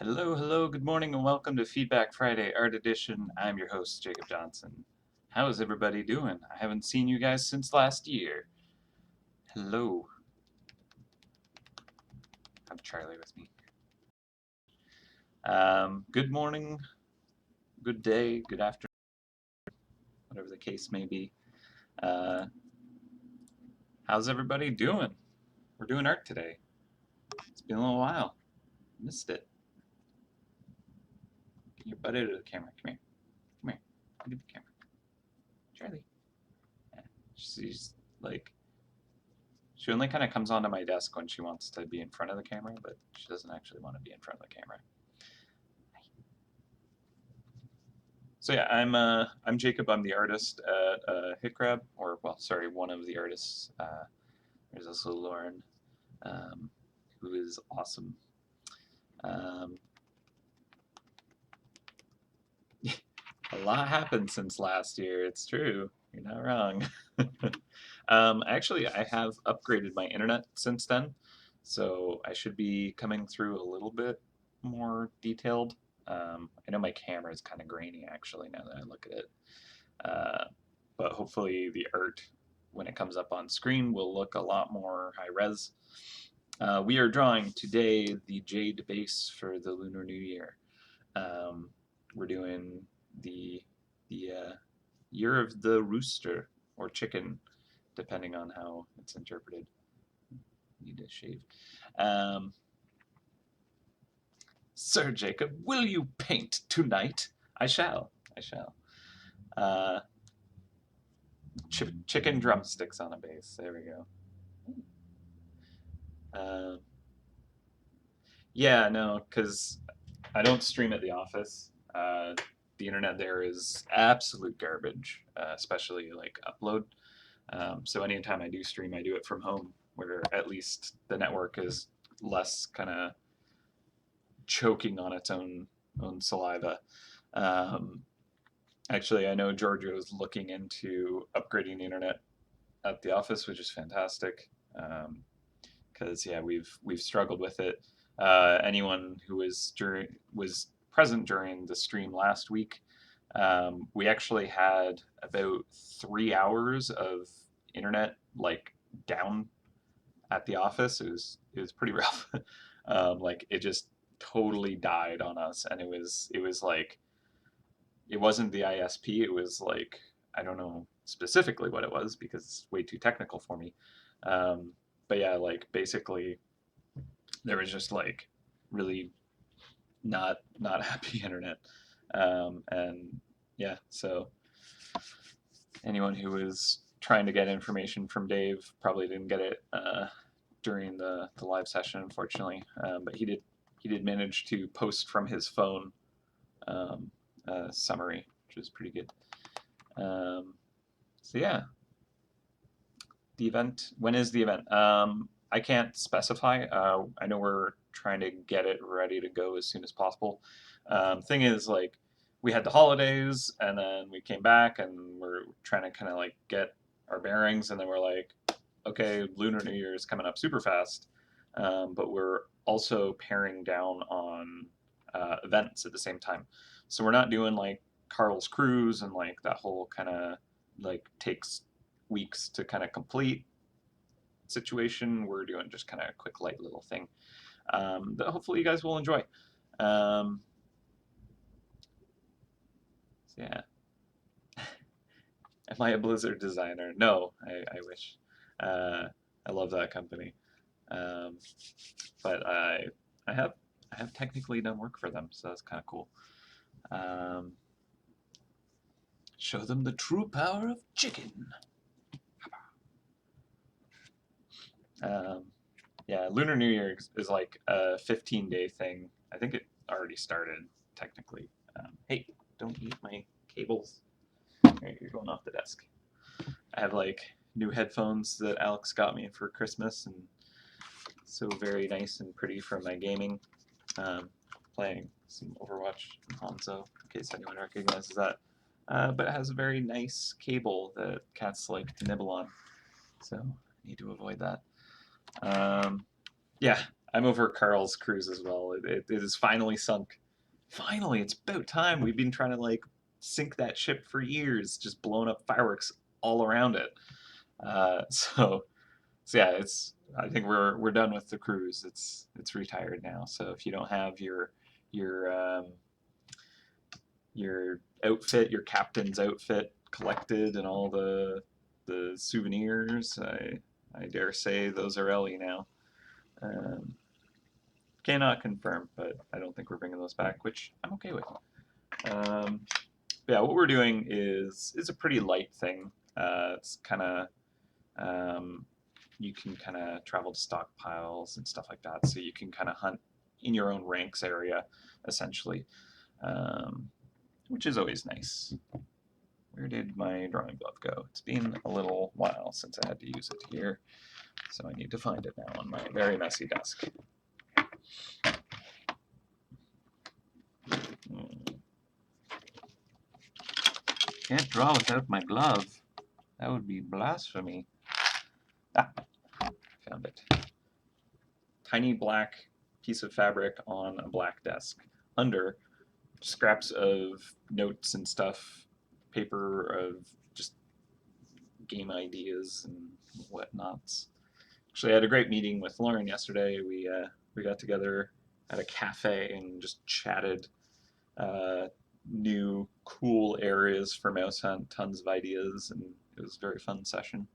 Hello, hello, good morning, and welcome to Feedback Friday Art Edition. I'm your host, Jacob Johnson. How is everybody doing? I haven't seen you guys since last year. Hello. I have Charlie with me. Good morning, good day, good afternoon, whatever the case may be. How's everybody doing? We're doing art today. It's been a little while. Missed it. Get your butt out of the camera. Come here. Come here. Look at the camera. Charlie. Yeah. She's like, she only kind of comes onto my desk when she wants to be in front of the camera, but she doesn't actually want to be in front of the camera. So yeah, I'm Jacob. I'm the artist at HitGrab, or well, sorry, one of the artists. There's also Lauren, who is awesome. A lot happened since last year. It's true. You're not wrong. Actually, I have upgraded my internet since then, so I should be coming through a little bit more detailed. I know my camera is kind of grainy actually now that I look at it, but hopefully the art, when it comes up on screen, will look a lot more high res. We are drawing today the Jade base for the Lunar New Year. We're doing the Year of the Rooster, or chicken, depending on how it's interpreted. Need to shave. Sir Jacob, will you paint tonight? I shall. I shall. Chicken drumsticks on a base. There we go. Yeah, no, because I don't stream at the office. The internet there is absolute garbage, especially like upload. So anytime I do stream, I do it from home, where at least the network is less kind of choking on its own saliva. Actually, I know Giorgio is looking into upgrading the internet at the office, which is fantastic. Because yeah, we've struggled with it. Anyone who was present during the stream last week, we actually had about 3 hours of internet like down at the office. It was pretty rough. Like it just totally died on us, and it was like, it wasn't the ISP. It was like, I don't know specifically what it was because it's way too technical for me. But yeah, like basically there was just like really not happy internet. And yeah, so anyone who was trying to get information from Dave probably didn't get it during the live session, unfortunately. But he did manage to post from his phone summary, which was pretty good. So yeah, the event. When is the event? I can't specify. I know we're trying to get it ready to go as soon as possible. Thing is, like, we had the holidays, and then we came back, and we're trying to kind of like get our bearings, and then we're like, okay, Lunar New Year is coming up super fast, but we're also paring down on events at the same time. So we're not doing like Carl's Cruise and like that whole kind of like takes weeks to kind of complete situation. We're doing just kind of a quick light little thing that hopefully you guys will enjoy. So yeah. Am I a Blizzard designer? No, I wish. I love that company, but I have technically done work for them, so that's kind of cool. Show them the true power of chicken. Yeah, Lunar New Year is like a 15-day thing. I think it already started, technically. Hey, don't eat my cables. Right, you're going off the desk. I have like new headphones that Alex got me for Christmas, and so very nice and pretty for my gaming. Playing some Overwatch and Hanzo, in case anyone recognizes that. But it has a very nice cable that cats like to nibble on, so I need to avoid that. Yeah, I'm over Carl's cruise as well. It is finally sunk. Finally, it's about time. We've been trying to like sink that ship for years, just blowing up fireworks all around it. So yeah, it's. I think we're done with the cruise. It's retired now. So if you don't have your your outfit, your captain's outfit collected, and all the souvenirs, I dare say those are Ellie now. Um, Cannot confirm, but I don't think we're bringing those back, which I'm okay with. Um, yeah, what we're doing is a pretty light thing. It's kind of you can kind of travel to stockpiles and stuff like that, so you can kind of hunt in your own ranks area, essentially, um, which is always nice. Where did my drawing glove go? It's been a little while since I had to use it here, so I need to find it now on my very messy desk. Can't draw without my glove. That would be blasphemy. Ah, found it. Tiny black piece of fabric on a black desk. Under scraps of notes and stuff, paper of just game ideas and whatnots. Actually, I had a great meeting with Lauren yesterday. We got together at a cafe and just chatted new cool areas for MouseHunt, tons of ideas, and it was a very fun session.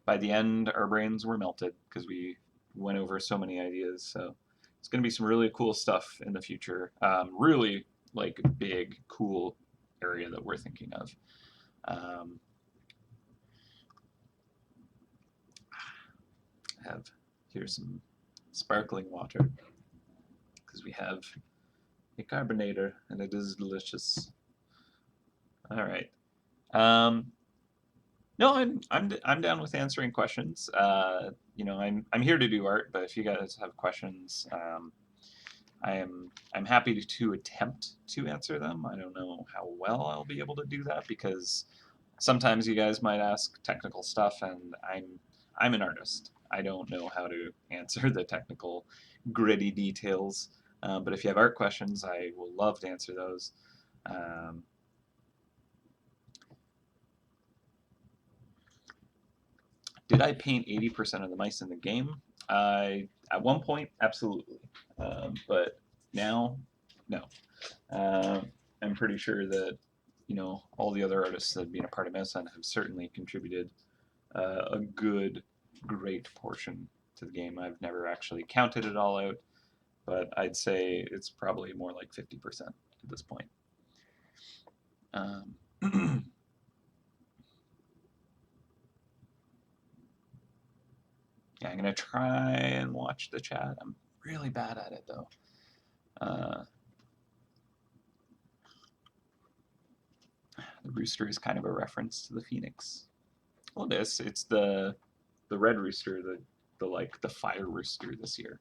By the end, our brains were melted because we went over so many ideas. So it's going to be some really cool stuff in the future. Really like big, cool area that we're thinking of. I have here some sparkling water because we have a carbonator and it is delicious. All right. No, I'm down with answering questions. I'm here to do art, but if you guys have questions, I'm happy to attempt to answer them. I don't know how well I'll be able to do that because sometimes you guys might ask technical stuff, and I'm an artist. I don't know how to answer the technical, gritty details. But if you have art questions, I will love to answer those. Did I paint 80% of the mice in the game? At one point, absolutely. But now, no. I'm pretty sure that all the other artists that have been a part of MouseHunt have certainly contributed a great portion to the game. I've never actually counted it all out, but I'd say it's probably more like 50% at this point. Yeah, I'm gonna try and watch the chat. I'm really bad at it though. The rooster is kind of a reference to the phoenix. Well, it's the red rooster, the fire rooster this year.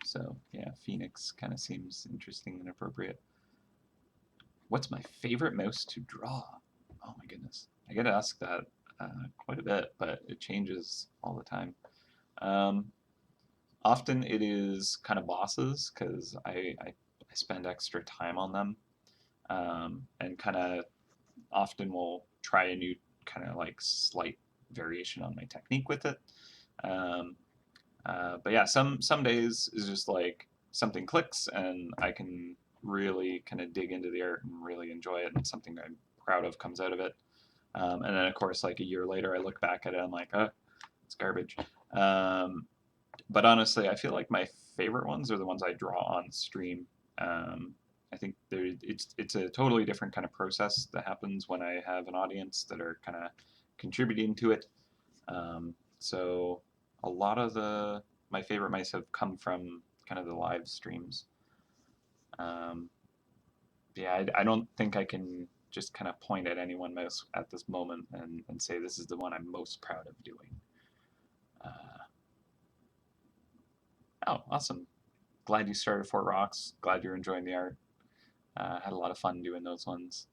So yeah, phoenix kind of seems interesting and appropriate. What's my favorite mouse to draw? Oh my goodness, I get asked that quite a bit, but it changes all the time. Often it is kind of bosses because I spend extra time on them, and kind of often will try a new kind of like slight variation on my technique with it. But yeah, some days is just like something clicks and I can really kind of dig into the art and really enjoy it, and something I'm proud of comes out of it. And then of course, like a year later, I look back at it, I'm like, oh, it's garbage. But honestly, I feel like my favorite ones are the ones I draw on stream. I think it's a totally different kind of process that happens when I have an audience that are kind of contributing to it. So a lot of my favorite mice have come from kind of the live streams. Yeah, I don't think I can just kind of point at any one mouse at this moment and say this is the one I'm most proud of doing. Oh, awesome. Glad you started Fort Rocks. Glad you're enjoying the art. Had a lot of fun doing those ones.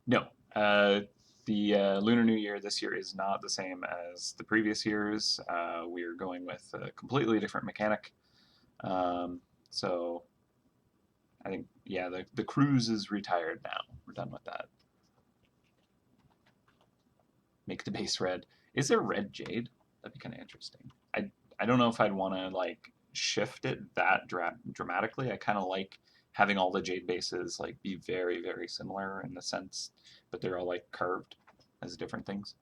No. The Lunar New Year this year is not the same as the previous years. We are going with a completely different mechanic. So I think, yeah, the cruise is retired now. We're done with that. Make the base red. Is there red jade? That'd be kind of interesting. I don't know if I'd want to like shift it that dramatically. I kind of like having all the jade bases like be very, very similar in the sense, but they're all like carved as different things.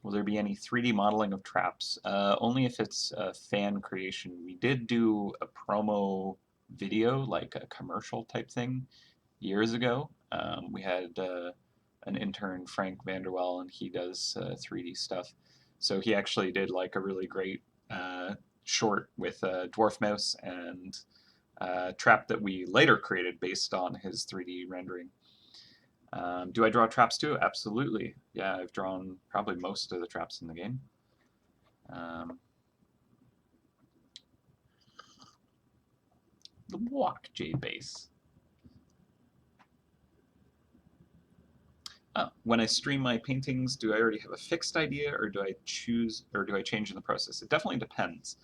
Will there be any 3D modeling of traps? Only if it's a fan creation. We did do a promo video, like a commercial type thing, years ago. We had an intern, Frank Vanderwell, and he does 3D stuff. So he actually did like a really great short with a dwarf mouse and a trap that we later created based on his 3D rendering. Do I draw traps too? Absolutely. Yeah, I've drawn probably most of the traps in the game. The walk jade base. When I stream my paintings, do I already have a fixed idea, or do I choose, or do I change in the process? It definitely depends.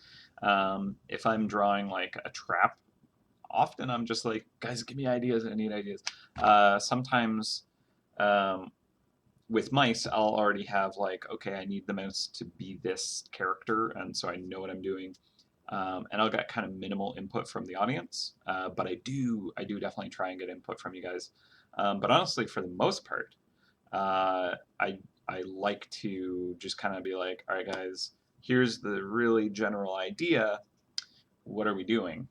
If I'm drawing like a trap, often I'm just like, guys, give me ideas. I need ideas. Sometimes with mice, I'll already have like, okay, I need the mouse to be this character, and so I know what I'm doing. And I'll get kind of minimal input from the audience, but I do definitely try and get input from you guys. But honestly, for the most part, I like to just kind of be like, all right, guys, here's the really general idea. What are we doing?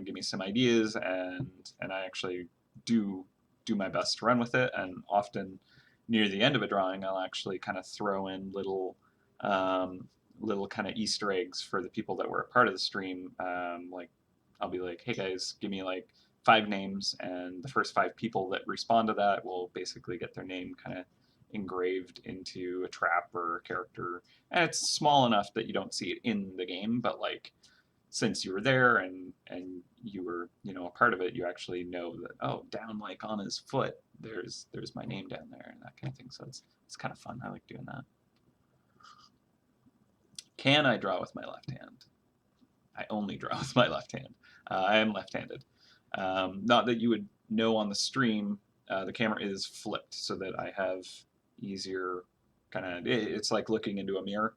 Give me some ideas, and I actually do my best to run with it. And often, near the end of a drawing, I'll actually kind of throw in little kind of Easter eggs for the people that were a part of the stream. Like, I'll be like, hey guys, give me like 5 names, and the first 5 people that respond to that will basically get their name kind of engraved into a trap or a character. And it's small enough that you don't see it in the game, but like, since you were there and you were, you know, a part of it, you actually know that, oh, down like on his foot, there's my name down there and that kind of thing. So it's kind of fun. I like doing that. Can I draw with my left hand? I only draw with my left hand. I am left-handed. Not that you would know on the stream, the camera is flipped so that I have easier kind of, it's like looking into a mirror.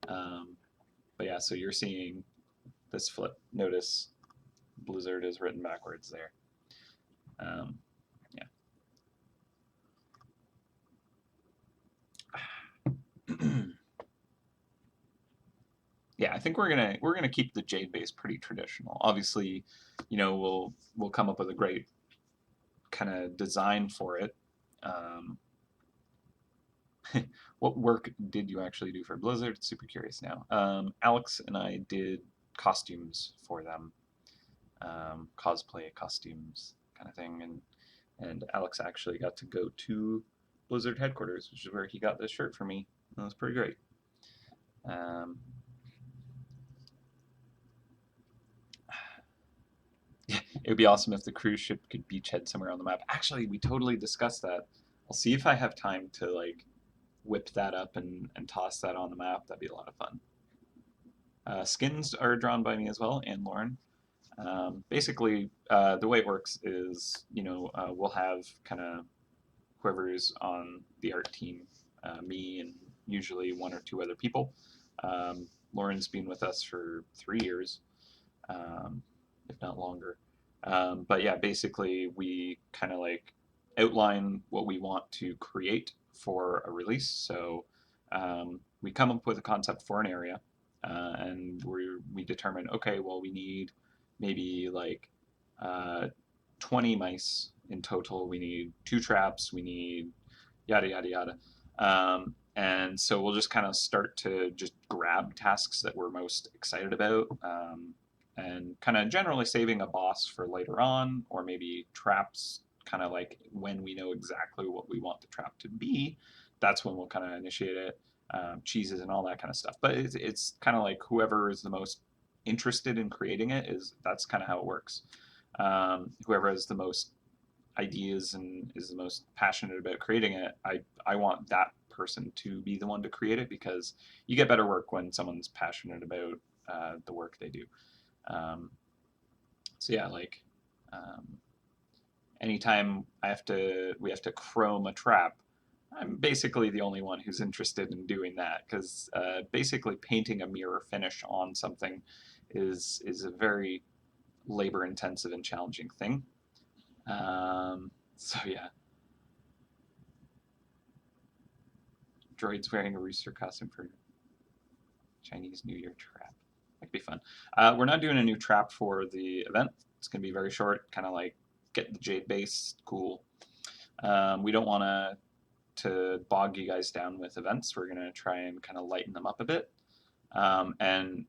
But yeah, so you're seeing this flip. Notice Blizzard is written backwards there. Yeah. Yeah, I think we're gonna keep the jade base pretty traditional. Obviously, you know, we'll come up with a great kind of design for it. What work did you actually do for Blizzard? Super curious now. Alex and I did costumes for them, cosplay costumes kind of thing, and Alex actually got to go to Blizzard headquarters, which is where he got this shirt for me. That was pretty great. It would be awesome if the cruise ship could beachhead somewhere on the map. Actually, we totally discussed that. I'll see if I have time to like whip that up and toss that on the map. That'd be a lot of fun. Skins are drawn by me as well, and Lauren. Basically, the way it works is, you know, we'll have kind of whoever's on the art team, me and usually 1 or 2 other people. Lauren's been with us for 3 years, if not longer. But yeah, basically we kind of like outline what we want to create for a release. So we come up with a concept for an area, and we determine, okay, well, we need maybe like 20 mice in total. We need 2 traps. We need yada yada yada. And so we'll just kind of start to just grab tasks that we're most excited about, and kind of generally saving a boss for later on, or maybe traps kind of like when we know exactly what we want the trap to be. That's when we'll kind of initiate it, cheeses and all that kind of stuff. But it's kind of like whoever is the most interested in creating it, that's kind of how it works. Whoever has the most ideas and is the most passionate about creating it, I want that person to be the one to create it, because you get better work when someone's passionate about the work they do. Um, so yeah, like anytime we have to chrome a trap, I'm basically the only one who's interested in doing that, because basically painting a mirror finish on something is a very labor intensive and challenging thing. So yeah, droids wearing a rooster costume for Chinese New Year trap. That'd be fun. We're not doing a new trap for the event. It's gonna be very short, kind of like get the jade base, cool. We don't want to bog you guys down with events. We're gonna try and kind of lighten them up a bit, and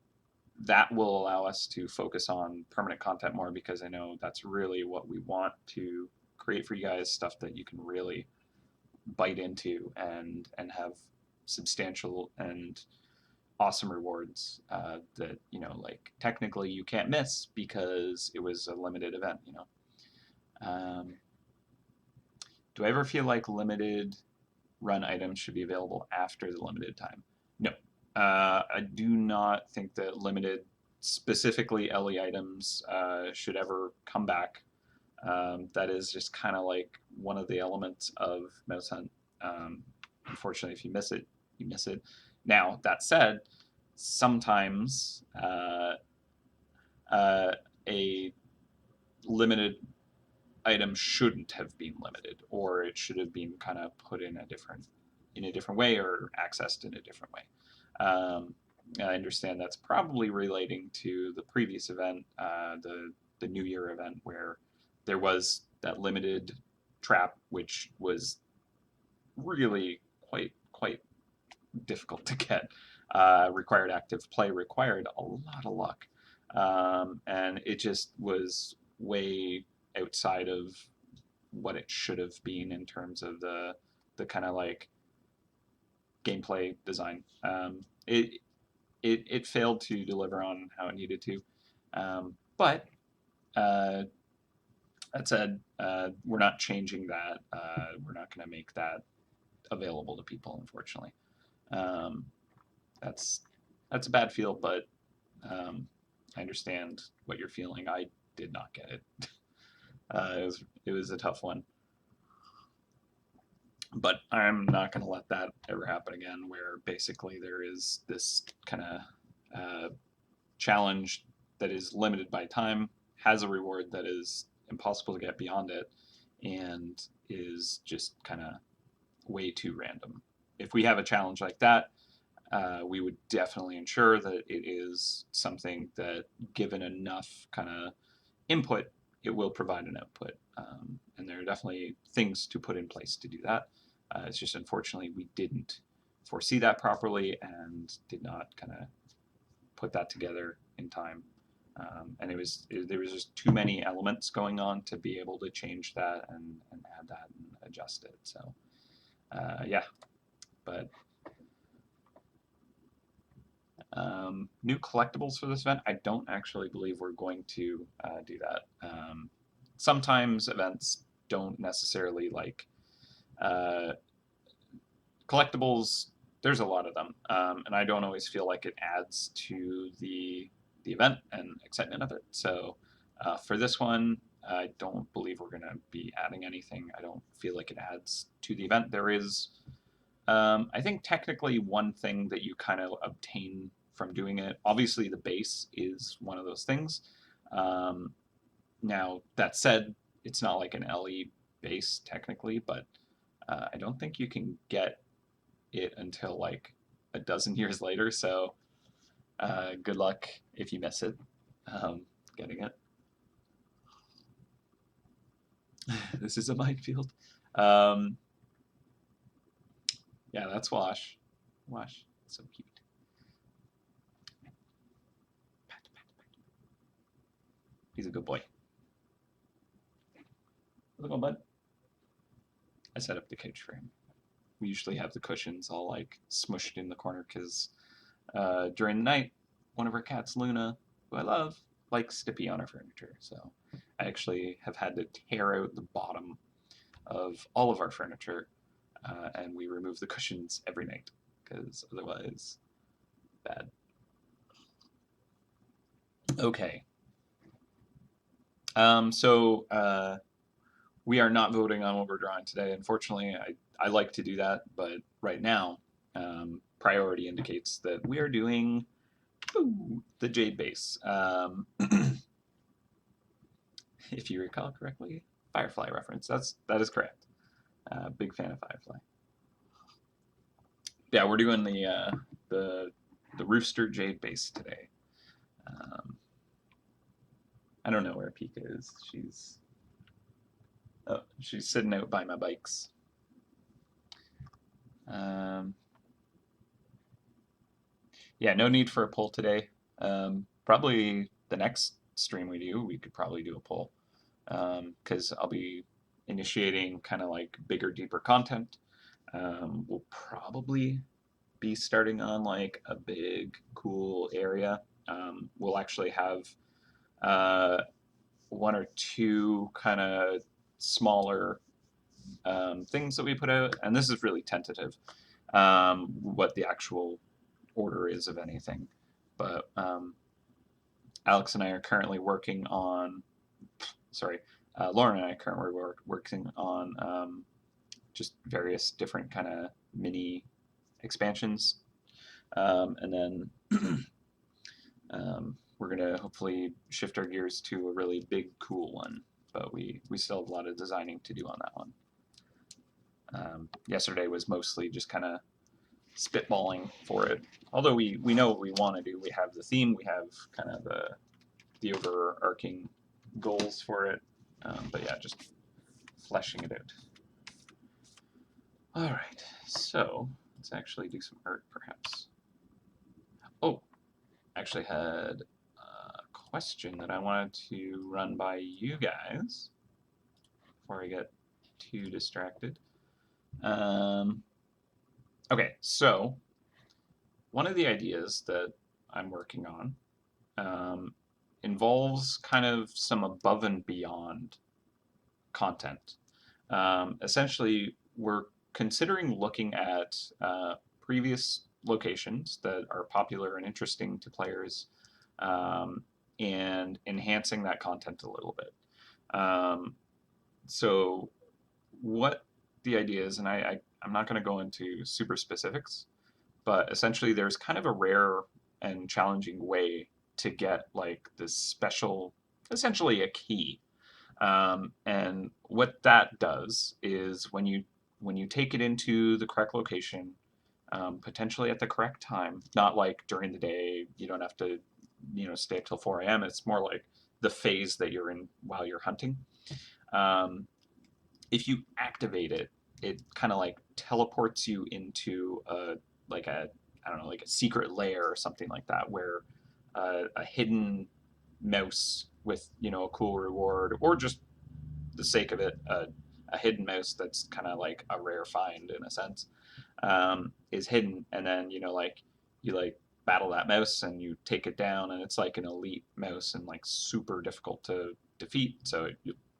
that will allow us to focus on permanent content more, because I know that's really what we want to create for you guys, stuff that you can really bite into and have substantial and awesome rewards that, you know, like technically you can't miss because it was a limited event, you know. Do I ever feel like limited run items should be available after the limited time? No. I do not think that limited, specifically LE items, should ever come back. That is just kind of like one of the elements of MouseHunt. Unfortunately, if you miss it, you miss it. Now, that said, sometimes a limited item shouldn't have been limited, or it should have been kind of put in a different way, or accessed in a different way. I understand that's probably relating to the previous event, the New Year event, where there was that limited trap, which was really quite difficult to get. Required active play, required a lot of luck, and it just was way outside of what it should have been in terms of the kind of like gameplay design. It failed to deliver on how it needed to, but that said, we're not changing that. We're not going to make that available to people, unfortunately. That's a bad feel, but I understand what you're feeling. I did not get it. It was a tough one, but I'm not going to let that ever happen again, where basically there is this kind of challenge that is limited by time, has a reward that is impossible to get beyond it, and is just kind of way too random. If we have a challenge like that, we would definitely ensure that it is something that, given enough kind of input, it will provide an output. And there are definitely things to put in place to do that. It's just, unfortunately, we didn't foresee that properly and did not kind of put that together in time. And there was just too many elements going on to be able to change that and add that and adjust it. So yeah, but new collectibles for this event, I don't actually believe we're going to do that. Sometimes events don't necessarily like collectibles. There's a lot of them, and I don't always feel like it adds to the event and excitement of it. So for this one, I don't believe we're going to be adding anything. I don't feel like it adds to the event. There is, I think, technically one thing that you kind of obtain from doing it. Obviously, the base is one of those things. Now, that said, it's not like an LE base technically, but I don't think you can get it until like a dozen years later. So good luck if you miss it, getting it. This is a minefield. Yeah, that's Wash. Wash, so cute. He's a good boy. How's it going, bud? I set up the couch for him. We usually have the cushions all like smushed in the corner because during the night, one of our cats, Luna, who I love, likes to pee on our furniture. So I actually have had to tear out the bottom of all of our furniture, and we remove the cushions every night because otherwise, bad. Okay. So we are not voting on what we're drawing today. Unfortunately, I like to do that, but right now, priority indicates that we are doing the jade base. If you recall correctly, Firefly reference. That is correct. Big fan of Firefly. Yeah, we're doing the Rooster Jade base today. I don't know where Pika is. She's sitting out by my bikes. Yeah, no need for a poll today. Probably the next stream we do, we could probably do a poll because I'll be initiating kind of like bigger, deeper content. We'll probably be starting on like a big, cool area. We'll actually have one or two kind of smaller things that we put out, and this is really tentative, what the actual order is of anything. But Alex and I are currently working on, Lauren and I are currently working on just various different kind of mini expansions. And then we're going to hopefully shift our gears to a really big, cool one. But we still have a lot of designing to do on that one. Yesterday was mostly just kind of spitballing for it. Although we know what we want to do. We have the theme, we have kind of the overarching goals for it. But yeah, just fleshing it out. All right, so let's actually do some art, perhaps. Oh, actually had a question that I wanted to run by you guys before I get too distracted. Okay, so one of the ideas that I'm working on involves kind of some above and beyond content. Essentially, we're considering looking at previous locations that are popular and interesting to players and enhancing that content a little bit. So what the idea is, and I'm not going to go into super specifics, but essentially there's kind of a rare and challenging way to get like this special, essentially a key. And what that does is when you take it into the correct location, potentially at the correct time, not like during the day, you don't have to, stay up till 4 a.m. It's more like the phase that you're in while you're hunting. If you activate it, it kind of like teleports you into a secret lair or something like that, where a hidden mouse with a cool reward, or just the sake of it, a hidden mouse that's kind of like a rare find in a sense, is hidden, and then you battle that mouse and you take it down, and it's like an elite mouse and like super difficult to defeat. So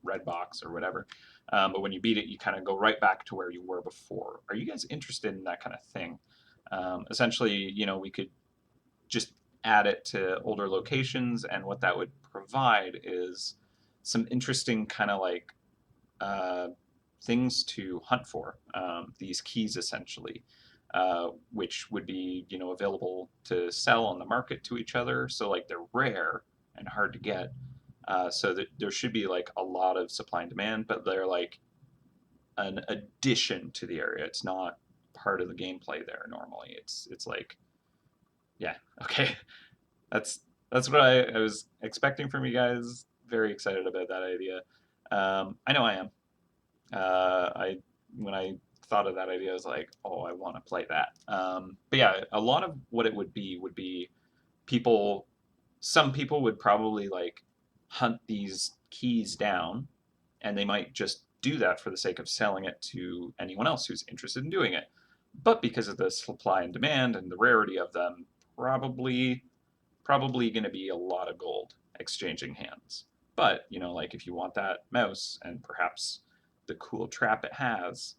red box or whatever. But when you beat it, you kind of go right back to where you were before. Are you guys interested in that kind of thing? Essentially, we could just add it to older locations, and what that would provide is some interesting kind of like things to hunt for. These keys, essentially, which would be available to sell on the market to each other. So like they're rare and hard to get. So that there should be like a lot of supply and demand, but they're like an addition to the area. It's not part of the gameplay there normally. It's like, yeah, okay. That's what I was expecting from you guys. Very excited about that idea. I know I am. When I thought of that idea, I was like, oh, I want to play that. But yeah, a lot of what it would be people. Some people would probably like hunt these keys down, and they might just do that for the sake of selling it to anyone else who's interested in doing it. But because of the supply and demand and the rarity of them, probably going to be a lot of gold. exchanging hands. But, you know, like if you want that mouse and perhaps the cool trap it has,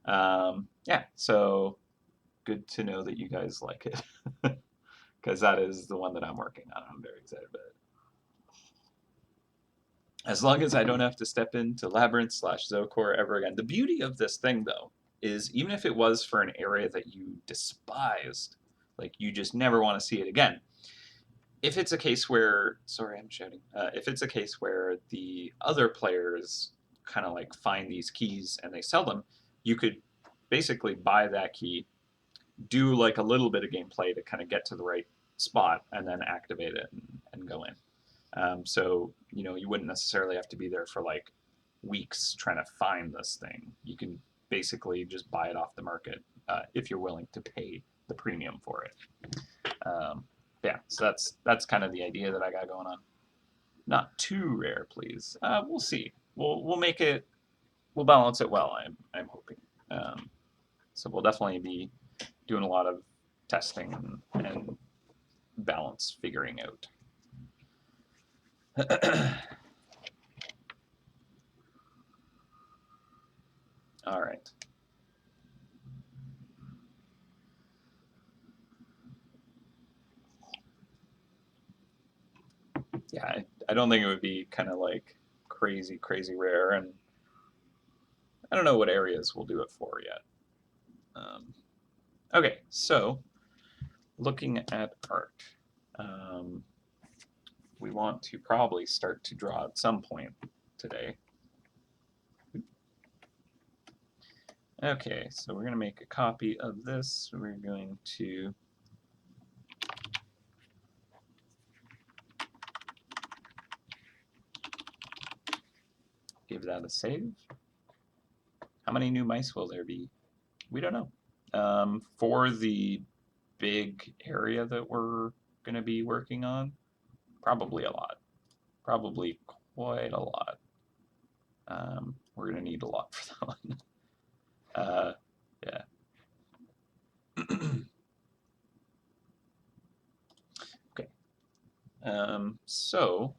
yeah, so good to know that you guys like it. Because that is the one that I'm working on. I'm very excited about it. As long as I don't have to step into Labyrinth/Zocor ever again. The beauty of this thing, though, is even if it was for an area that you despised, like you just never want to see it again, if it's a case where, sorry, I'm shouting, if it's a case where the other players kind of like find these keys and they sell them, you could basically buy that key, do like a little bit of gameplay to kind of get to the right spot, and then activate it and go in. So, you know, you wouldn't necessarily have to be there for like weeks trying to find this thing. You can basically just buy it off the market if you're willing to pay the premium for it. Yeah, so that's kind of the idea that I got going on. Not too rare, please. We'll see. We'll make it. We'll balance it well. I'm hoping. So we'll definitely be doing a lot of testing and balance figuring out. All right. Yeah, I don't think it would be kind of like crazy rare, and I don't know what areas we'll do it for yet. Okay, so looking at art, we want to probably start to draw at some point today. Okay, so we're going to make a copy of this. We're going to give that a save. How many new mice will there be? We don't know. For the big area that we're going to be working on, probably a lot. Probably quite a lot. We're going to need a lot for that one. Yeah. Okay. So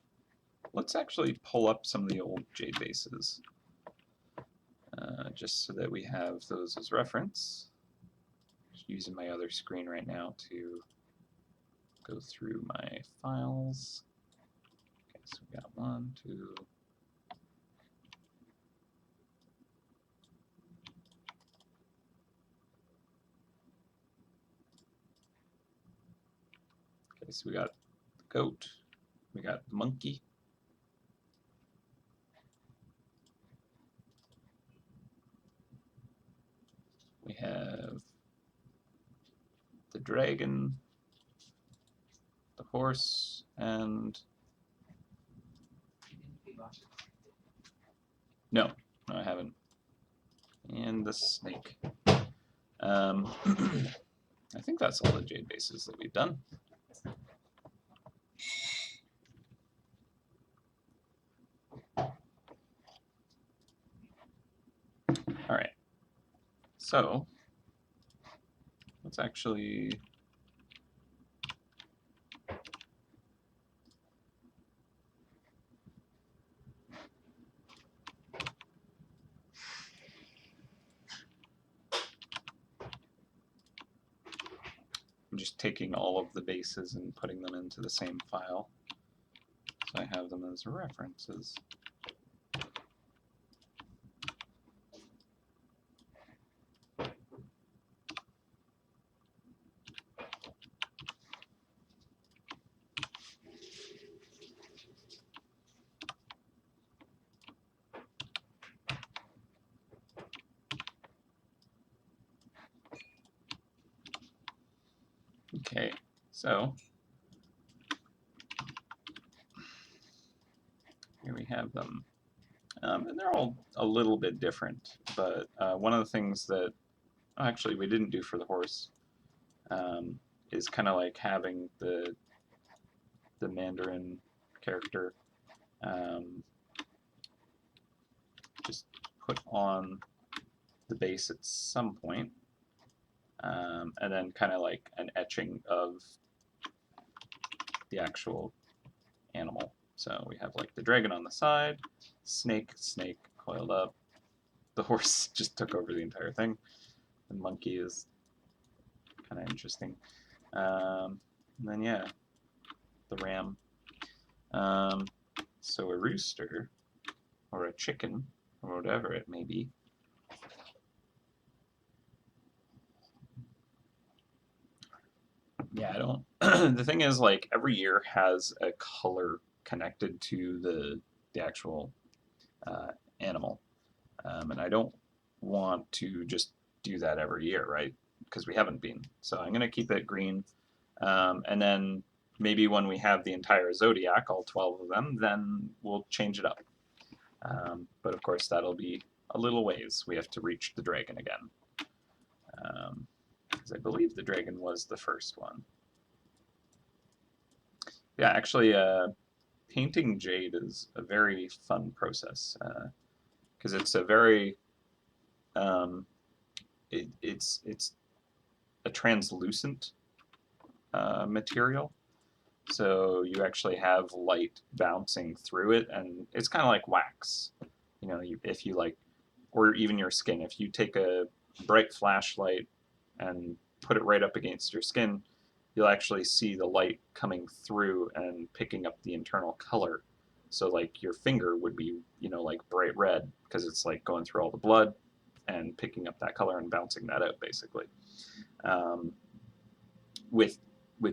let's actually pull up some of the old jade bases, just so that we have those as reference. Just using my other screen right now to go through my files. Okay, so we got 1, 2. Okay, so we got the goat, we got the monkey, we have the dragon, the horse, and no, I haven't. And the snake. I think that's all the jade bases that we've done. All right. So let's actually I'm just taking all of the bases and putting them into the same file, so I have them as references. Okay, so here we have them. And they're all a little bit different, but one of the things that actually we didn't do for the horse is kind of like having the Mandarin character just put on the base at some point, and then kind of like an etching of the actual animal. So we have like the dragon on the side, snake coiled up. The horse just took over the entire thing. The monkey is kind of interesting. And then yeah, the ram. So a rooster or a chicken or whatever it may be. Yeah, I don't. The thing is, like, every year has a color connected to the actual animal, and I don't want to just do that every year, right? Because we haven't been. So I'm going to keep it green, and then maybe when we have the entire zodiac, all 12 of them, then we'll change it up. But of course, that'll be a little ways. We have to reach the dragon again. Because I believe the dragon was the first one. Yeah, actually, painting jade is a very fun process because it's a very it's a translucent material, so you actually have light bouncing through it, and it's kind of like wax. You know, if you like, or even your skin, if you take a bright flashlight and put it right up against your skin, you'll actually see the light coming through and picking up the internal color. So like your finger would be, you know, like bright red because it's like going through all the blood and picking up that color and bouncing that out basically. Um, with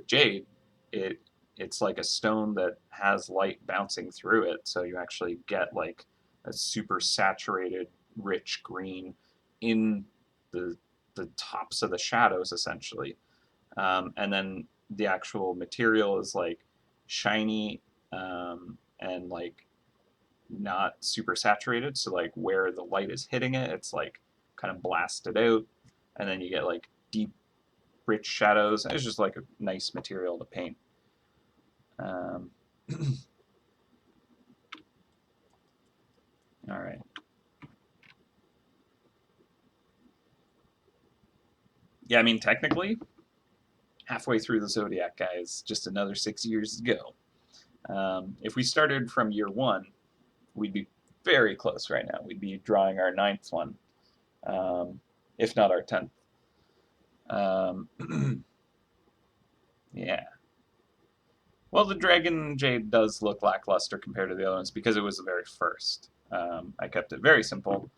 jade, it's like a stone that has light bouncing through it, so you actually get like a super saturated, rich green in the tops of the shadows essentially. And then the actual material is like shiny and like not super saturated. So like where the light is hitting it, it's like kind of blasted out, and then you get like deep, rich shadows. It's just like a nice material to paint. All right. Yeah, I mean technically, halfway through the Zodiac, guys. Just another 6 years to go. If we started from year 1, we'd be very close right now. We'd be drawing our 9th one, if not our 10th. Yeah. Well, the Dragon Jade does look lackluster compared to the other ones because it was the very first. I kept it very simple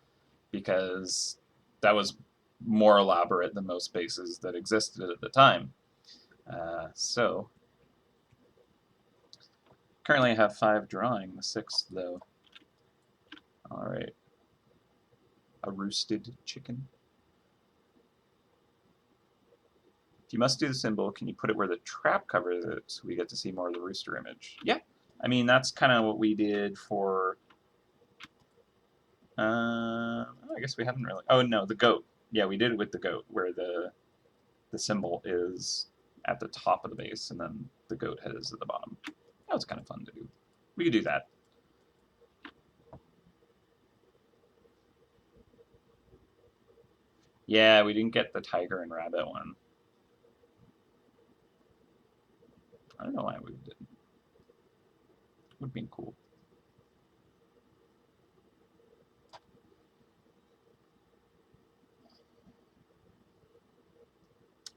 because that was more elaborate than most bases that existed at the time. So, currently I have 5 drawing, the 6th though. Alright. A roosted chicken. If you must do the symbol, can you put it where the trap covers it so we get to see more of the rooster image? Yeah. I mean, that's kind of what we did for... I guess we haven't really... Oh, no, the goat. Yeah, we did it with the goat, where the symbol is at the top of the base, and then the goat head is at the bottom. That was kind of fun to do. We could do that. Yeah, we didn't get the tiger and rabbit one. I don't know why we didn't. Would have been cool.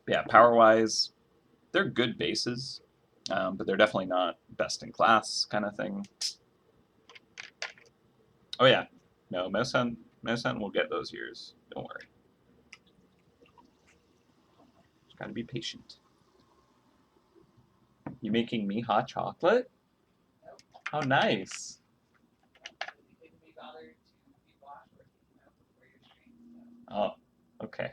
Yeah, power-wise, they're good bases, but they're definitely not best in class kind of thing. Oh yeah, no, MouseHunt will get those years. Don't worry. Just gotta be patient. You making me hot chocolate? How nice. Oh, okay.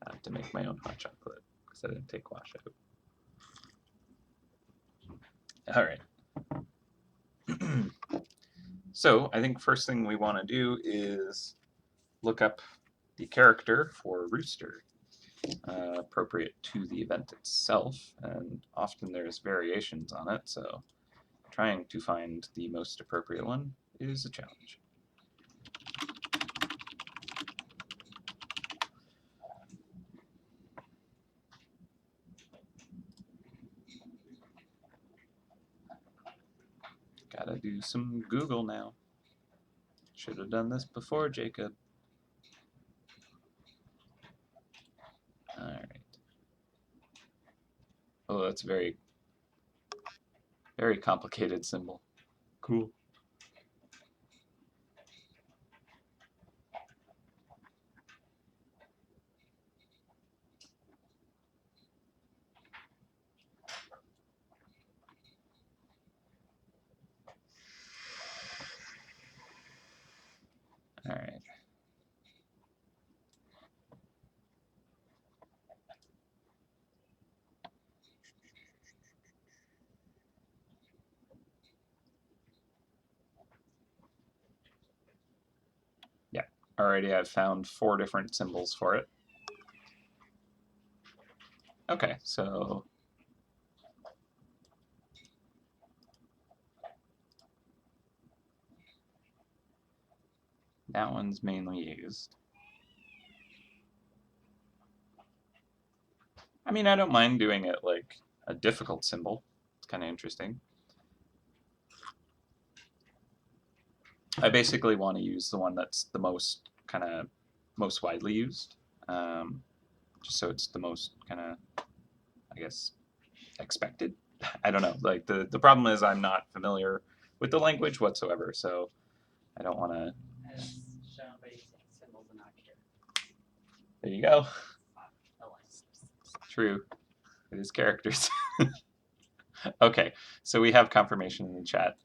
I have to make my own hot chocolate because I didn't take wash out. All right. So I think first thing we want to do is look up the character for Rooster, appropriate to the event itself, and often there's variations on it, so trying to find the most appropriate one is a challenge. Gotta do some Google now. Should have done this before, Jacob. Alright. Oh, that's a very, very complicated symbol. Cool. Alright. Yeah, already I've found 4 different symbols for it. Okay, so that one's mainly used. I mean, I don't mind doing it like a difficult symbol. It's kind of interesting. I basically want to use the one that's the most most widely used, just so it's the most I guess, expected. I don't know. Like the problem is I'm not familiar with the language whatsoever, so I don't want to. There you go. True. It is characters. Okay, so we have confirmation in the chat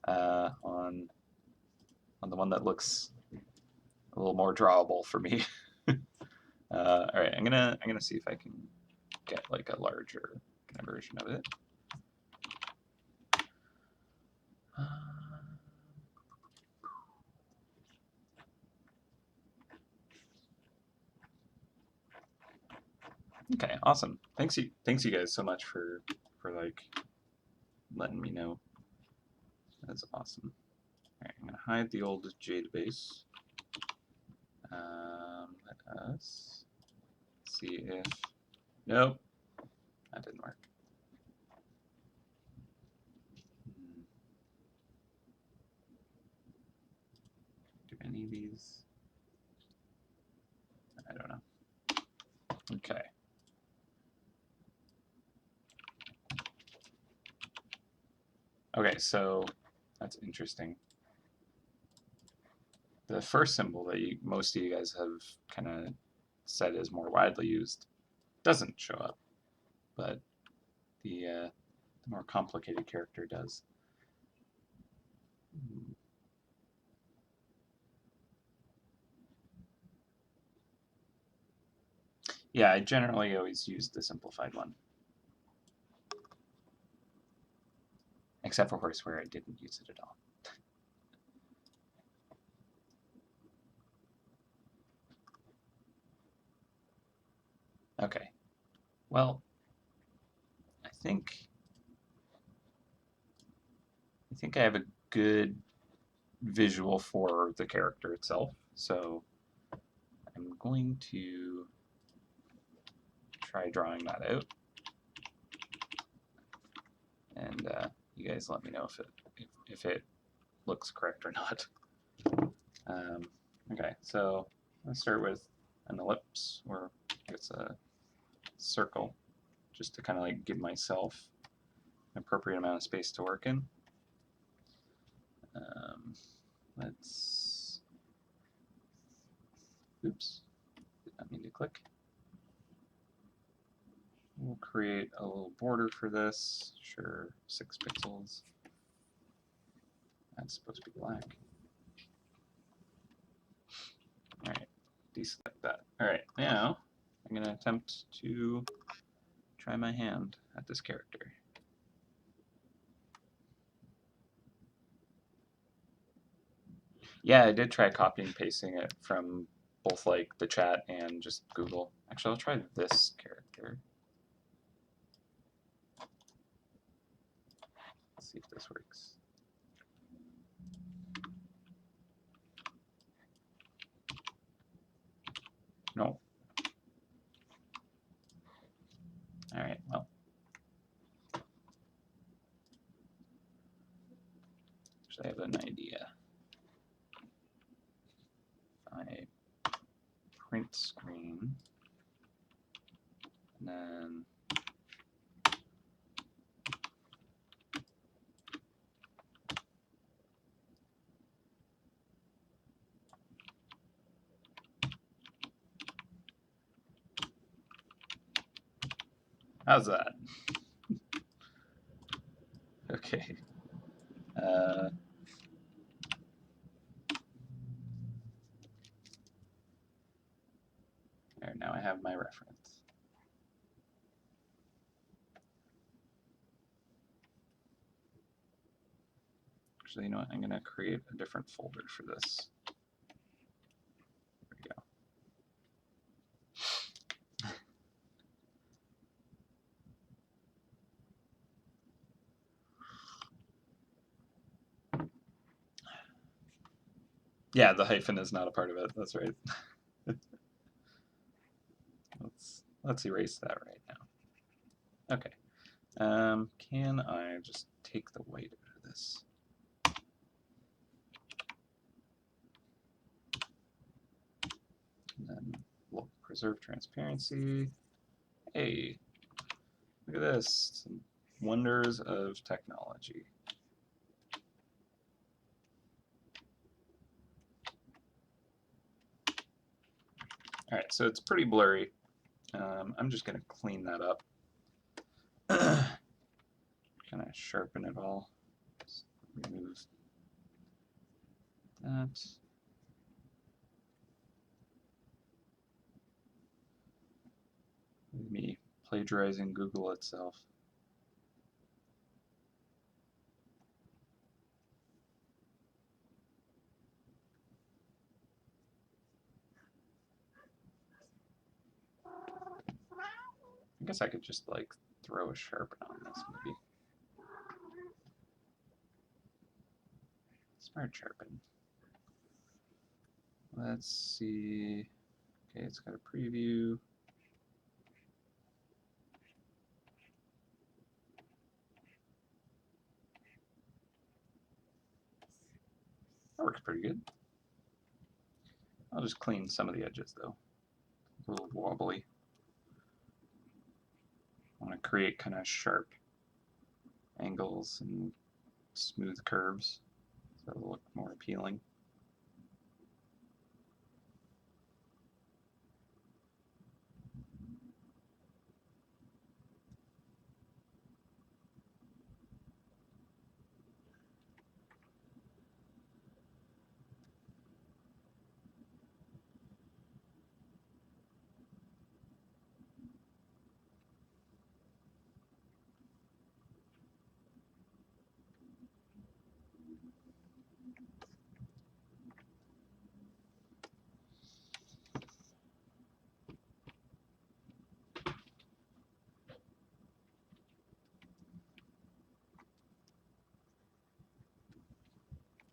on the one that looks a little more drawable for me. All right, I'm gonna see if I can get like a larger kind of version of it. Okay, awesome. Thanks you guys so much for like letting me know. That's awesome. All right, I'm gonna hide the old database. Let us see if nope, that didn't work. Do any of these? I don't know. Okay. Okay, so that's interesting. The first symbol that most of you guys have kind of said is more widely used doesn't show up, but the more complicated character does. Yeah, I generally always use the simplified one. Except for horse, where I didn't use it at all. Okay. Well, I think I have a good visual for the character itself, so I'm going to try drawing that out, and you guys let me know if it looks correct or not. Okay, so let's start with an ellipse, or it's a circle, just to kind of like give myself an appropriate amount of space to work in. Let's, oops, did not mean to click. We'll create a little border for this, sure, 6 pixels. That's supposed to be black. All right, deselect that. All right, now I'm going to attempt to try my hand at this character. Yeah, I did try copying and pasting it from both like the chat and just Google. Actually, I'll try this character. Let's see if this works. No. All right, well. an idea. I print screen, and then how's that? Okay. There, now I have my reference. Actually, you know what? I'm going to create a different folder for this. There we go. Yeah, the hyphen is not a part of it. That's right. Let's erase that right now. Okay. Can I just take the white out of this? And then we'll preserve transparency. Hey, look at this. Some wonders of technology. All right, so it's pretty blurry. I'm just going to clean that up. Kind of sharpen it all. Just remove that. Me plagiarizing Google itself. I guess I could just like throw a sharpen on this maybe. Smart sharpen. Let's see. Okay, it's got a preview. That works pretty good. I'll just clean some of the edges though. A little wobbly. I want to create kind of sharp angles and smooth curves so it'll look more appealing.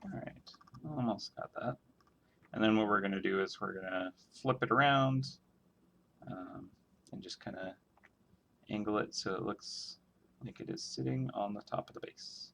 All right, almost got that. And then what we're going to do is we're going to flip it around and just kind of angle it so it looks like it is sitting on the top of the base.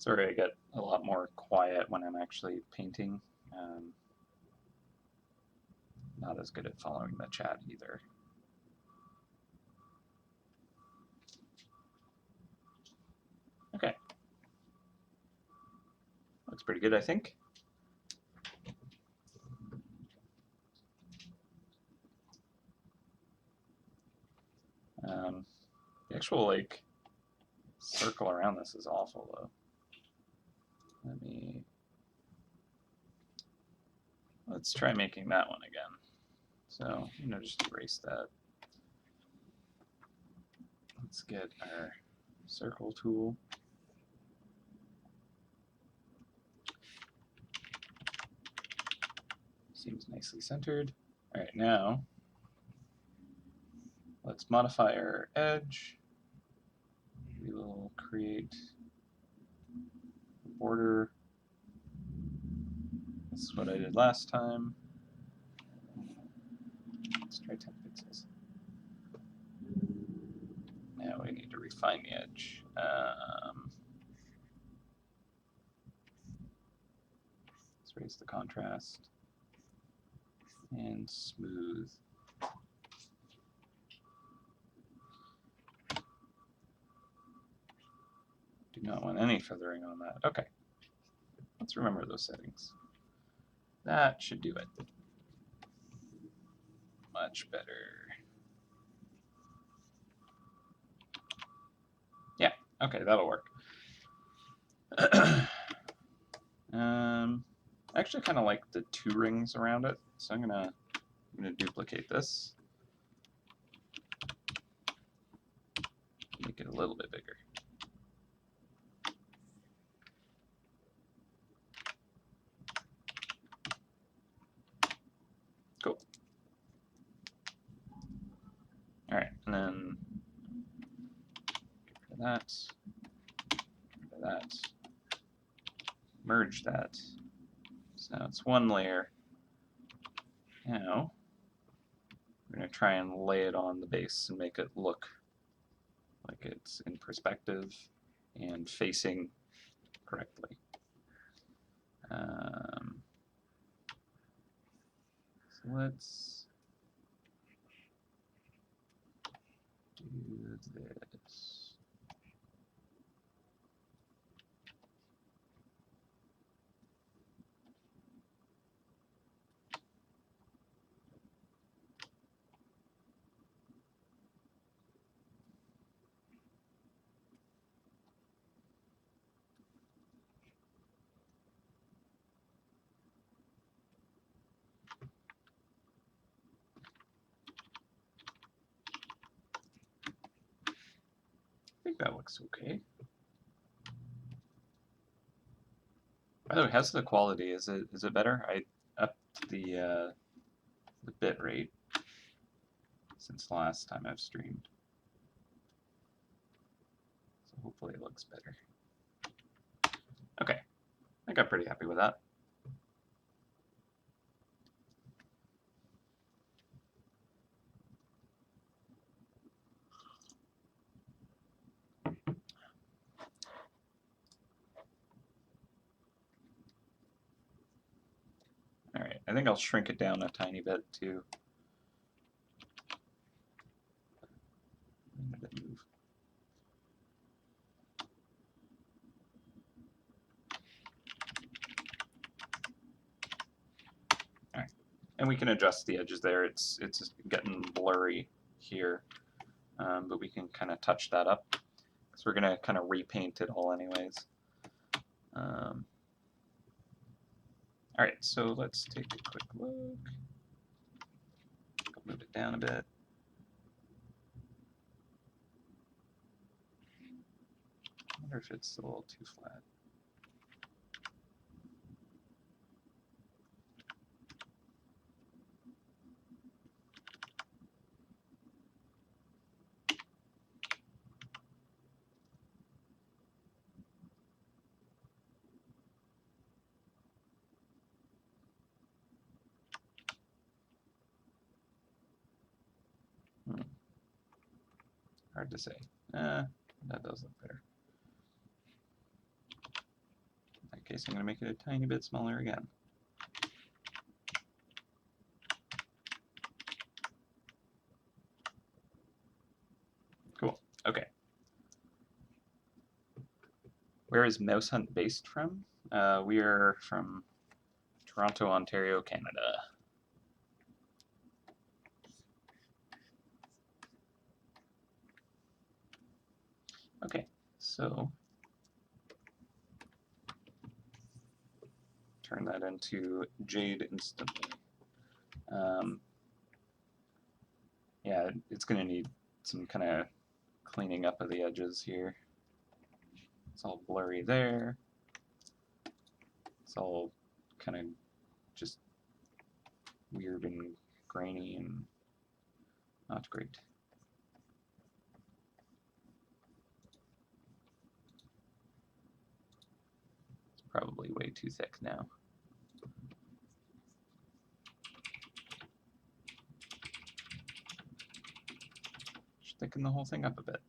Sorry, I get a lot more quiet when I'm actually painting. Not as good at following the chat either. Okay. Looks pretty good, I think. The actual like circle around this is awful though. Let's try making that one again. So, just erase that. Let's get our circle tool. Seems nicely centered. All right, now let's modify our edge. We will create a border. This is what I did last time. Let's try 10 pixels. Now we need to refine the edge. Let's raise the contrast and smooth. Do not want any feathering on that. Okay, let's remember those settings. That should do it. Much better. Yeah, okay, that'll work. I actually kind of like the 2 rings around it, so I'm gonna duplicate this. Make it a little bit bigger. Cool. All right, and then get rid of that, get rid of that, merge that. So now it's 1 layer. Now we're going to try and lay it on the base and make it look like it's in perspective and facing correctly. So let's do this. I think that looks okay. By the way, how's the quality? Is it better? I upped the bit rate since the last time I've streamed, so hopefully it looks better. Okay, I think I'm pretty happy with that. All right, I think I'll shrink it down a tiny bit too. All right, and we can adjust the edges there. It's getting blurry here, but we can kind of touch that up because we're gonna kind of repaint it all anyways. All right, so let's take a quick look. I'll move it down a bit. I wonder if it's a little too flat. Hard to say. That does look better. In that case, I'm going to make it a tiny bit smaller again. Cool. Okay. Where is MouseHunt based from? We are from Toronto, Ontario, Canada. Okay, so turn that into Jade instantly. Yeah, it's going to need some kind of cleaning up of the edges here. It's all blurry there. It's all kind of just weird and grainy and not great. It's probably way too thick now. Just thicken the whole thing up a bit.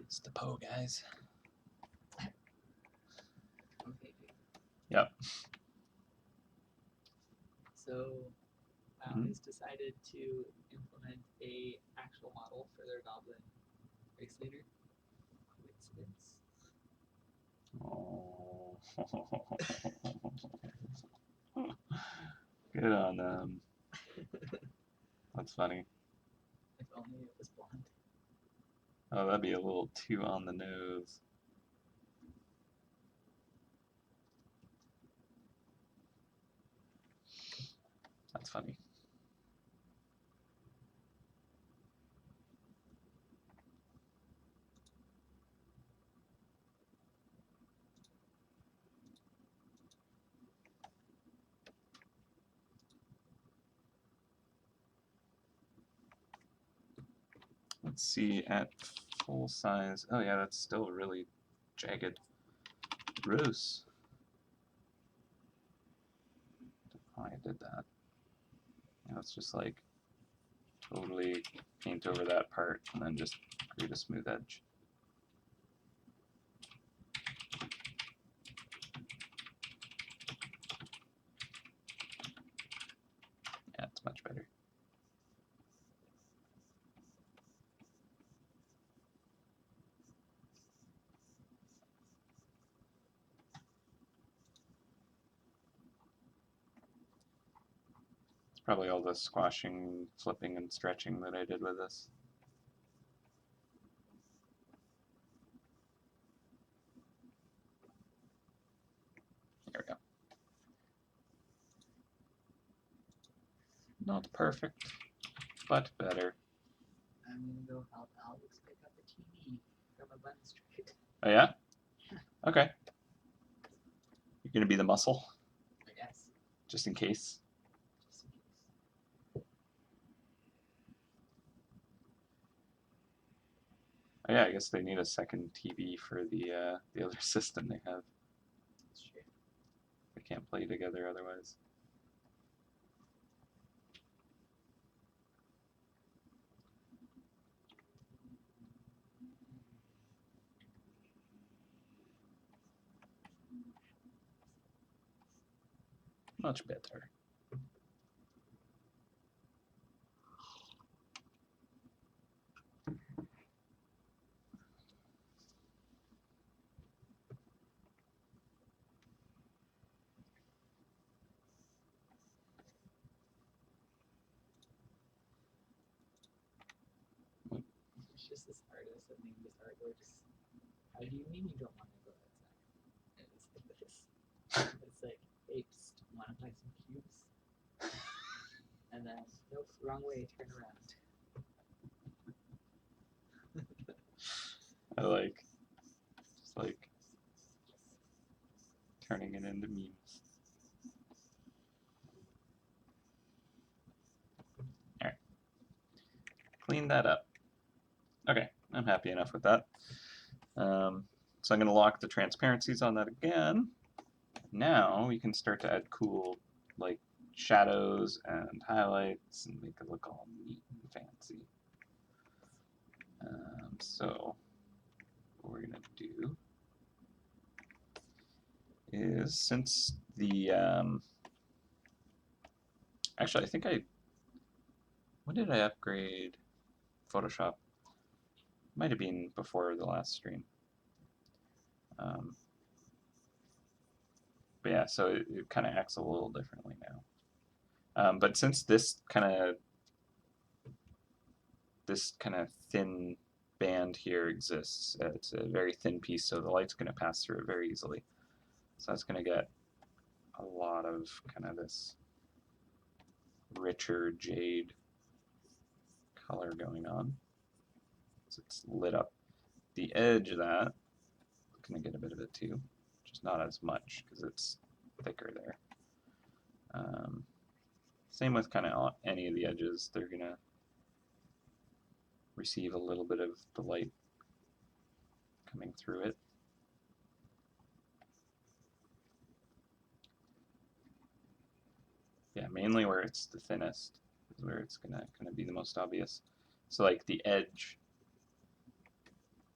It's the Poe, guys. Okay. Yep. So WoW has decided to implement a actual model for their goblin race leader. Coincidence? Oh. Good on them. That's funny. If only it was blonde. Oh, that'd be a little too on the nose. That's funny. Let's see at full size. Oh yeah, that's still really jagged. Gross. Oh, I did that. Yeah, it's just like totally paint over that part and then just create a smooth edge. Yeah, it's much better. It's probably all the squashing, flipping, and stretching that I did with this. There we go. Not perfect, but better. I'm gonna go help Alex pick up a TV from a button straight. Oh yeah? Okay. You're gonna be the muscle, I guess. just in case. Just in case. Oh yeah, I guess they need a second TV for the other system they have. That's true. They can't play together otherwise. Much better. It's just this artist that named this artworks. How do you mean you don't want to go outside? And it's like this. It's like, apes want to play some cubes. And then, nope, wrong way, turn around. I like just like turning it into memes. All right, clean that up. Okay, I'm happy enough with that. So I'm going to lock the transparencies on that again. Now we can start to add cool like shadows and highlights and make it look all neat and fancy. So what we're going to do is, since the actually I think when did I upgrade Photoshop? Might have been before the last stream. But yeah, so it kind of acts a little differently now. But since this kind of thin band here exists, it's a very thin piece, so the light's going to pass through it very easily. So that's going to get a lot of kind of this richer jade color going on. So it's lit up. The edge of that, going to get a bit of it too, just not as much because it's thicker there. Same with kind of any of the edges, they're going to receive a little bit of the light coming through it. Yeah, mainly where it's the thinnest is where it's gonna be the most obvious. So like the edge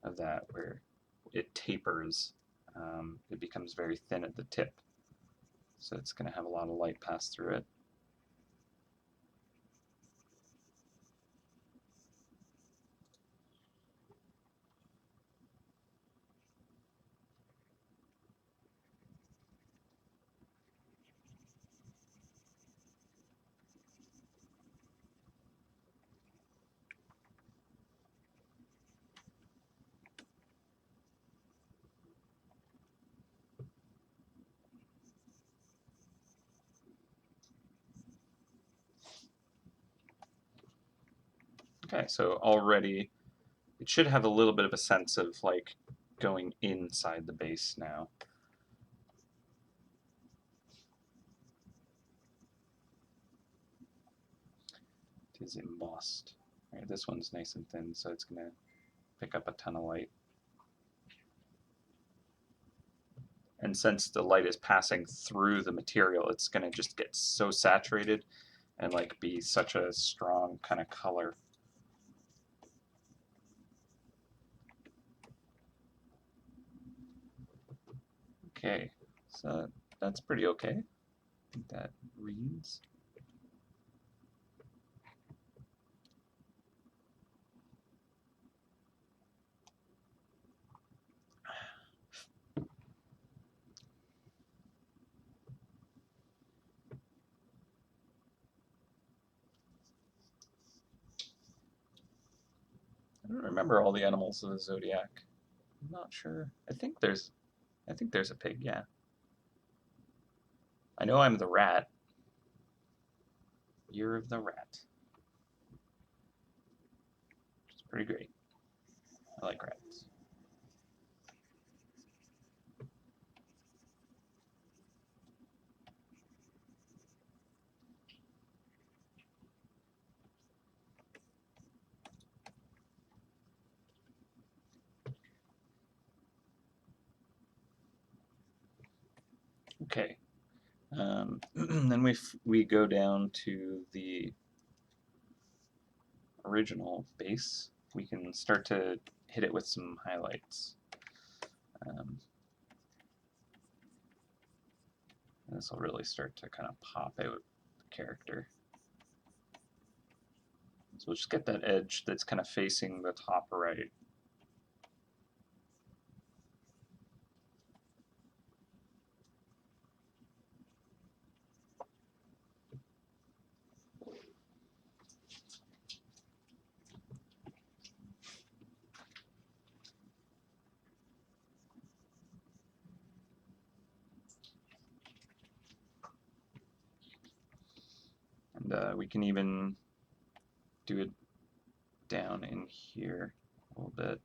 of that, where it tapers, it becomes very thin at the tip. So it's gonna have a lot of light pass through it. Okay, so already it should have a little bit of a sense of like going inside the base now. It is embossed. All right, this one's nice and thin, so it's gonna pick up a ton of light. And since the light is passing through the material, it's gonna just get so saturated and like be such a strong kind of color. Okay, so that's pretty okay. I think that reads. I don't remember all the animals of the zodiac. I'm not sure. I think there's a pig, yeah. I know I'm the rat. Year of the rat. Which is pretty great. I like rats. Okay. Then we go down to the original base. We can start to hit it with some highlights. This will really start to kind of pop out the character. So we'll just get that edge that's kind of facing the top right. And we can even do it down in here a little bit.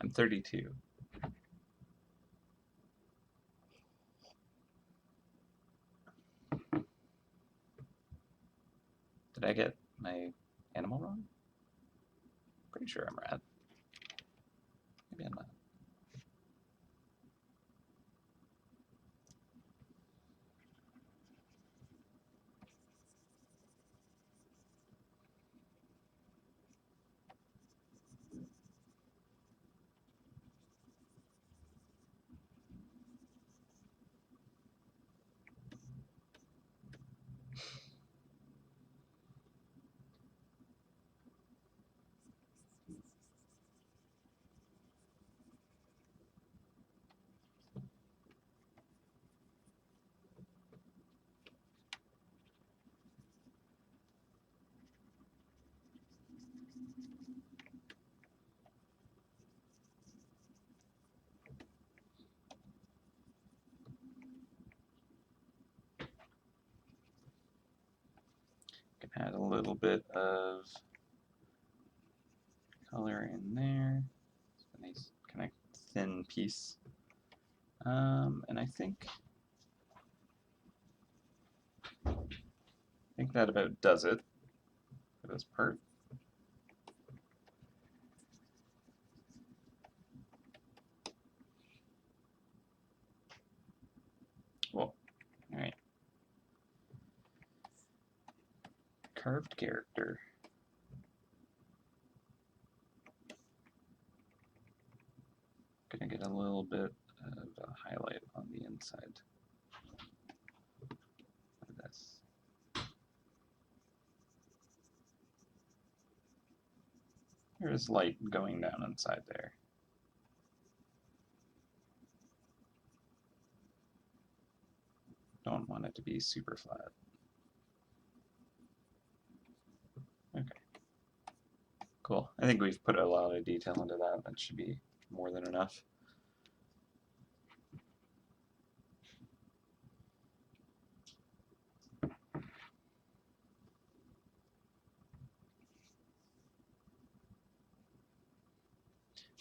I'm 32. Did I get my animal wrong? Pretty sure I'm rad. Maybe I'm not. Can add a little bit of color in there. It's a nice kind of thin piece. And I think that about does it for this part. Well, all right. Carved character. Gonna get a little bit of a highlight on the inside of this. There's light going down inside there. Don't want it to be super flat. Okay. Cool. I think we've put a lot of detail into that. That should be more than enough.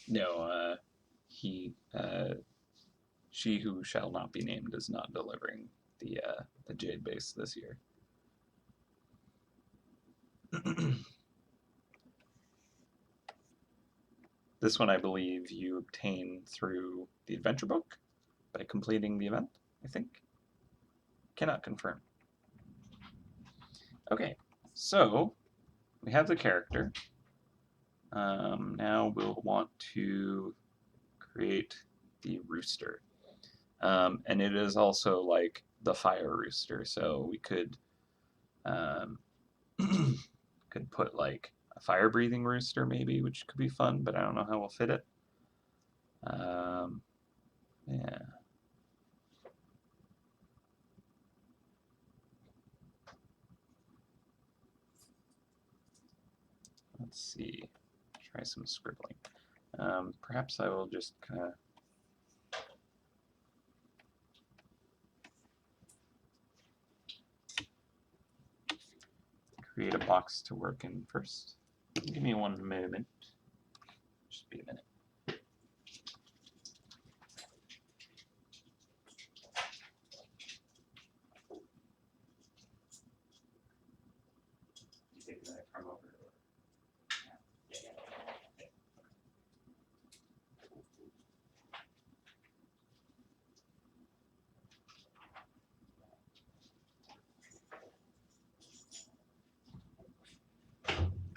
No, she who shall not be named is not delivering the Jade base this year. This one, I believe, you obtain through the adventure book by completing the event, I think. Cannot confirm. Okay, so we have the character. Now we'll want to create the rooster. And it is also like the fire rooster, so we could could put like a fire breathing rooster maybe, which could be fun, but I don't know how we'll fit it. Yeah. Let's see. Try some scribbling. Perhaps I will just kind of create a box to work in first. Give me one moment. Just be a minute. You take the knife from over.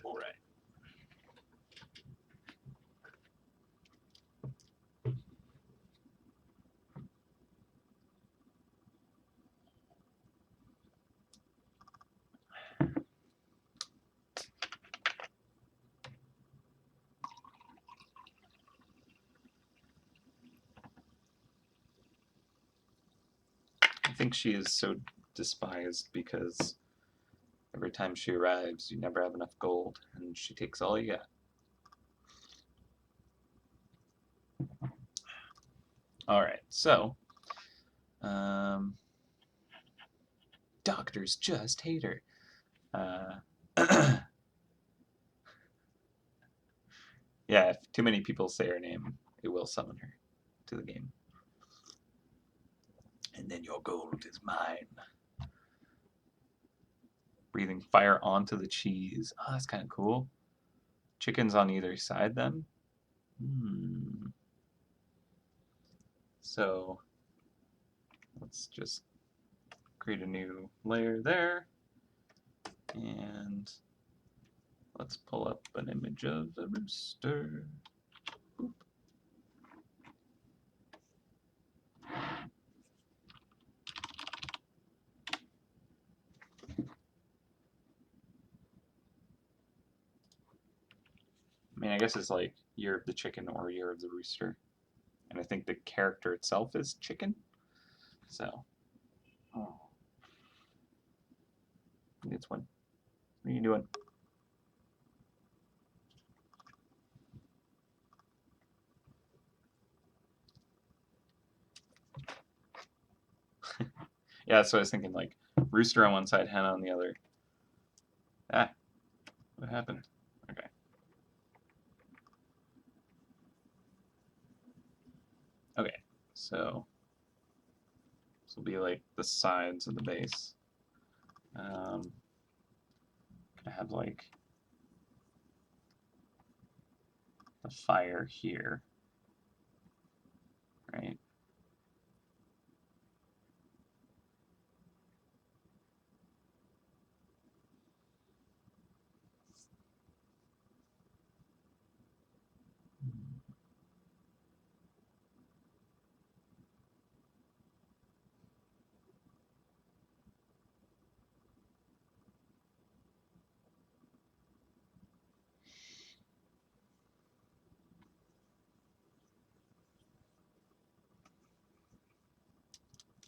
All right. I think she is so despised because every time she arrives, you never have enough gold, and she takes all you got. All right, so doctors just hate her. Yeah, if too many people say her name, it will summon her to the game. And then your gold is mine. Breathing fire onto the cheese. Oh, that's kind of cool. Chickens on either side then. So let's just create a new layer there. And let's pull up an image of the rooster. Boop. I mean, I guess it's like year of the chicken or year of the rooster. And I think the character itself is chicken. So, oh. It's one. What are you doing? Yeah, so I was thinking like rooster on one side, hen on the other. Ah, what happened? Okay. Okay, so this will be like the sides of the base. Gonna have like the fire here, right?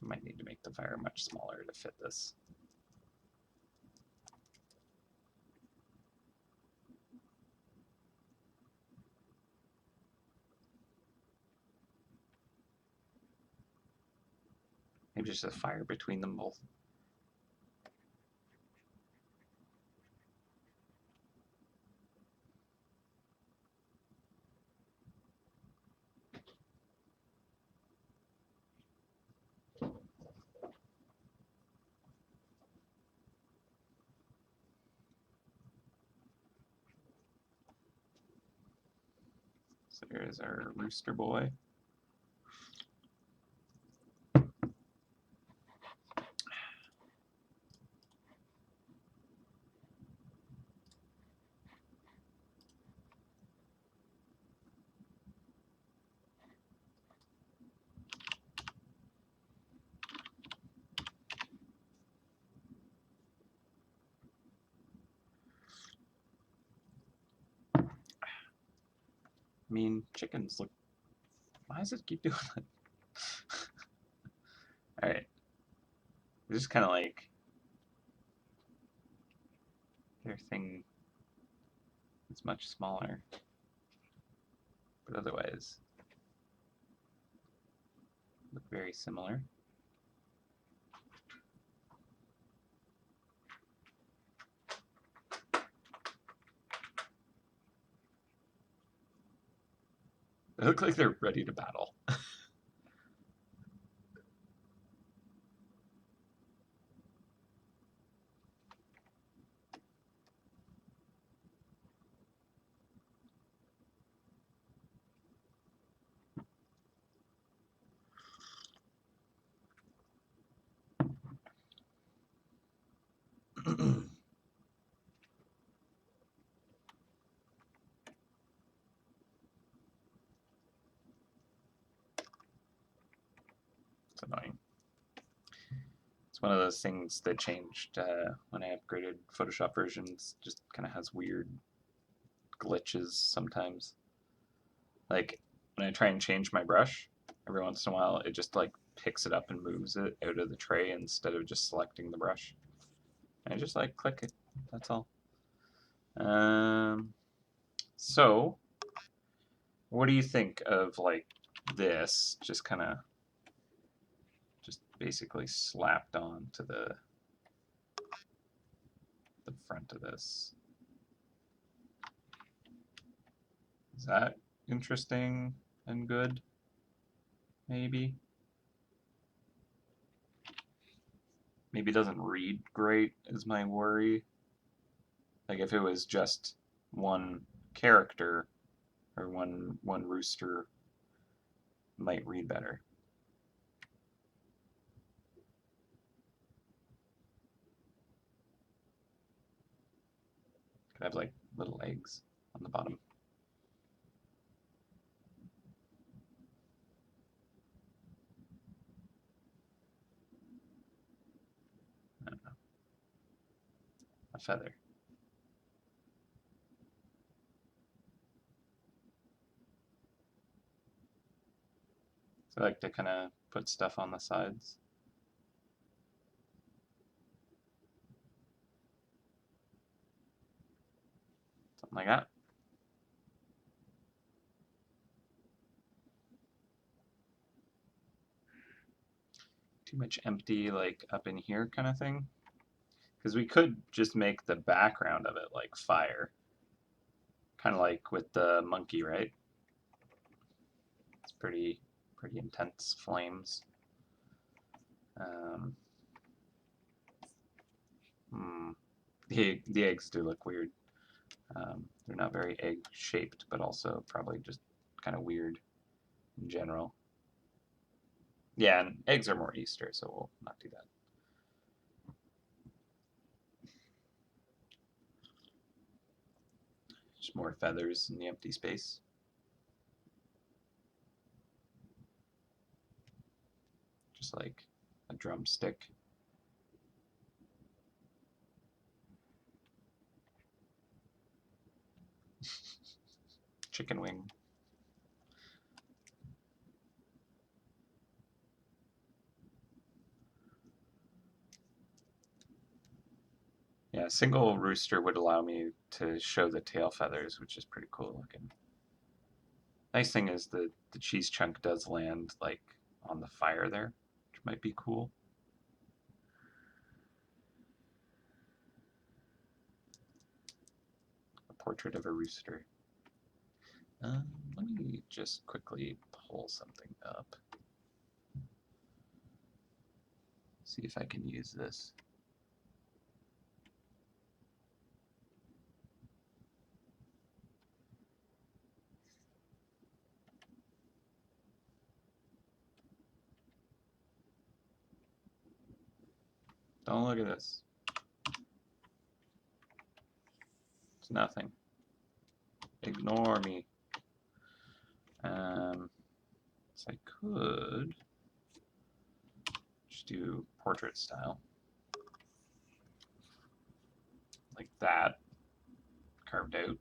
Might need to make the fire much smaller to fit this. Maybe just a fire between them both. So here's our rooster boy. I mean, chickens look. Why does it keep doing that? All right. It's just kind of like their thing is much smaller, but otherwise look very similar. They look like they're ready to battle. It's annoying. It's one of those things that changed when I upgraded Photoshop versions. Just kind of has weird glitches sometimes. Like when I try and change my brush, every once in a while it just like picks it up and moves it out of the tray instead of just selecting the brush. And I just like click it. That's all. So, what do you think of like this? Just kind of, just basically slapped on to the front of this. Is that interesting and good? Maybe. Maybe it doesn't read great is my worry. Like if it was just one character or one rooster might read better. Could have like little eggs on the bottom. I don't know. A feather. So I like to kind of put stuff on the sides. Something like that. Too much empty like up in here kind of thing. Because we could just make the background of it like fire. Kind of like with the monkey, right? It's pretty intense flames. Um, the eggs do look weird. They're not very egg shaped, but also probably just kind of weird in general. Yeah, and eggs are more Easter, so we'll not do that. Just more feathers in the empty space. Just like a drumstick. Chicken wing. Yeah, a single rooster would allow me to show the tail feathers, which is pretty cool looking. Nice thing is the cheese chunk does land like on the fire there, which might be cool. A portrait of a rooster. Let me just quickly pull something up. See if I can use this. Don't look at this. It's nothing. Ignore me. So I could just do portrait style. Like that. Carved out.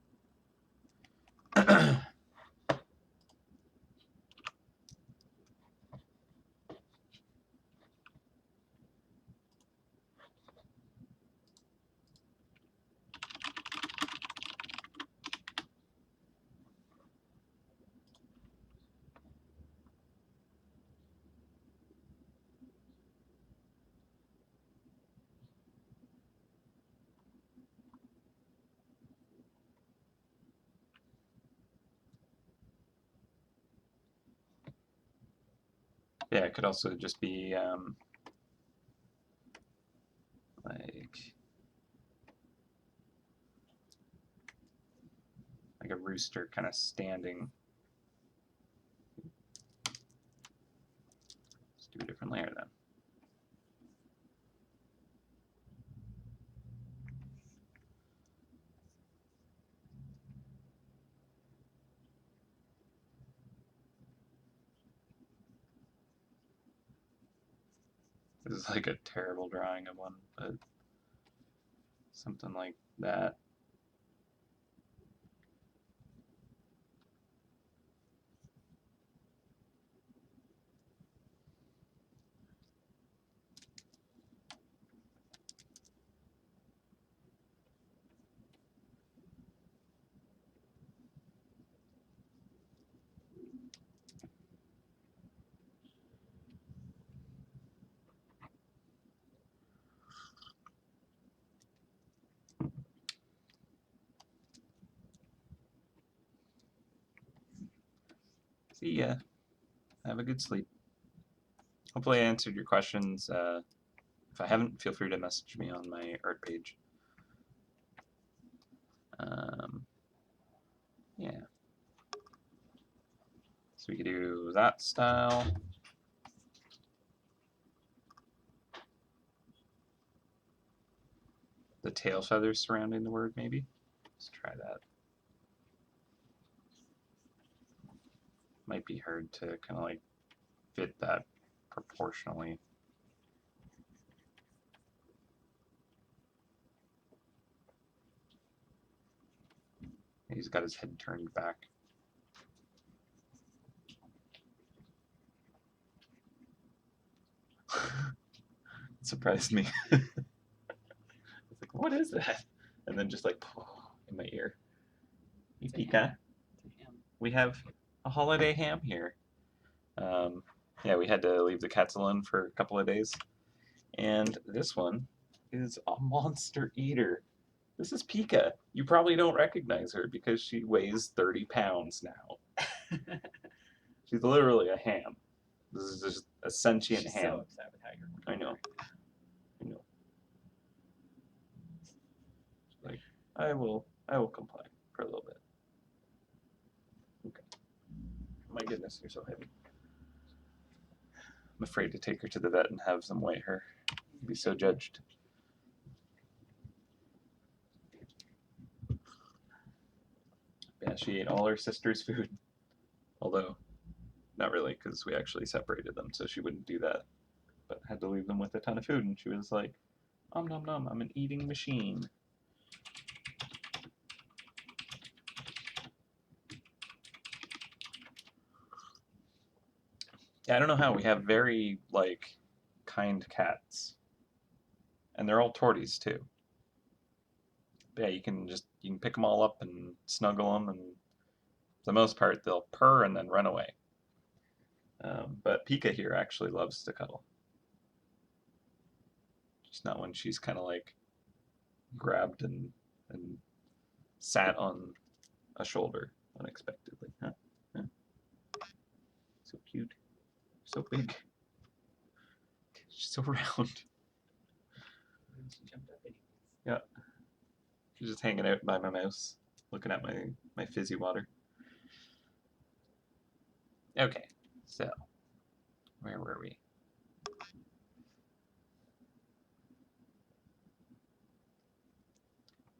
Yeah, it could also just be like a rooster kind of standing. Let's do a different layer then. This is like a terrible drawing of one, but something like that. See ya. Have a good sleep. Hopefully I answered your questions. If I haven't, feel free to message me on my art page. Yeah. So we could do that style. The tail feathers surrounding the word, maybe. Let's try that. Might be hard to kind of like fit that proportionally. He's got his head turned back. It surprised me. It's like, what is that? And then just like in my ear. Hey, Pika, we have a holiday ham here. Yeah, we had to leave the cats alone for a couple of days. And this one is a monster eater. This is Pika. You probably don't recognize her because she weighs 30 pounds now. She's literally a ham. This is just a sentient She's ham. so upset with how you're I know. I know. Like, I will comply for a little bit. Okay. My goodness, you're so heavy. I'm afraid to take her to the vet and have them weigh her. I'd be so judged. Yeah, she ate all her sister's food. Although, not really, because we actually separated them, so she wouldn't do that. But had to leave them with a ton of food, and she was like, nom nom nom, I'm an eating machine. Yeah, I don't know how. We have very, like, kind cats. And they're all torties, too. Yeah, you can pick them all up and snuggle them, and for the most part, they'll purr and then run away. But Pika here actually loves to cuddle. Just not when she's kind of like grabbed and sat on a shoulder unexpectedly. Huh? Huh? So cute. So big. She's so round. She jumped up anyways. Yeah. She's just hanging out by my mouse, looking at my fizzy water. Okay, so where were we?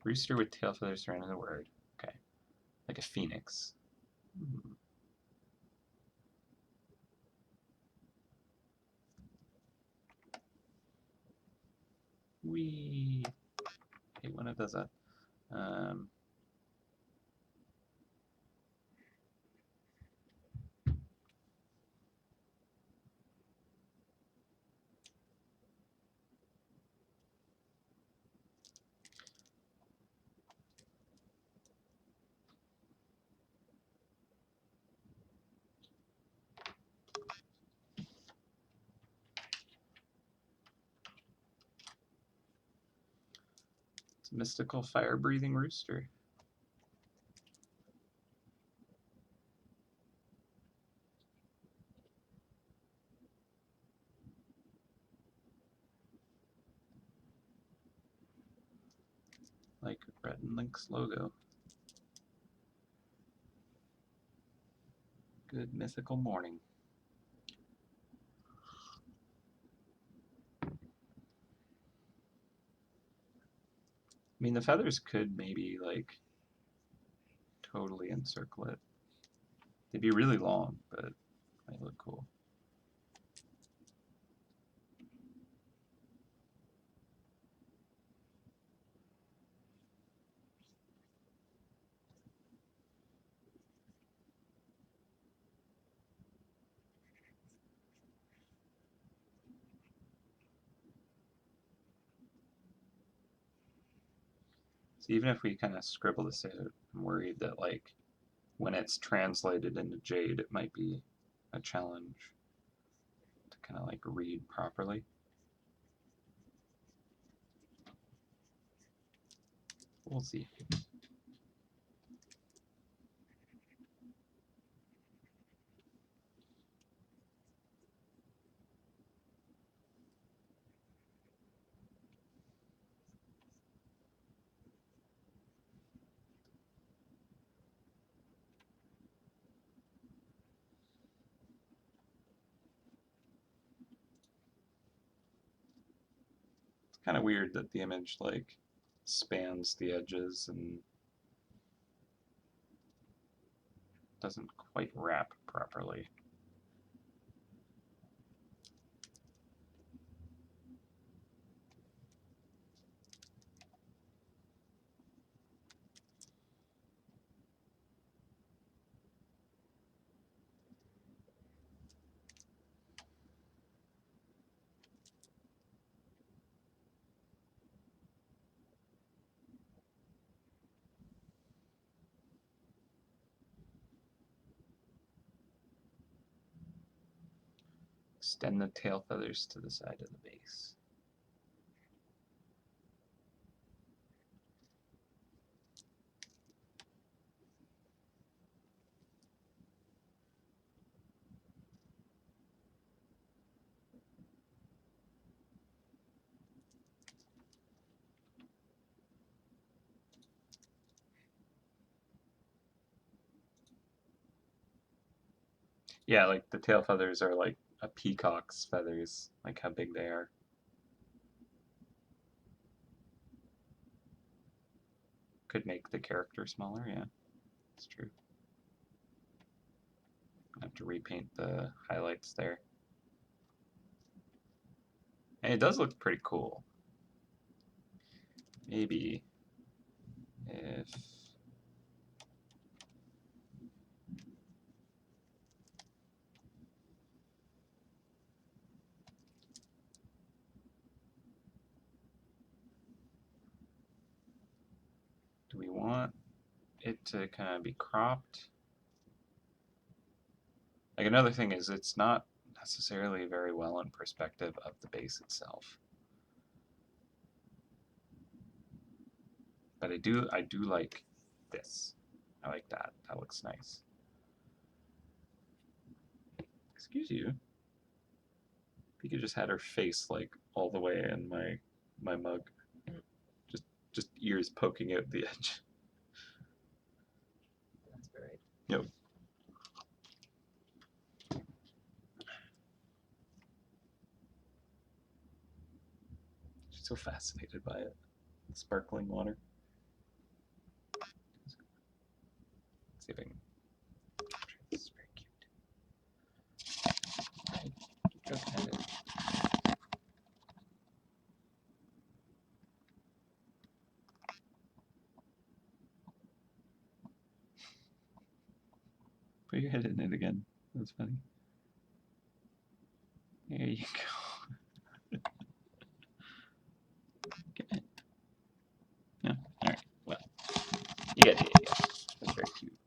Rooster with tail feathers surrounding the word. Okay, like a phoenix. Wee. Hate when it does that. It's a mystical fire-breathing rooster. Like Red and Link's logo. Good mythical morning. I mean, the feathers could maybe, like, totally encircle it. They'd be really long, but might look cool. So even if we kind of scribble this out, I'm worried that, like, when it's translated into Jade, it might be a challenge to kind of, like, read properly. We'll see. kind of weird that the image like spans the edges and doesn't quite wrap properly. Extend the tail feathers to the side of the base. Yeah, like the tail feathers are like a peacock's feathers, like how big they are. Could make the character smaller, yeah, it's true. I have to repaint the highlights there. And it does look pretty cool. Maybe if do we want it to kind of be cropped? Like another thing is it's not necessarily very well in perspective of the base itself. But I do like this. I like that. That looks nice. Excuse you. If you could just had her face like all the way in my mug. Just ears poking out the edge. That's great. Yep. She's so fascinated by it. Sparkling water. Let's see if I can. This is very cute. Go pet it. Put your head in it again. That's funny. There you go. Get it. Yeah. All right. Well, you get the idea. That's very cute.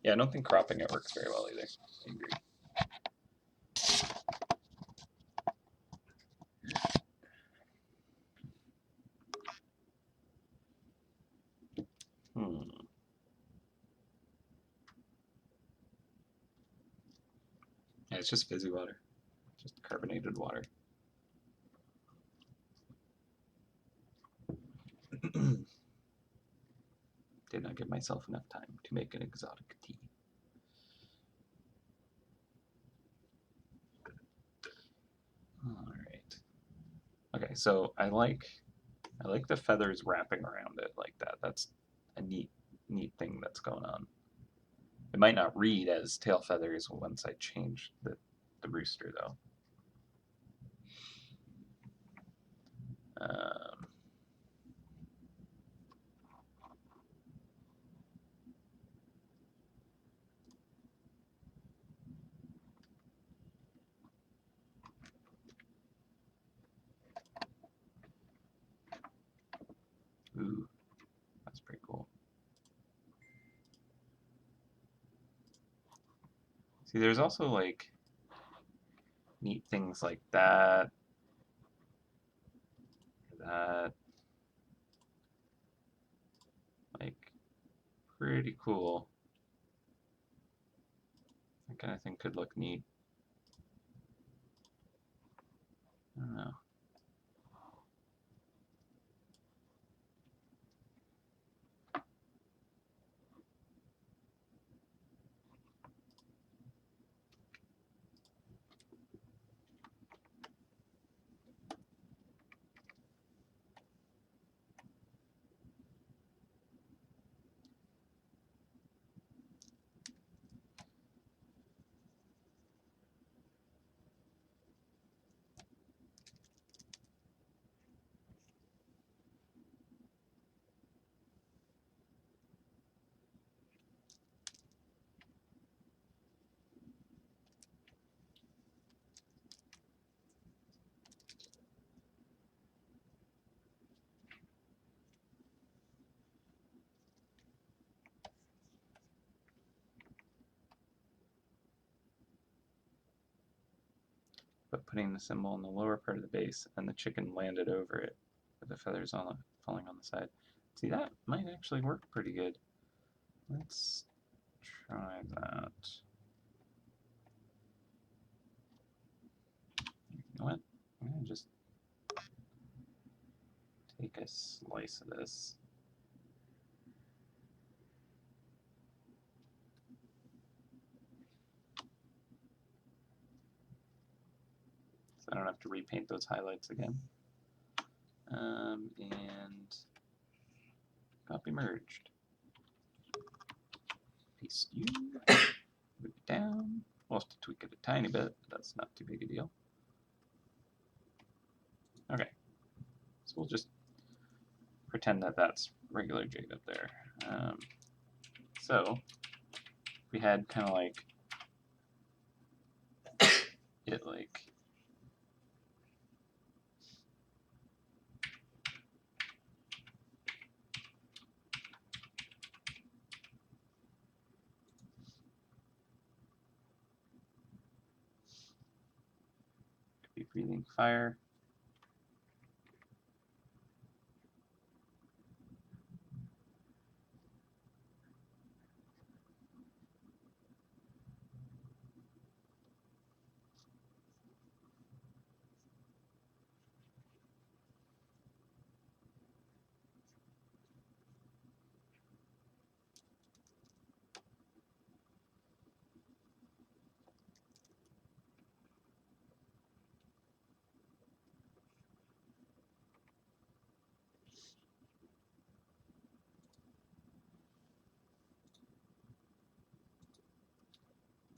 Yeah, I don't think cropping it works very well either. I agree. Yeah, it's just fizzy water. Just carbonated water. Did not give myself enough time to make an exotic tea. Alright. Okay, so I like the feathers wrapping around it like that. That's a neat thing that's going on. It might not read as tail feathers once I change the rooster though. Ooh, that's pretty cool. See, there's also like neat things like that. Like pretty cool. That kind of thing could look neat. I don't know. but putting the symbol in the lower part of the base, and the chicken landed over it with the feathers falling on the side. See, that might actually work pretty good. Let's try that. You know what? I'm going to just take a slice of this. So I don't have to repaint those highlights again. And copy merged. Paste you. Move it down. We'll have to tweak it a tiny bit, but that's not too big a deal. Okay. So we'll just pretend that that's regular jade up there. So we had kind of like it like could be breathing fire.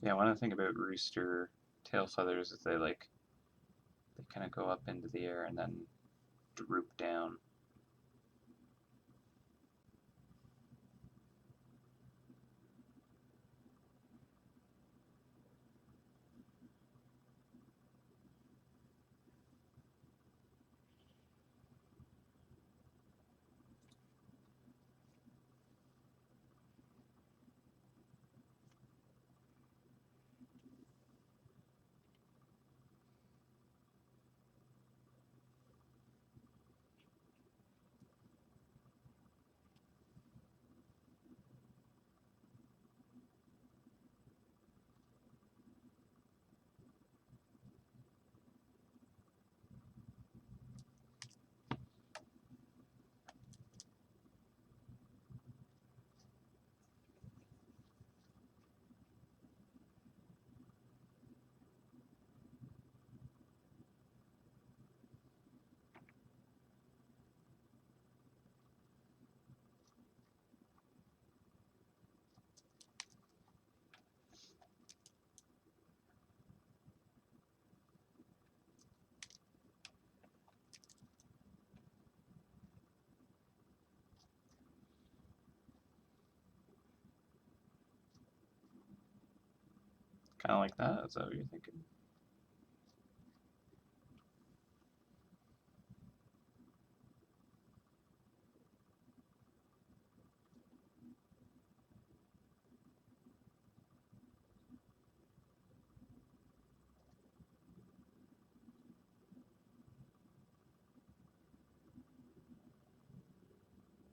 Yeah, one of the things about rooster tail feathers is they kind of go up into the air and then droop down. Kind of like that. Is that what you're thinking?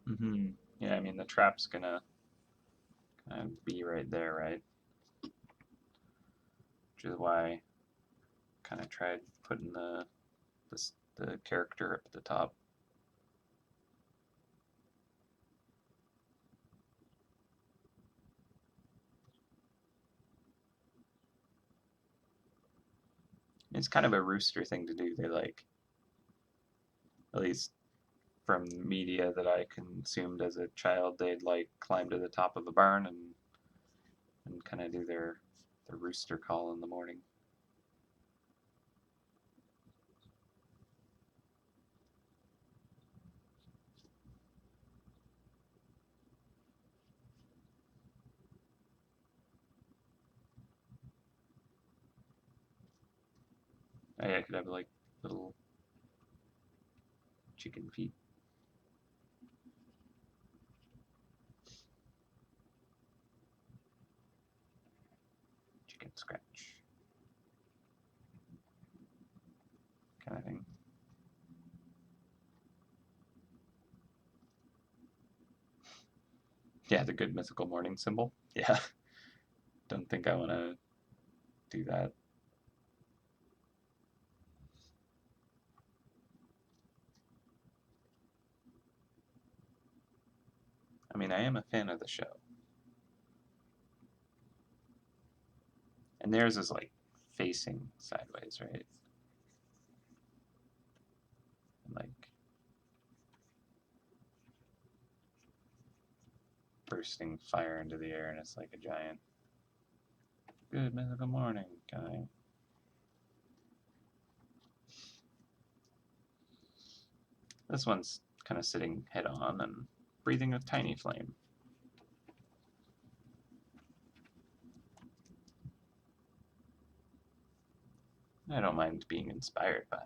Mm-hmm. Yeah, I mean the trap's gonna kind of be right there, right? Which is why I kind of tried putting the character up at the top. It's kind of a rooster thing to do. They like, at least from media that I consumed as a child, they'd like climb to the top of a barn and kind of do their rooster call in the morning. I could have like little chicken feet. Chicken scratch. Yeah, the good mythical morning symbol. Yeah, don't think I want to do that. I mean, I am a fan of the show. And theirs is like facing sideways, right? And like bursting fire into the air, and it's like a giant good mythical morning guy. This one's kind of sitting head on and breathing a tiny flame. I don't mind being inspired by.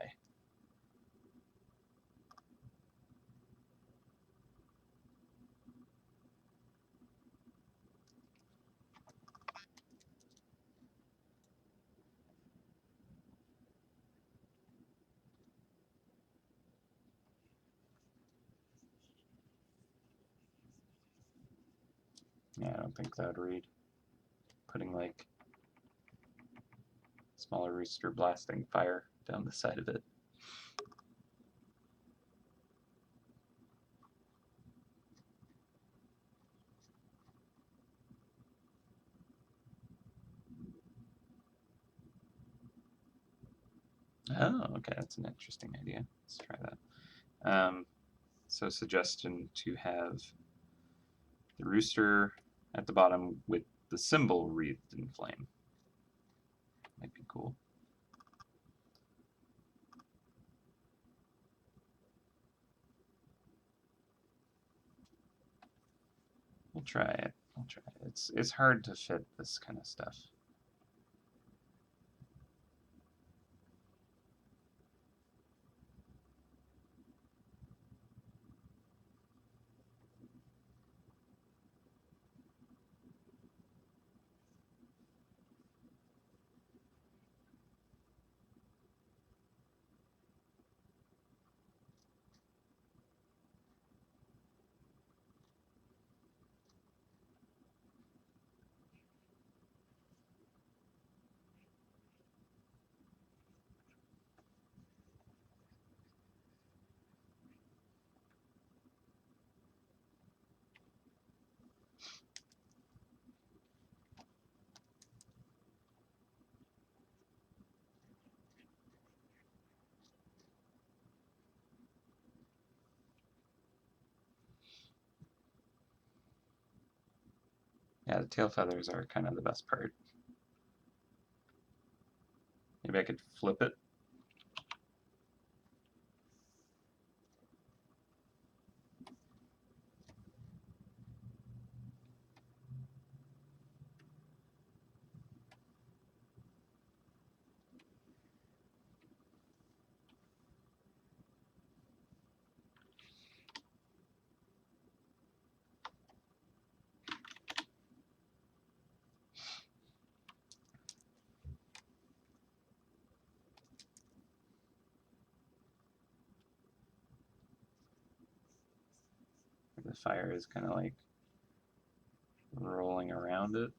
Yeah, I don't think that would read. Putting like smaller rooster blasting fire down the side of it. Oh, okay, that's an interesting idea. Let's try that. So suggestion to have the rooster at the bottom with the symbol wreathed in flame. Might be cool. We'll try it. We'll try it. It's hard to fit this kind of stuff. Yeah, the tail feathers are kind of the best part. Maybe I could flip it. The fire is kind of like rolling around it.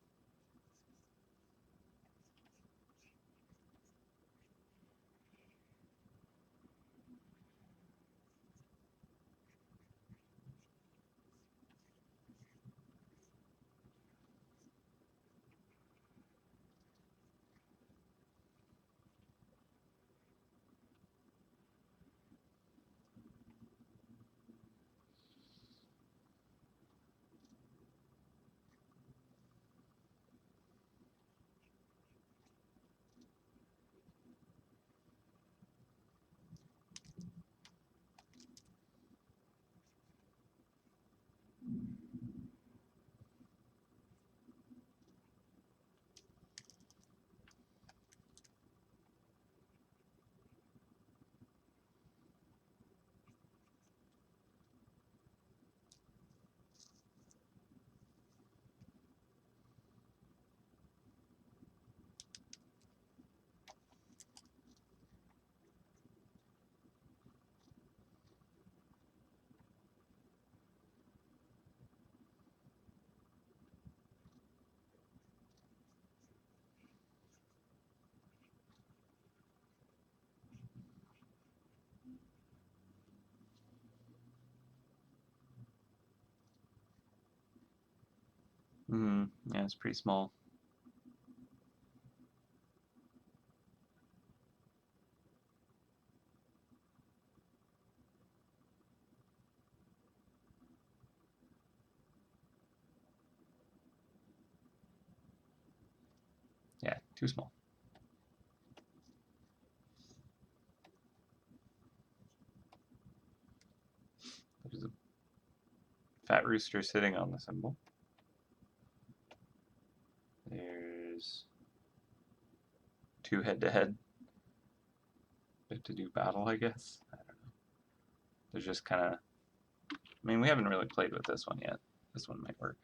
Yeah, it's pretty small. Yeah, too small. There's a fat rooster sitting on the symbol. There's two head-to-head to do battle, I guess. I don't know. There's just kind of... I mean, we haven't really played with this one yet. This one might work.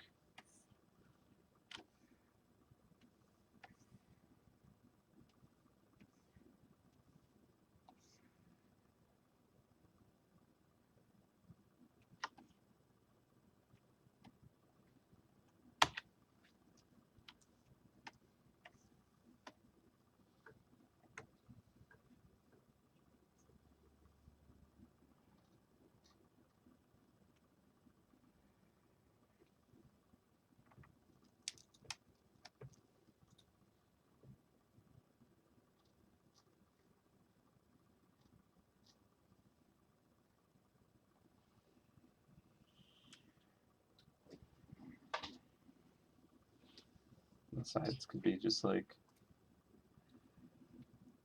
The sides could be just like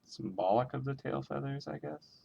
symbolic of the tail feathers, I guess.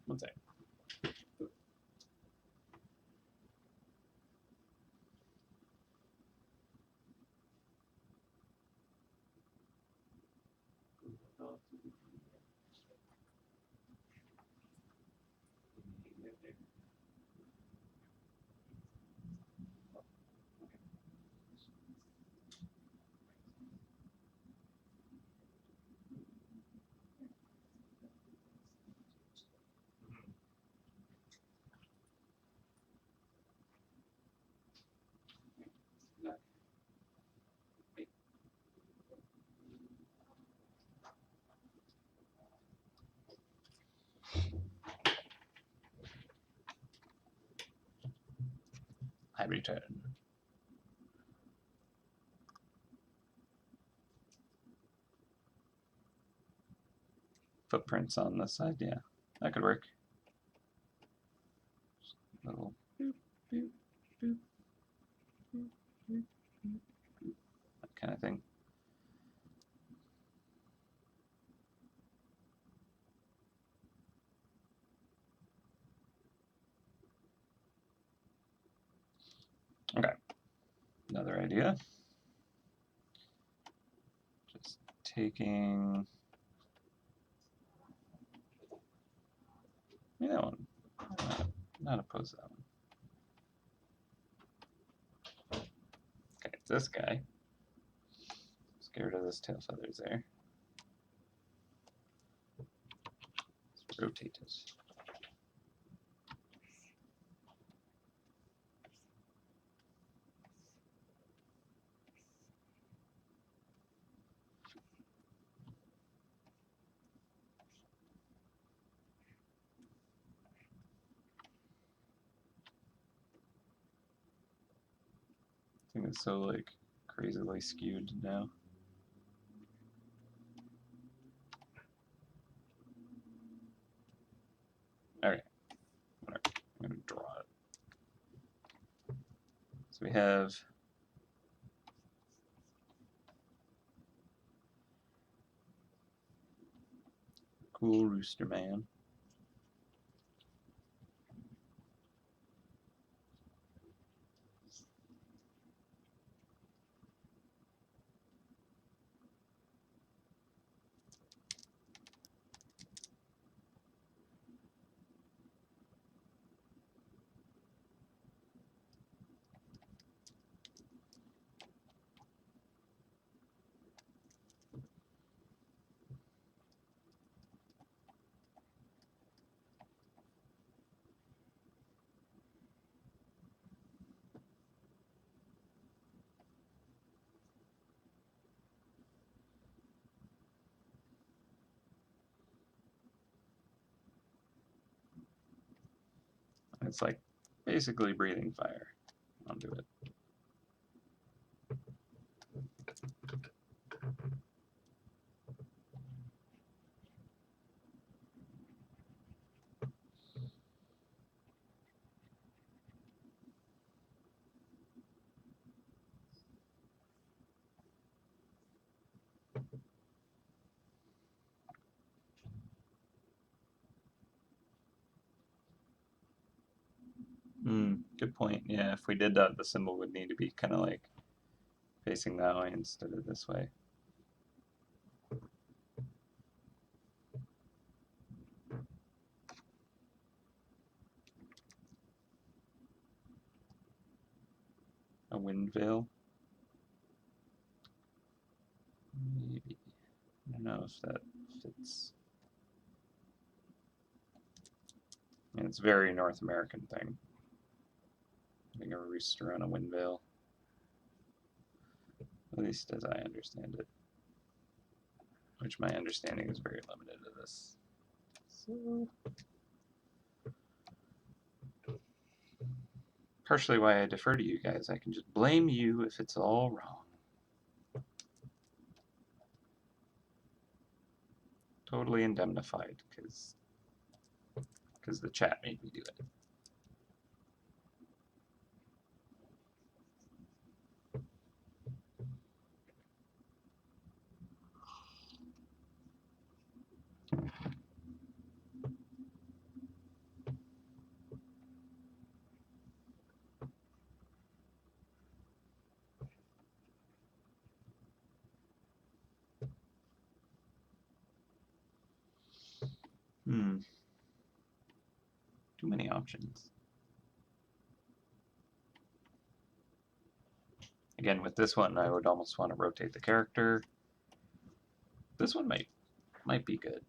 One sec. I return. Footprints on this side, yeah, that could work. Little boop, boop, boop, boop, boop, boop, that kind of thing. Okay, another idea. Just taking that one. Not opposed to that one. Okay, this guy. Let's get rid of this tail feathers there. Let's rotate it. I think it's so like crazily skewed now. Okay, whatever. I'm gonna draw it. So we have cool rooster man. It's like basically breathing fire onto it. Good point. Yeah, if we did that, the symbol would need to be kind of like facing that way instead of this way. A wind veil. Maybe. I don't know if that fits. I mean, it's a very North American thing. Having a rooster on a wind veil. At least as I understand it. Which my understanding is very limited to this. So, partially why I defer to you guys. I can just blame you if it's all wrong. Totally indemnified because the chat made me do it. Too many options. Again, with this one, I would almost want to rotate the character. This one might be good.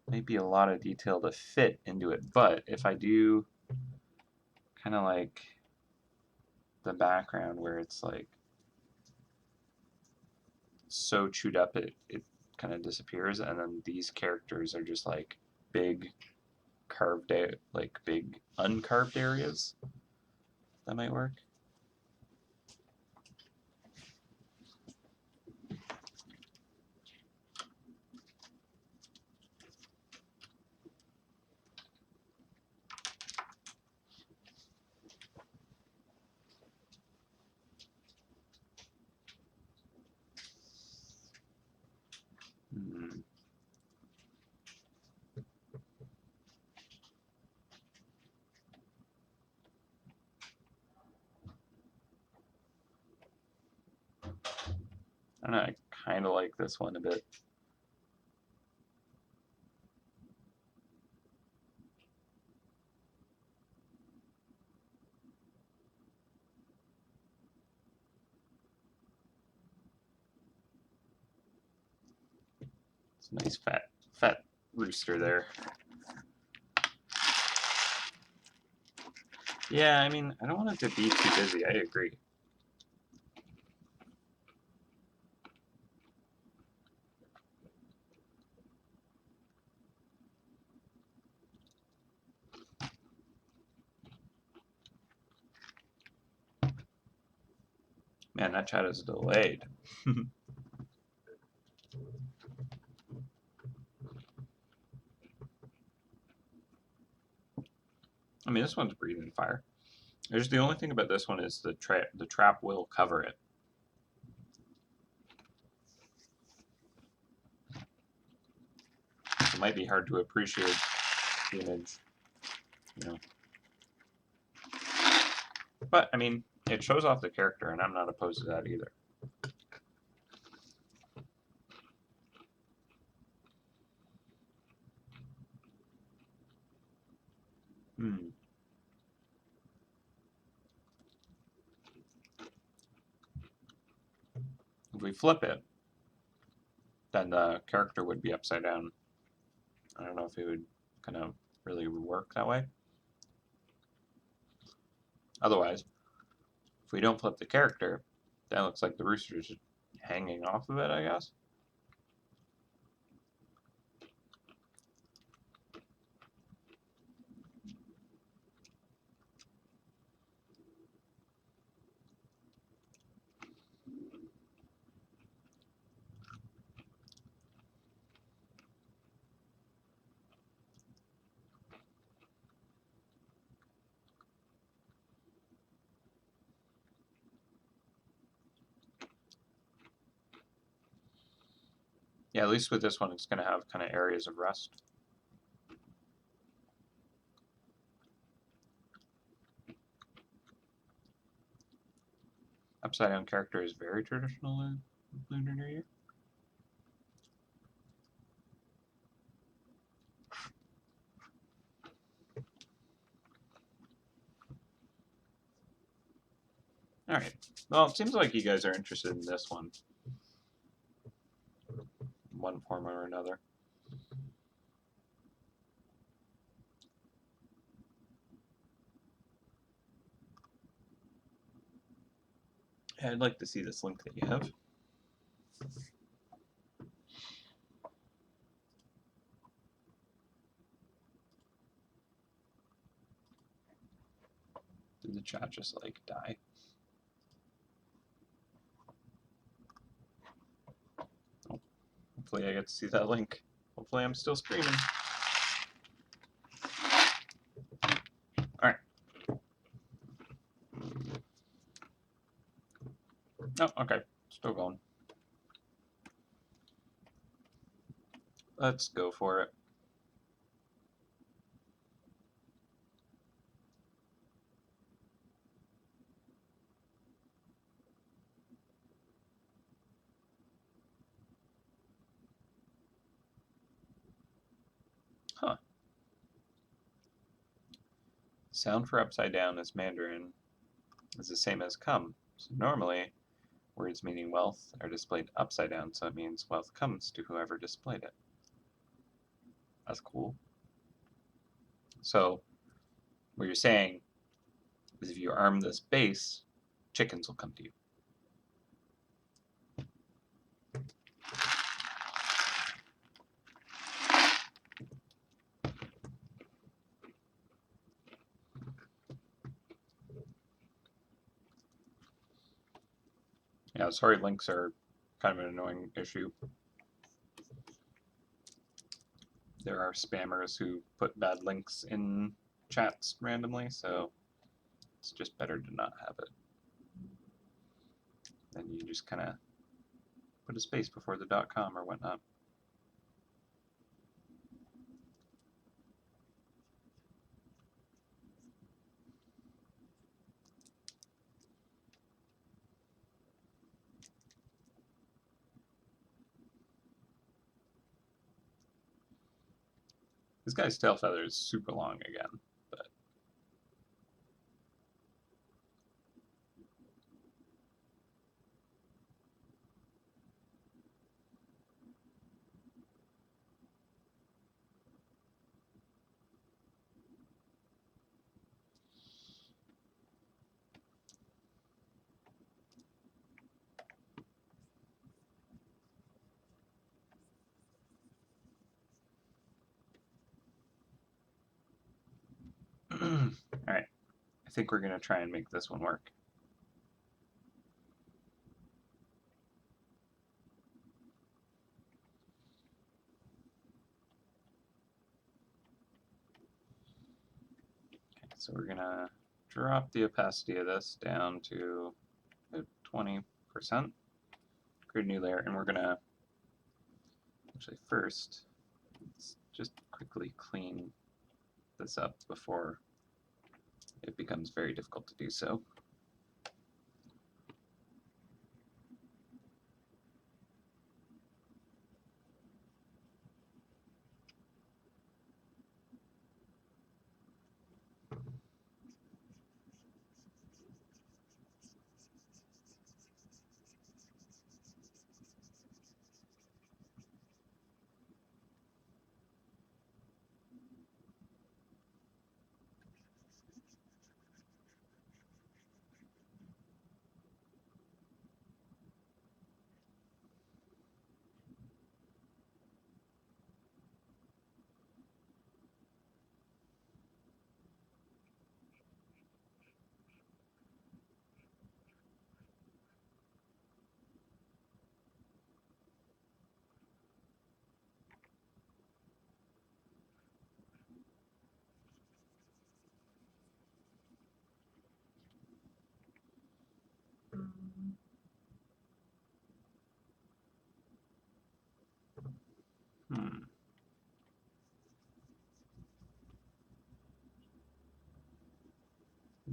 Might be a lot of detail to fit into it, but if I do kind of like the background where it's like so chewed up it kind of disappears, and then these characters are just like big carved out, like big uncarved areas, that might work. I don't know, I kind of like this one a bit. It's a nice fat rooster there. Yeah, I mean, I don't want it to be too busy. I agree. Man, that chat is delayed. I mean, this one's breathing fire. There's the only thing about this one is the trap will cover it. It might be hard to appreciate the image, you know. But I mean, it shows off the character, and I'm not opposed to that either. If we flip it, then the character would be upside down. I don't know if it would kind of really work that way. Otherwise, if we don't flip the character, then it looks like the rooster is just hanging off of it, I guess. Yeah, at least with this one, it's going to have kind of areas of rest. Upside down character is very traditional in Lunar New Year. All right. Well, it seems like you guys are interested in this one, in one form or another. Yeah, I'd like to see this link that you have. Did the chat just like die? Oh, hopefully I get to see that link. Hopefully I'm still streaming. Alright. Oh, okay. Still going. Let's go for it. Huh. Sound for upside down as Mandarin is the same as come. So normally, words meaning wealth are displayed upside down, so it means wealth comes to whoever displayed it. That's cool. So, what you're saying is if you arm this base, chickens will come to you. Yeah, sorry, links are kind of an annoying issue. There are spammers who put bad links in chats randomly, so it's just better to not have it. Then you just kind of put a space before the .com or whatnot. This guy's tail feather is super long again, but all right. I think we're going to try and make this one work. Okay, so we're going to drop the opacity of this down to 20%. Create a new layer, and we're going to actually first let's just quickly clean this up before it becomes very difficult to do so.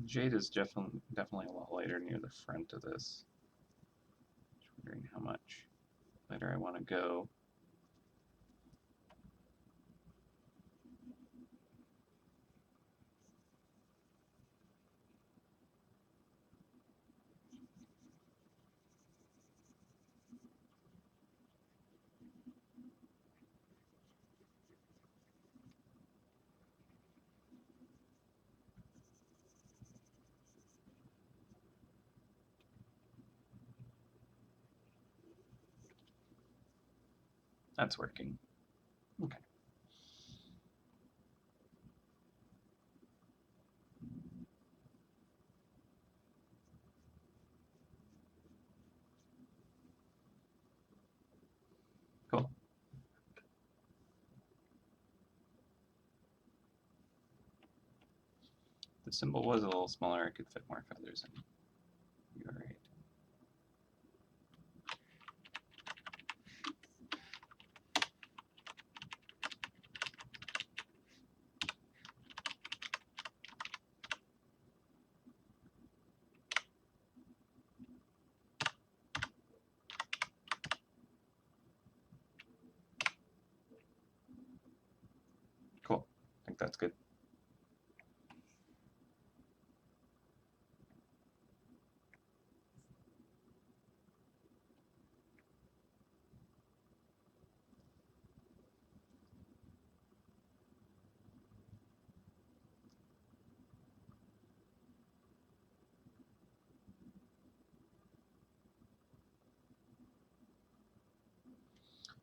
Jade is definitely a lot lighter near the front of this. Just wondering how much lighter I want to go. That's working. Okay. Cool. The symbol was a little smaller, I could fit more feathers in. You're right. Cool. I think that's good.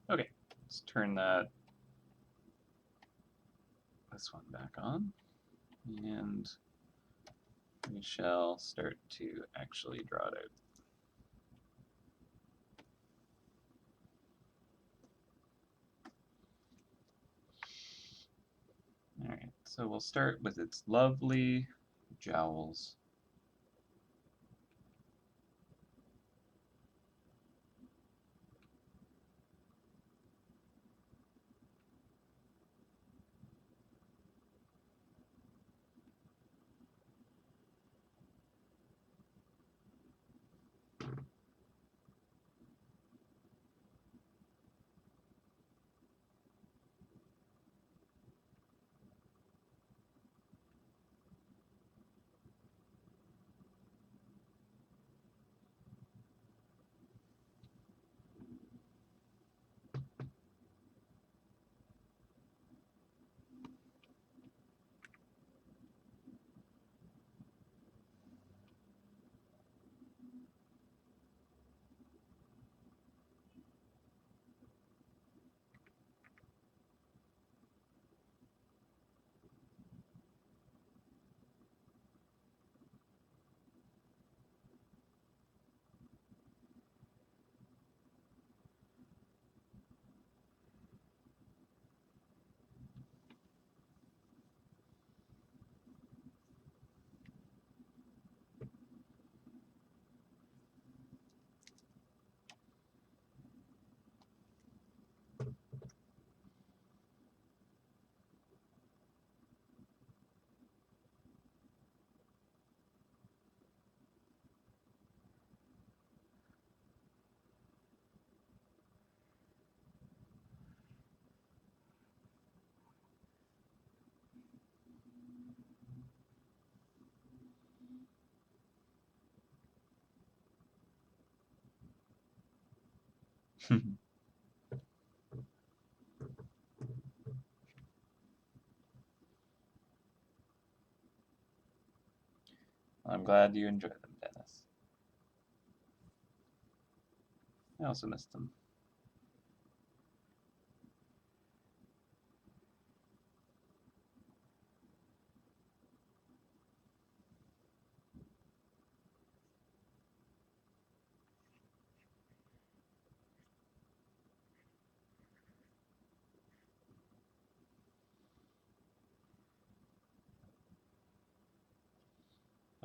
Okay, let's turn this one back on, and we shall start to actually draw it out. All right, so we'll start with its lovely jowls. I'm glad you enjoyed them, Dennis. I also missed them.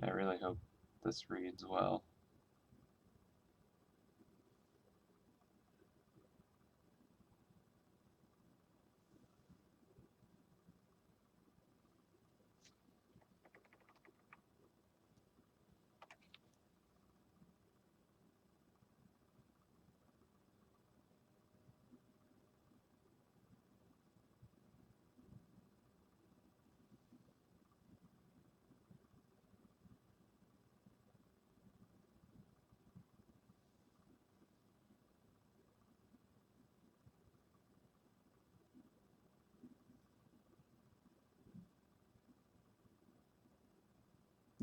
I really hope this reads well.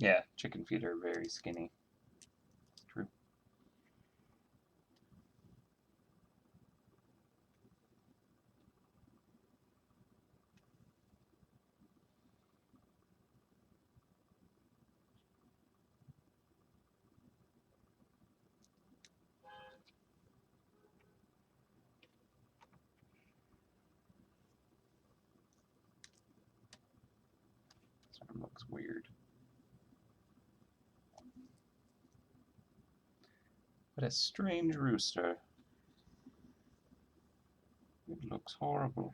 Yeah, chicken feet are very skinny. True. This arm looks weird. What a strange rooster. It looks horrible.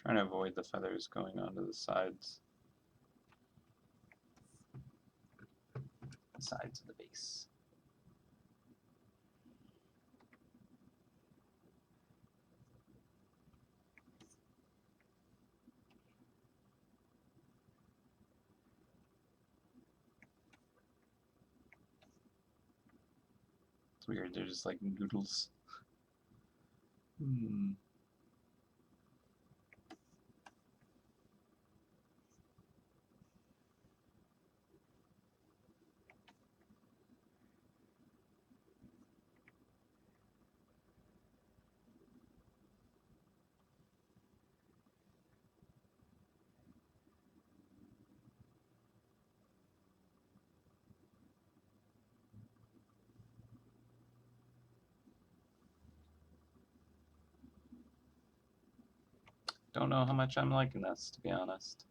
Trying to avoid the feathers going onto the sides. Sides of the base. It's weird, they're just like noodles. Hmm. Don't know how much I'm liking this, to be honest.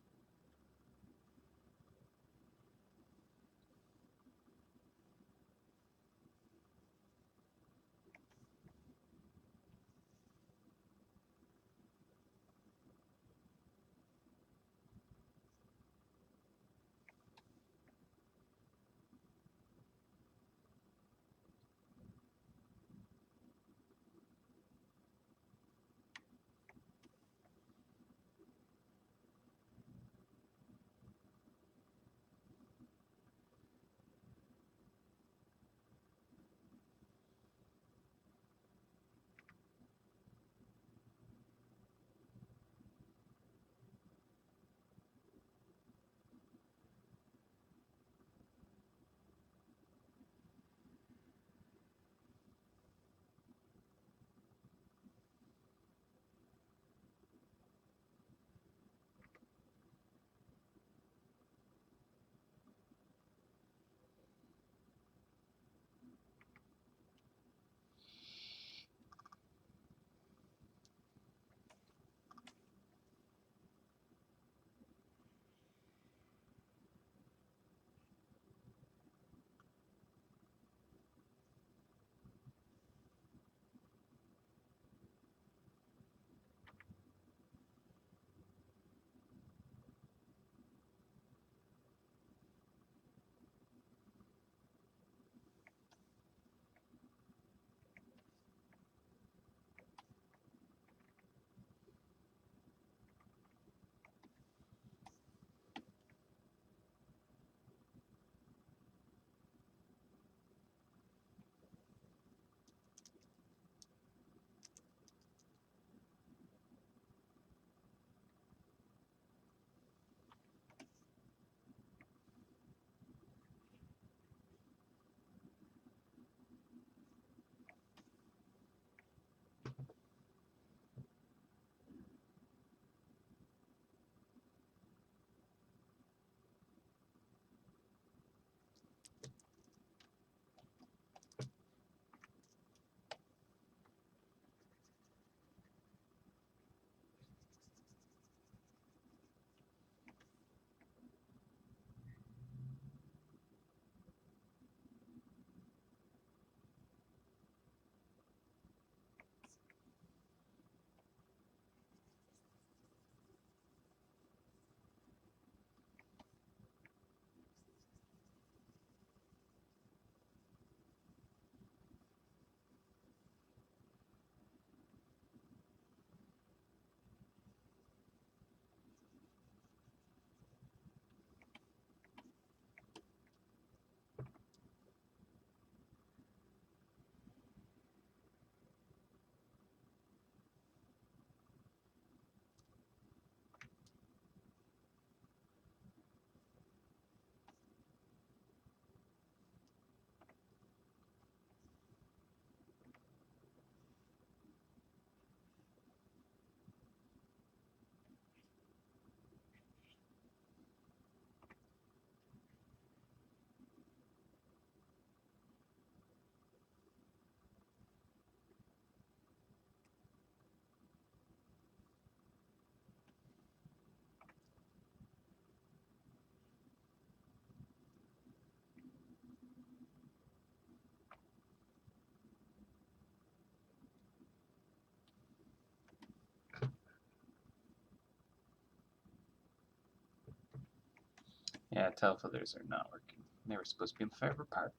Yeah, tail feathers are not working. They were supposed to be my favorite part.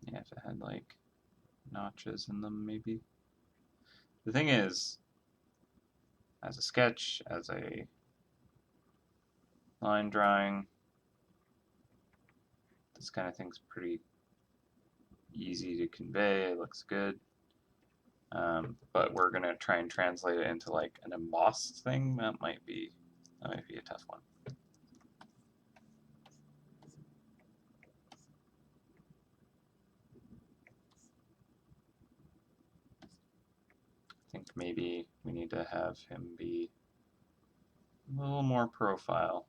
Yeah, if it had like notches in them, maybe. The thing is, as a sketch, as a line drawing, this kind of thing's pretty easy to convey. It looks good. But we're gonna try and translate it into like an embossed thing. That might be a tough one. I think maybe we need to have him be a little more profile.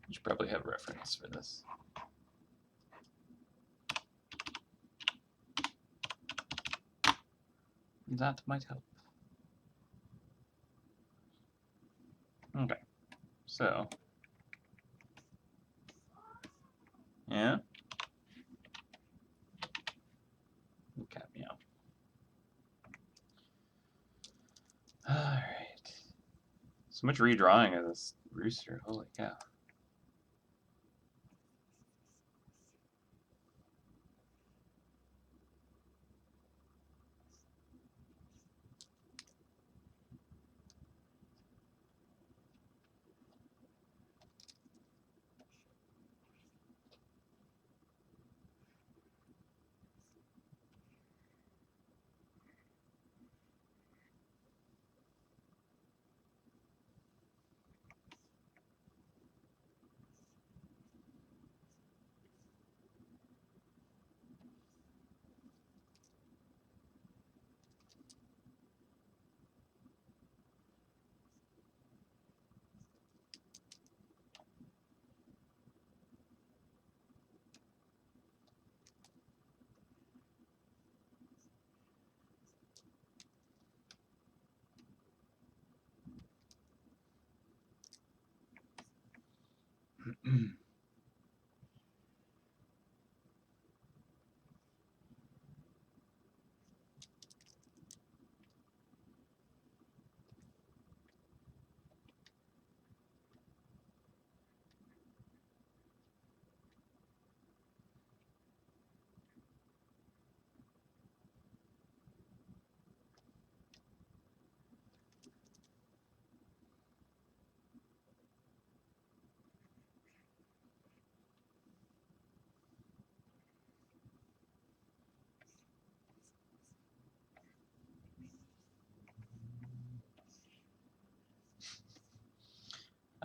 You should probably have reference for this. That might help. Okay, so yeah, cat meow. All right, so much redrawing of this rooster. Holy cow!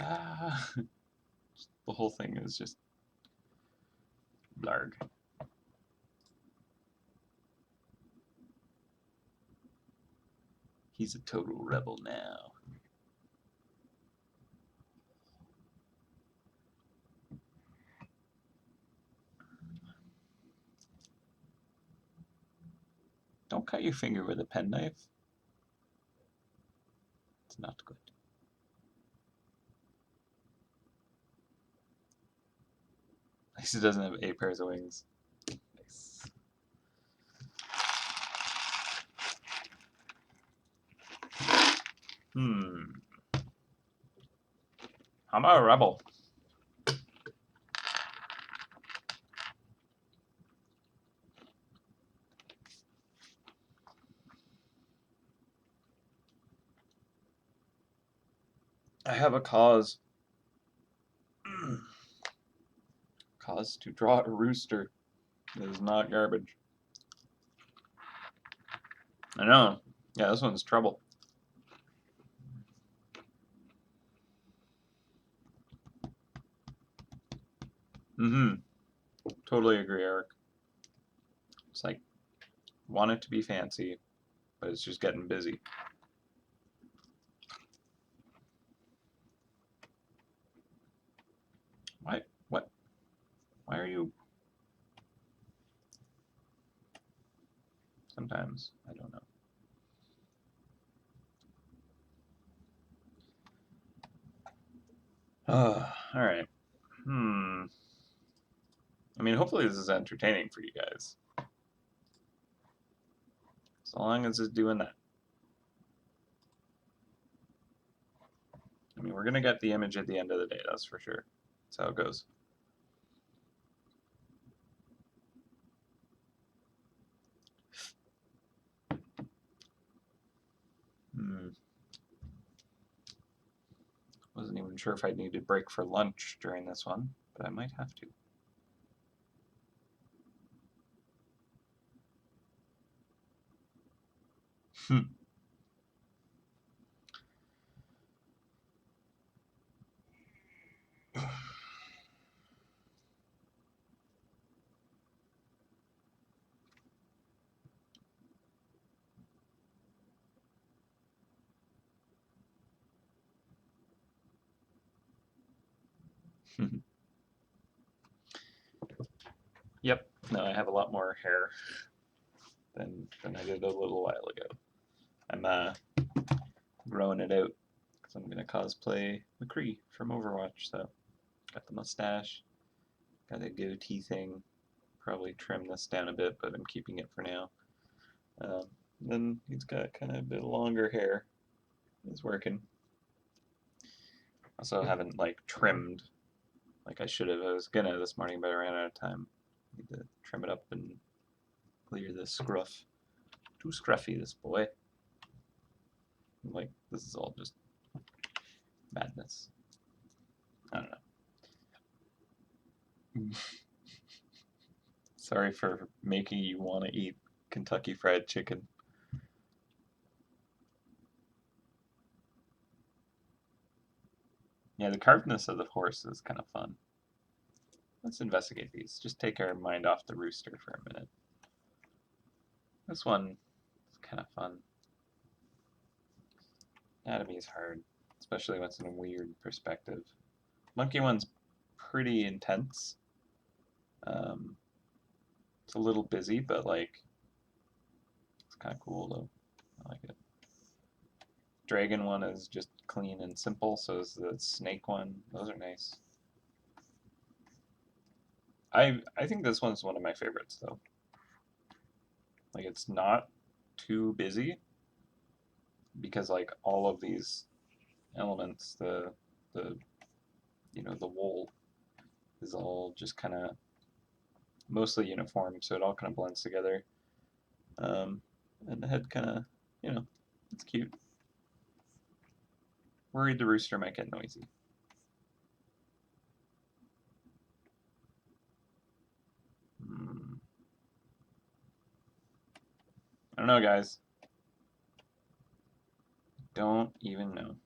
Ah, the whole thing is just blarg. He's a total rebel now. Don't cut your finger with a penknife. It's not good. At least it doesn't have 8 pairs of wings. Nice. I'm a rebel. I have a cause. Cause to draw a rooster. It is not garbage. I know. Yeah, this one's trouble. Mm-hmm. Totally agree, Eric. It's like, want it to be fancy, but it's just getting busy. Why? What? Why are you? Sometimes. I don't know. Alright. I mean, hopefully this is entertaining for you guys. So long as it's doing that. I mean, we're going to get the image at the end of the day, that's for sure. That's how it goes. Wasn't even sure if I'd need to break for lunch during this one, but I might have to. Yep, no, I have a lot more hair than I did a little while ago. I'm growing it out because I'm going to cosplay McCree from Overwatch, so got the mustache, got a goatee thing, probably trim this down a bit, but I'm keeping it for now. Then he's got kind of a bit longer hair. It's working. Also haven't like trimmed like I should have. I was gonna this morning, but I ran out of time. Need to trim it up and clear the scruff. Too scruffy, this boy. Like, this is all just madness. I don't know. Sorry for making you want to eat Kentucky Fried Chicken. Yeah, the carvedness of the horse is kind of fun. Let's investigate these. Just take our mind off the rooster for a minute. This one is kind of fun. Anatomy is hard, especially when it's in a weird perspective. Monkey one's pretty intense. It's a little busy, but like, it's kind of cool though. I like it. Dragon one is just clean and simple, so is the snake one. Those are nice. I think this one's one of my favorites though. Like, it's not too busy because like all of these elements, the the wool is all just kind of mostly uniform, so it all kind of blends together. And the head kind of, it's cute. Worried the rooster might get noisy. I don't know, guys. Don't even know.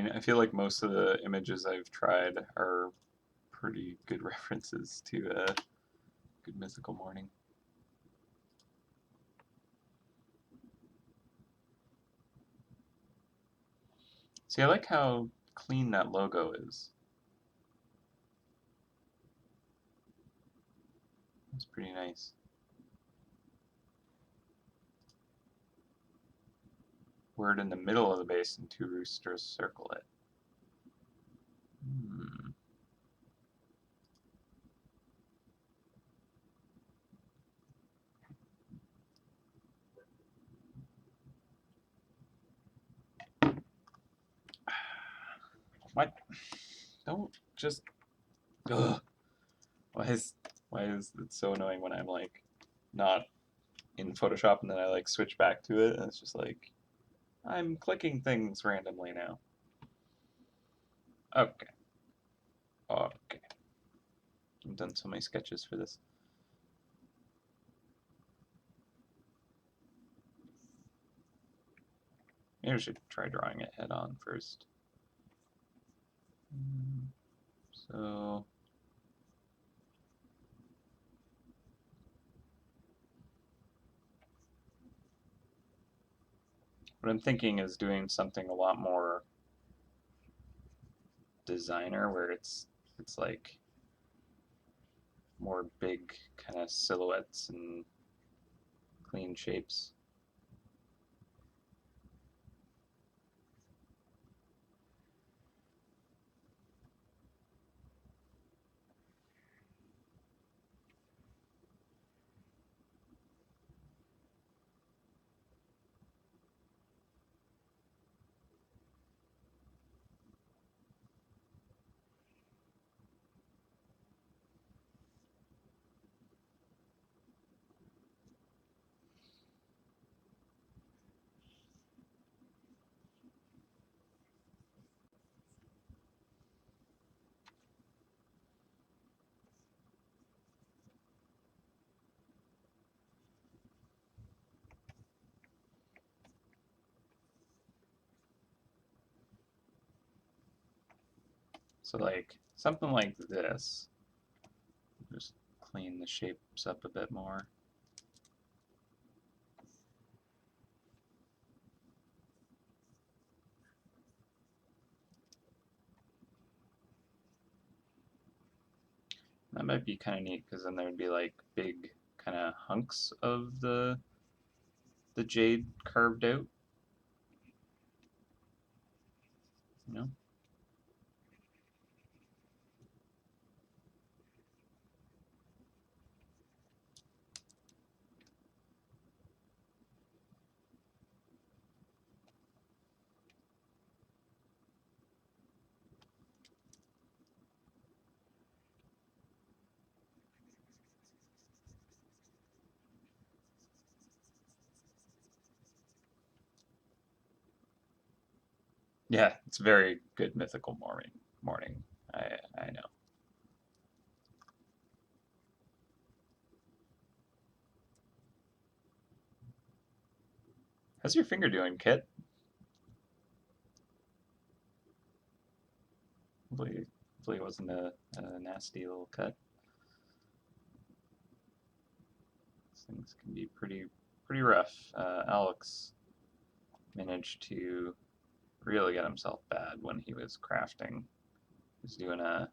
mean, I feel like most of the images I've tried are pretty good references to a good mythical morning. See, I like how clean that logo is. It's pretty nice. Word in the middle of the base and two roosters circle it. Hmm. What? Don't just. Ugh. Why is it so annoying when I'm like not in Photoshop and then I like switch back to it and it's just like I'm clicking things randomly now. Okay. Okay. I've done so many sketches for this. Maybe I should try drawing it head on first. So what I'm thinking is doing something a lot more designer where it's like more big kind of silhouettes and clean shapes. So like something like this, just clean the shapes up a bit more. That might be kind of neat because then there would be like big kind of hunks of the jade carved out, you know? Yeah, it's very good mythical morning. Morning, I know. How's your finger doing, Kit? Hopefully it wasn't a nasty little cut. These things can be pretty rough. Alex managed to really get himself bad when he was crafting. He was doing a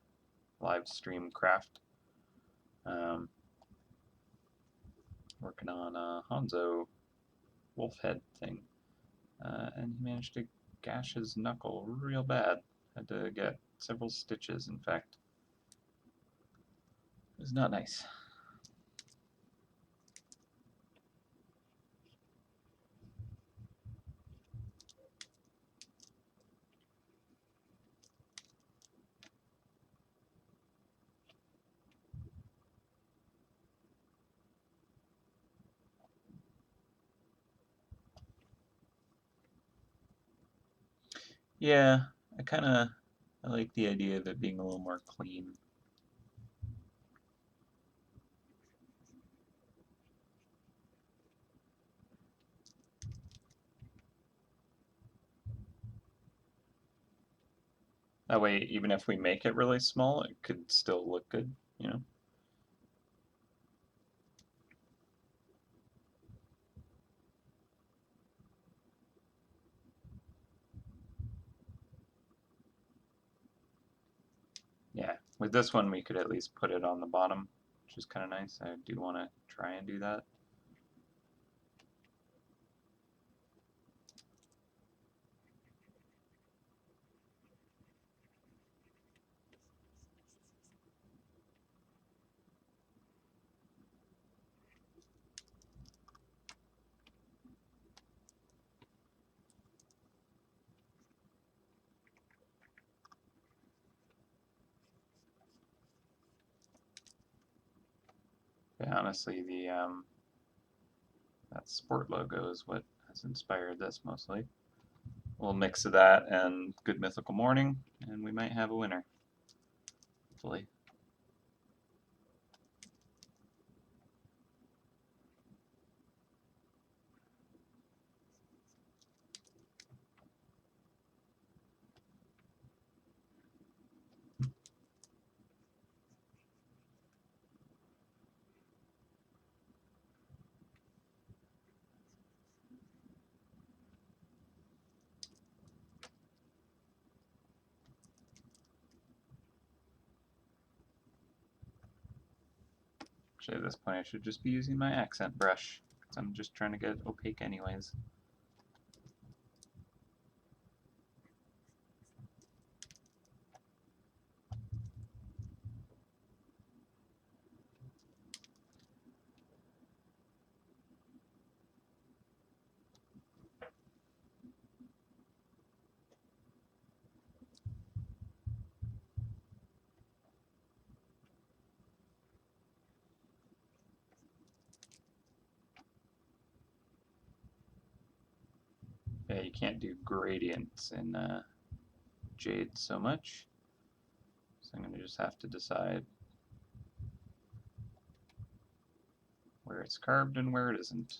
live stream craft, um, working on a Hanzo wolf head thing, and he managed to gash his knuckle real bad. Had to get several stitches, in fact. It was not nice. Yeah, I like the idea of it being a little more clean. That way, even if we make it really small, it could still look good, you know? Yeah, with this one we could at least put it on the bottom, which is kind of nice. I do want to try and do that. But honestly, the that sport logo is what has inspired this mostly. We'll mix of that and Good Mythical Morning, and we might have a winner. Hopefully. Actually, at this point, I should just be using my accent brush, because I'm just trying to get opaque anyways. Yeah, you can't do gradients in Jade so much, so I'm going to just have to decide where it's carved and where it isn't.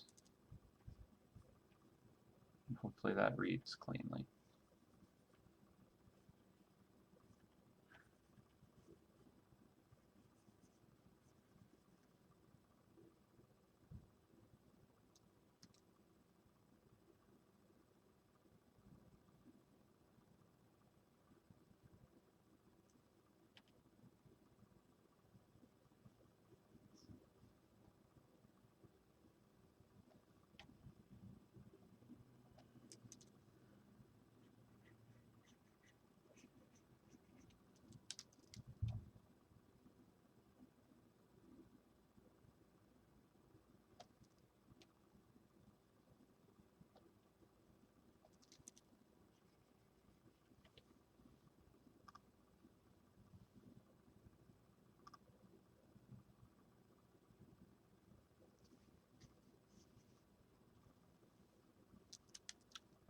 And hopefully that reads cleanly.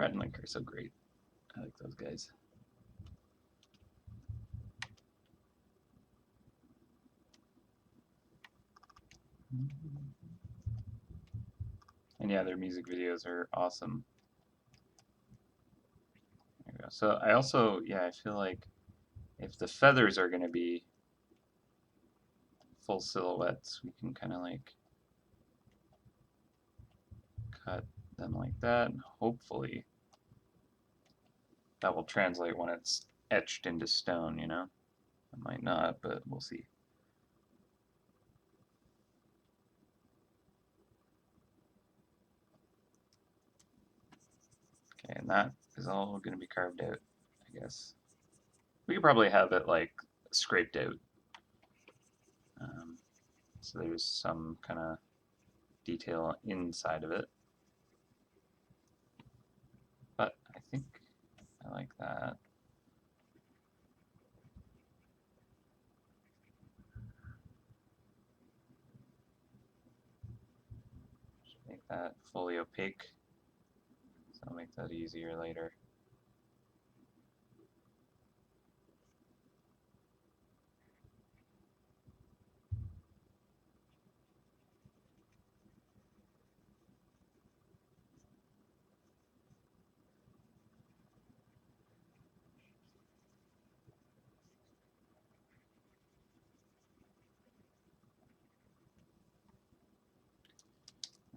Red and Link are so great. I like those guys. And yeah, their music videos are awesome. There we go. So I also, yeah, I feel like if the feathers are going to be full silhouettes, we can kind of like cut them like that, and hopefully that will translate when it's etched into stone, you know? It might not, but we'll see. Okay, and that is all going to be carved out, I guess. We could probably have it like scraped out. So there's some kind of detail inside of it. But I think I like that. Should make that fully opaque. So I'll make that easier later.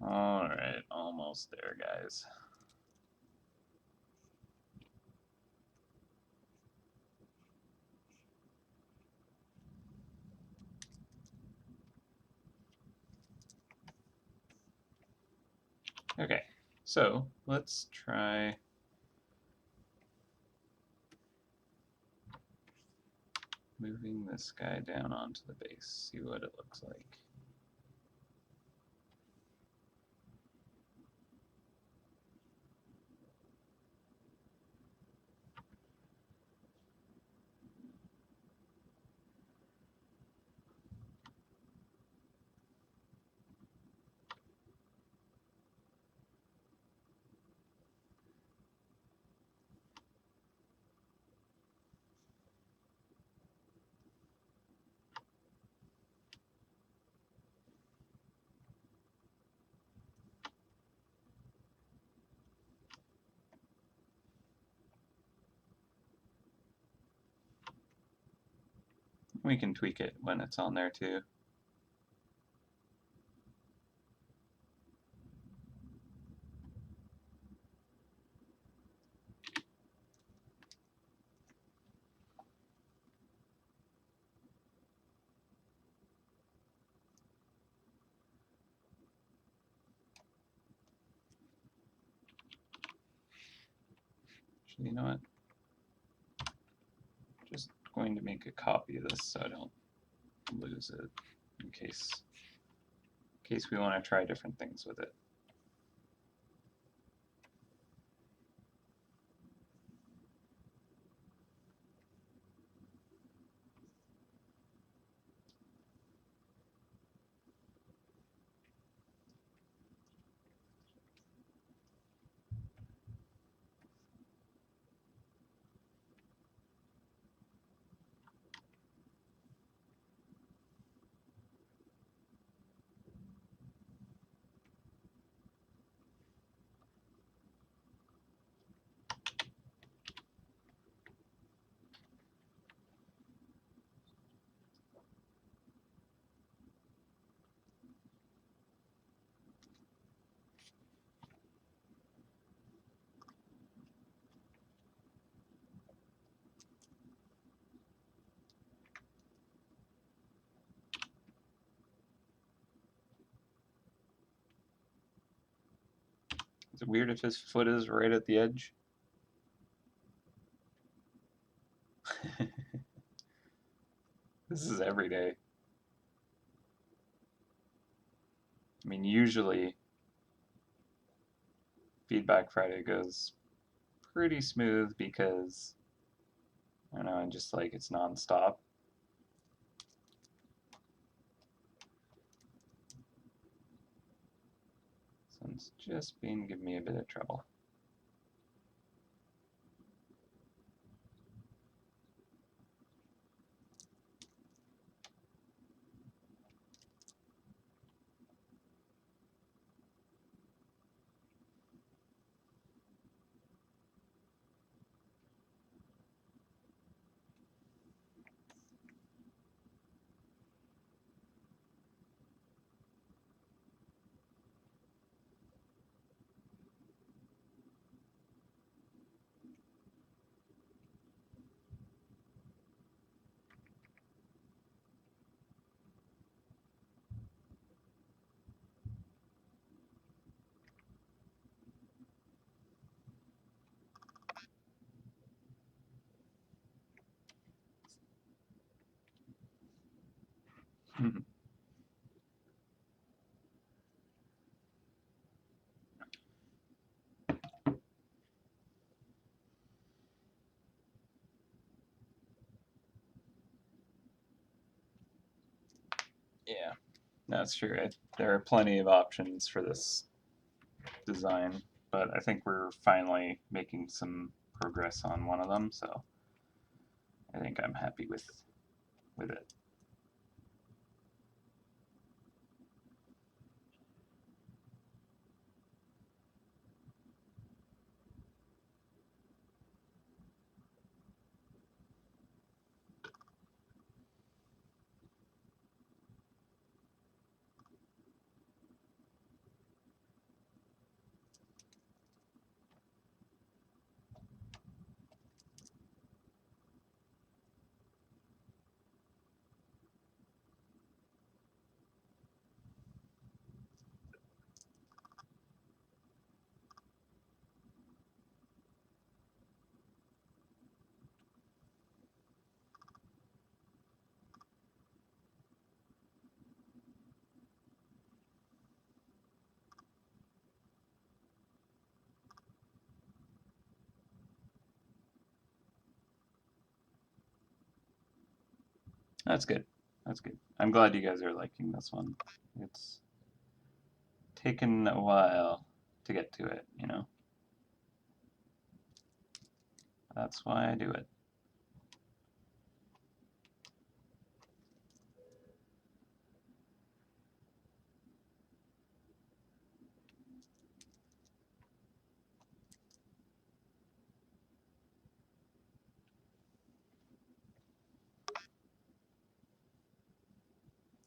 All right, almost there, guys. Okay, so let's try moving this guy down onto the base, see what it looks like. We can tweak it when it's on there too. Actually, you know what? Just going to make a copy of this so I don't lose it in case we want to try different things with it. Is it weird if his foot is right at the edge? This is every day. I mean, usually Feedback Friday goes pretty smooth because, I don't know, just like it's nonstop. So it's just been giving me a bit of trouble. Yeah, that's true. There are plenty of options for this design, but I think we're finally making some progress on one of them, so I think I'm happy with it. That's good. That's good. I'm glad you guys are liking this one. It's taken a while to get to it, you know? That's why I do it.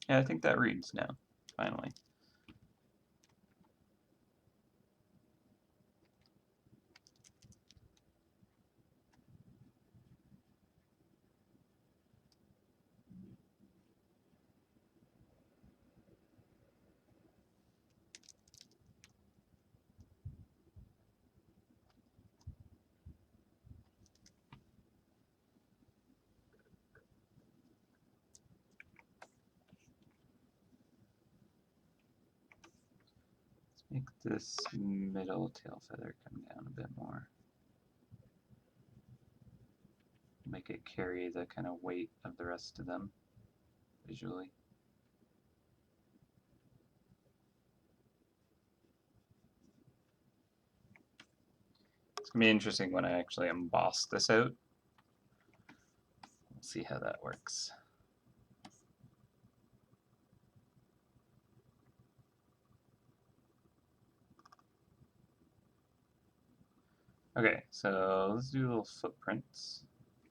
Yeah, I think that reads now, finally. Make this middle tail feather come down a bit more. Make it carry the kind of weight of the rest of them visually. It's going to be interesting when I actually emboss this out. We'll see how that works. Okay, so let's do little footprints.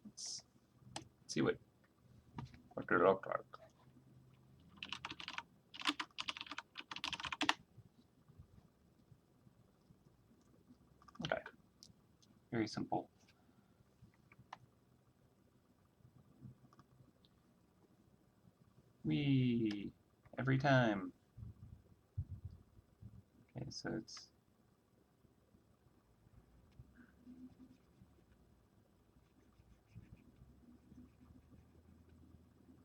Let's see what they look like. Okay, very simple. Whee! Every time. Okay, so it's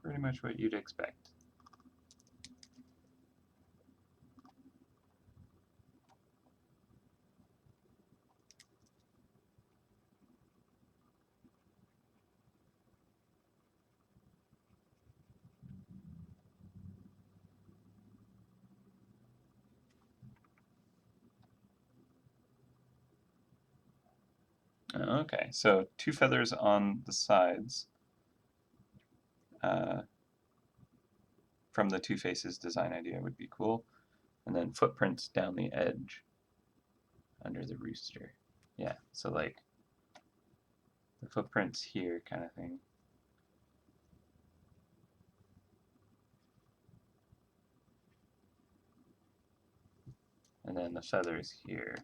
pretty much what you'd expect. Okay, so 2 feathers on the sides from the Two Faces design idea would be cool. And then footprints down the edge under the rooster. Yeah, so like the footprints here kind of thing. And then the feathers here.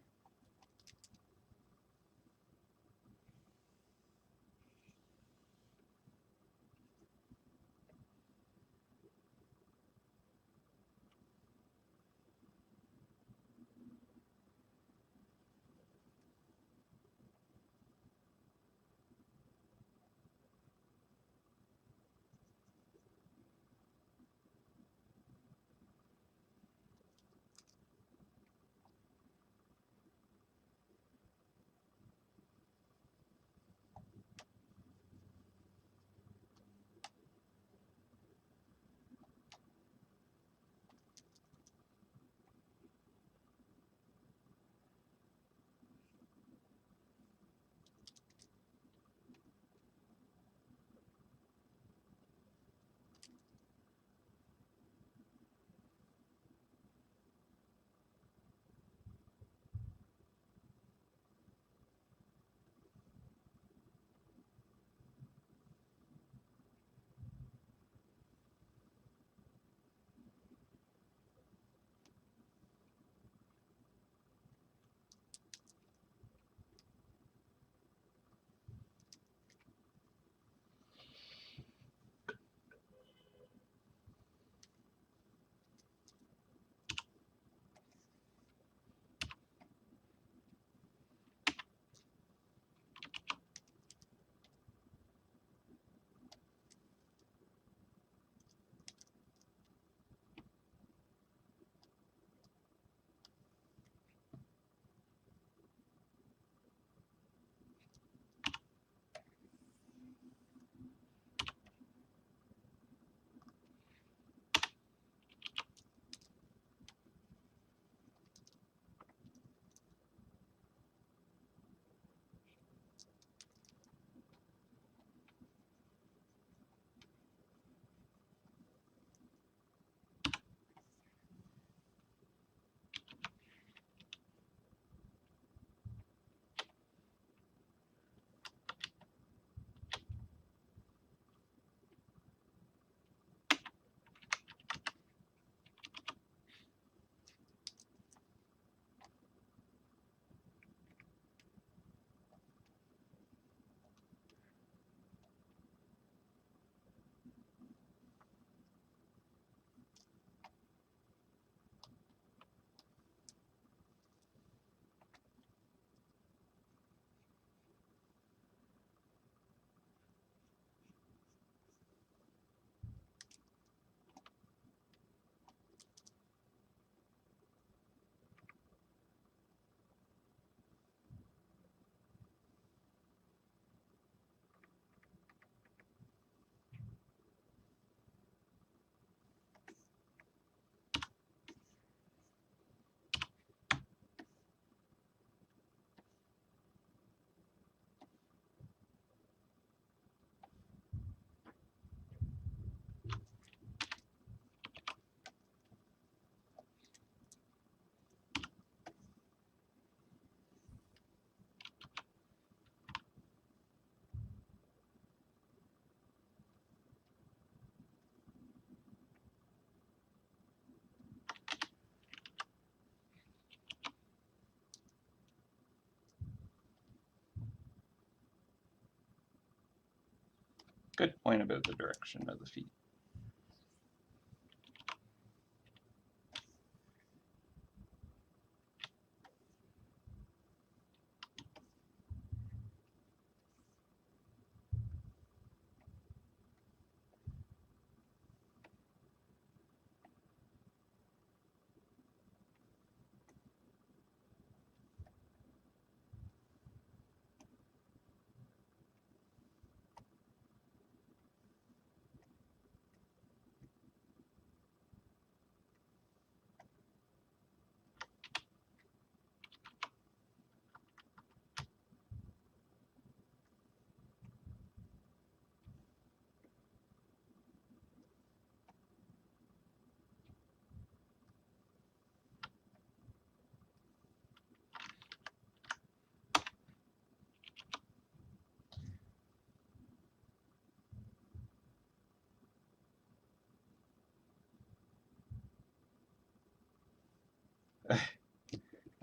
Good point about the direction of the feet.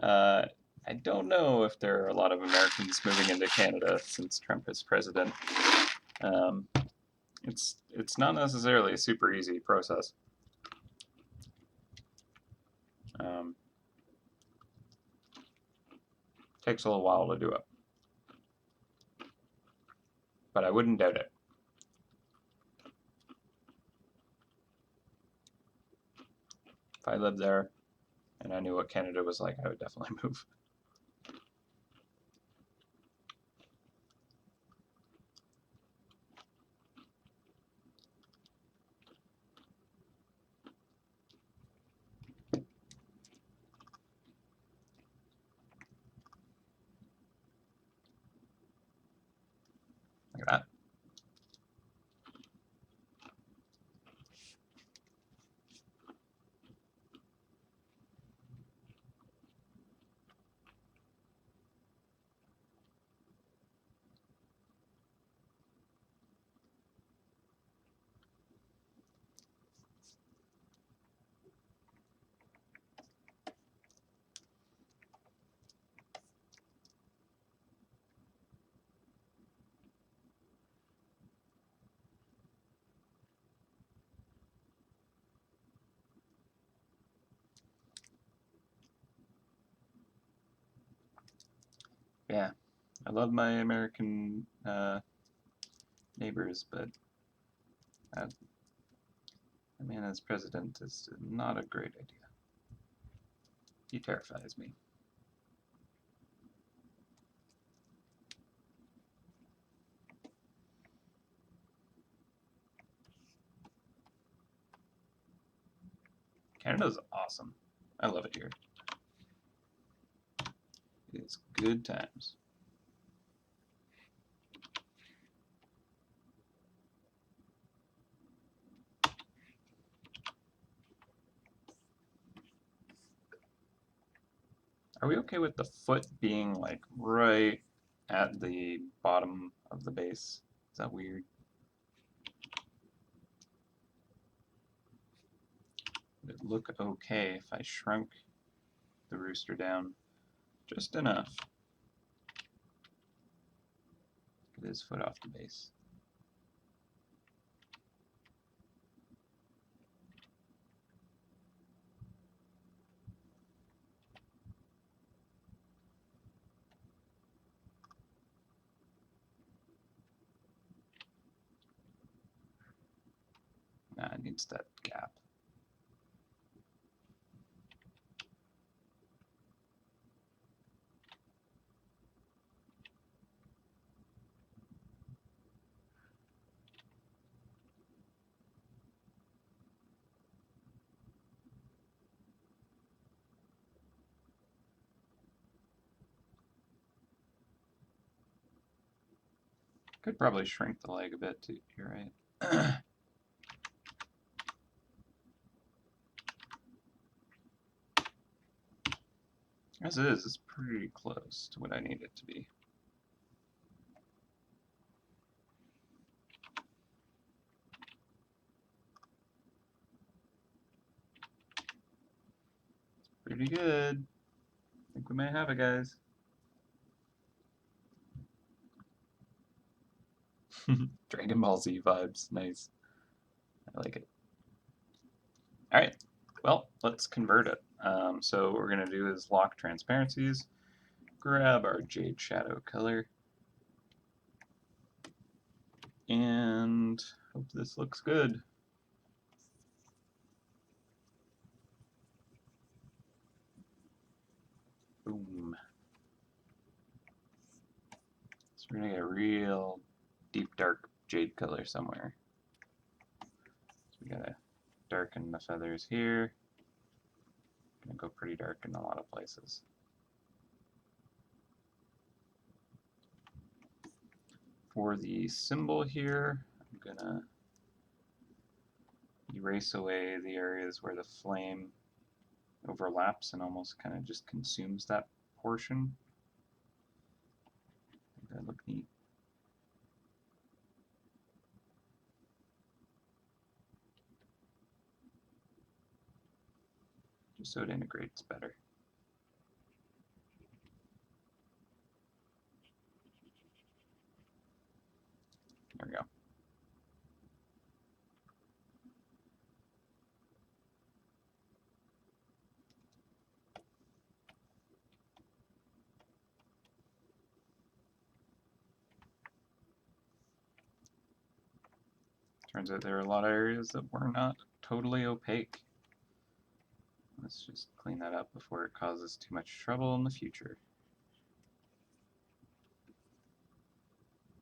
Uh, I don't know if there are a lot of Americans moving into Canada since Trump is president. Um, it's not necessarily a super easy process. Um, takes a little while to do it, but I wouldn't doubt it. If I lived there and I knew what Canada was like, I would definitely move. Like that. Yeah, I love my American neighbors, but the man as president is not a great idea. He terrifies me. Canada's awesome. I love it here. It's good times. Are we okay with the foot being like right at the bottom of the base? Is that weird? Would it look okay if I shrunk the rooster down just enough? Get his foot off the base. Nah, it needs that gap. Could probably shrink the leg a bit too. You're right. As it is, it's pretty close to what I need it to be. Pretty good. I think we may have it, guys. Dragon Ball Z vibes. Nice. I like it. All right. Well, let's convert it. So what we're going to do is lock transparencies, grab our Jade Shadow color, and hope this looks good. Boom. So we're going to get a real deep dark jade color somewhere. So we got to darken the feathers here. Gonna go pretty dark in a lot of places. For the symbol here, I'm gonna erase away the areas where the flame overlaps and almost kind of just consumes that portion. I think that look neat. Just so it integrates better. There we go. Turns out there are a lot of areas that were not totally opaque. Let's just clean that up before it causes too much trouble in the future.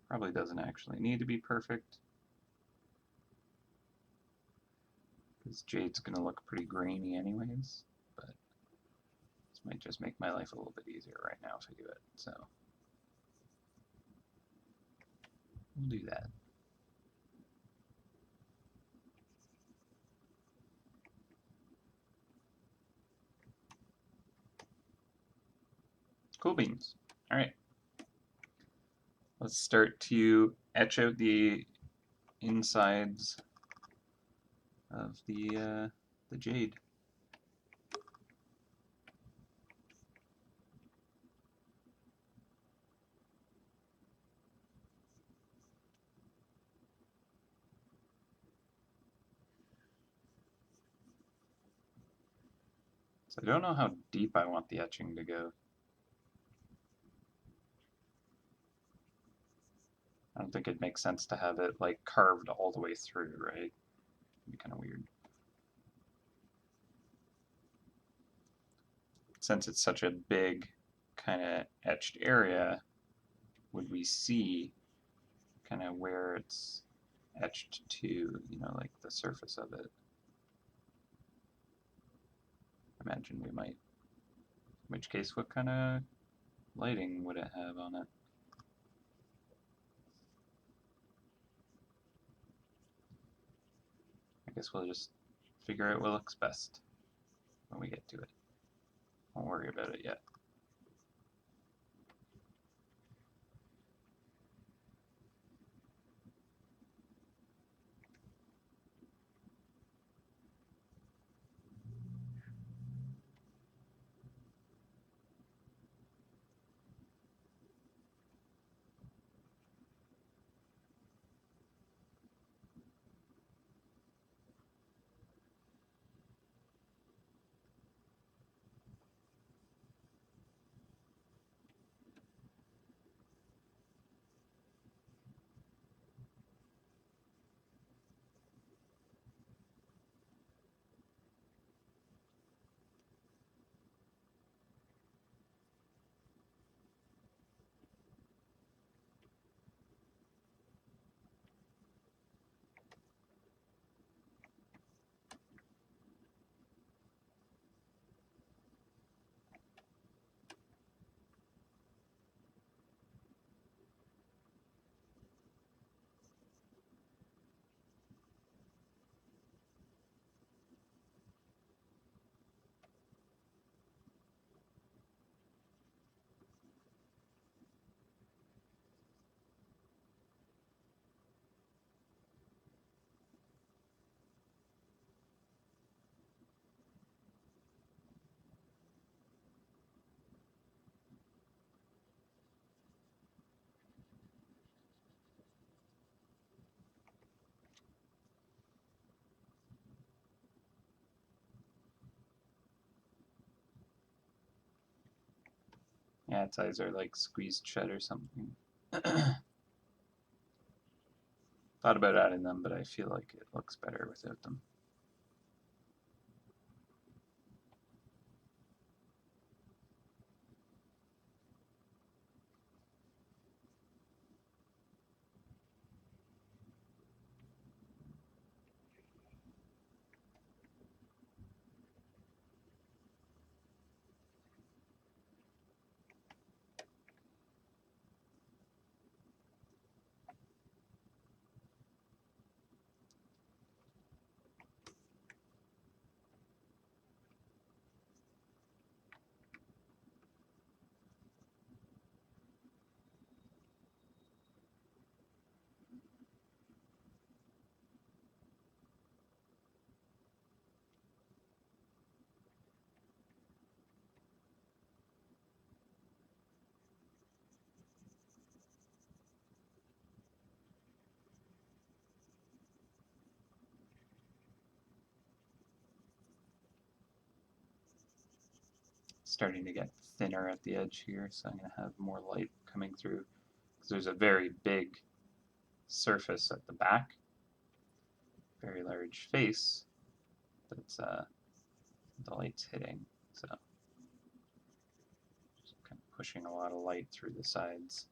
Probably doesn't actually need to be perfect, because jade's going to look pretty grainy anyways, but this might just make my life a little bit easier right now if I do it, so we'll do that. Cool beans. All right. Let's start to etch out the insides of the jade. So I don't know how deep I want the etching to go. I don't think it makes sense to have it like carved all the way through, right? It'd be kind of weird. Since it's such a big kind of etched area, would we see kind of where it's etched to, you know, like the surface of it? I imagine we might. In which case, what kind of lighting would it have on it? I guess we'll just figure out what looks best when we get to it. Won't worry about it yet. Yeah, its eyes are like squeezed shut or something. Thought about adding them, but I feel like it looks better without them. Starting to get thinner at the edge here, so I'm going to have more light coming through because there's a very big surface at the back, very large face that's the light's hitting. So just kind of pushing a lot of light through the sides.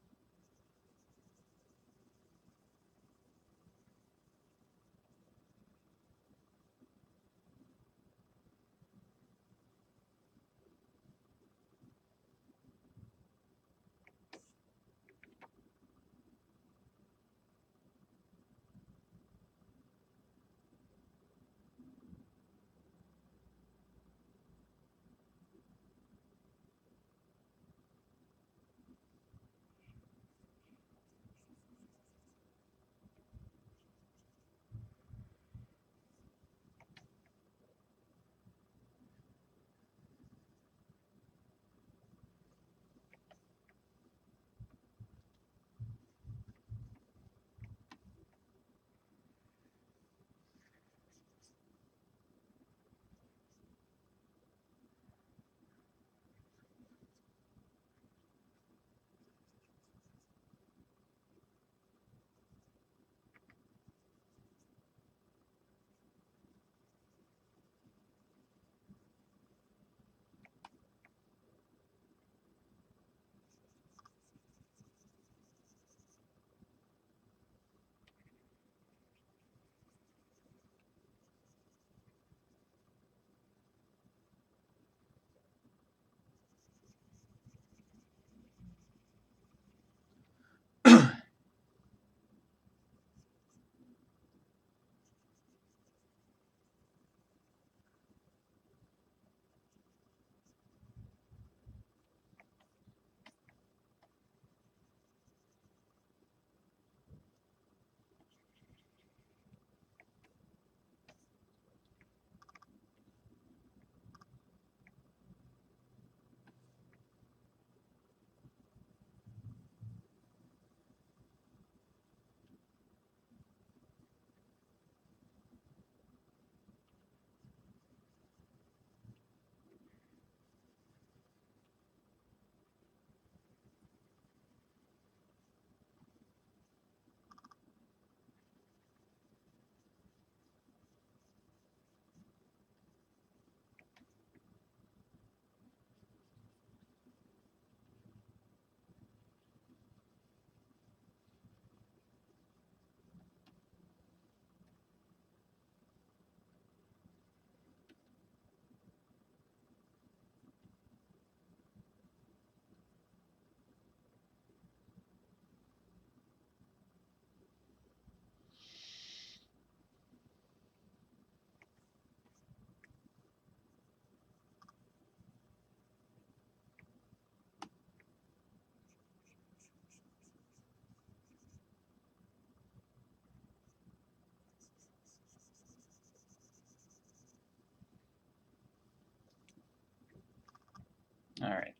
All right.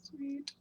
Sweet.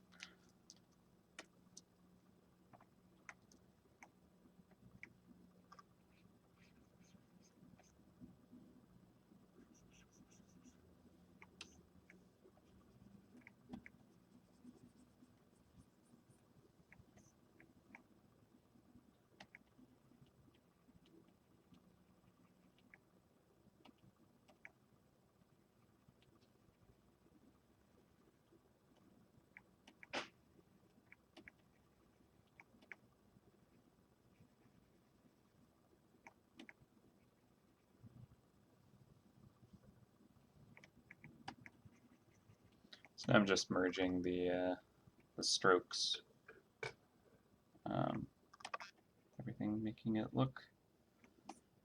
So I'm just merging the strokes, everything, making it look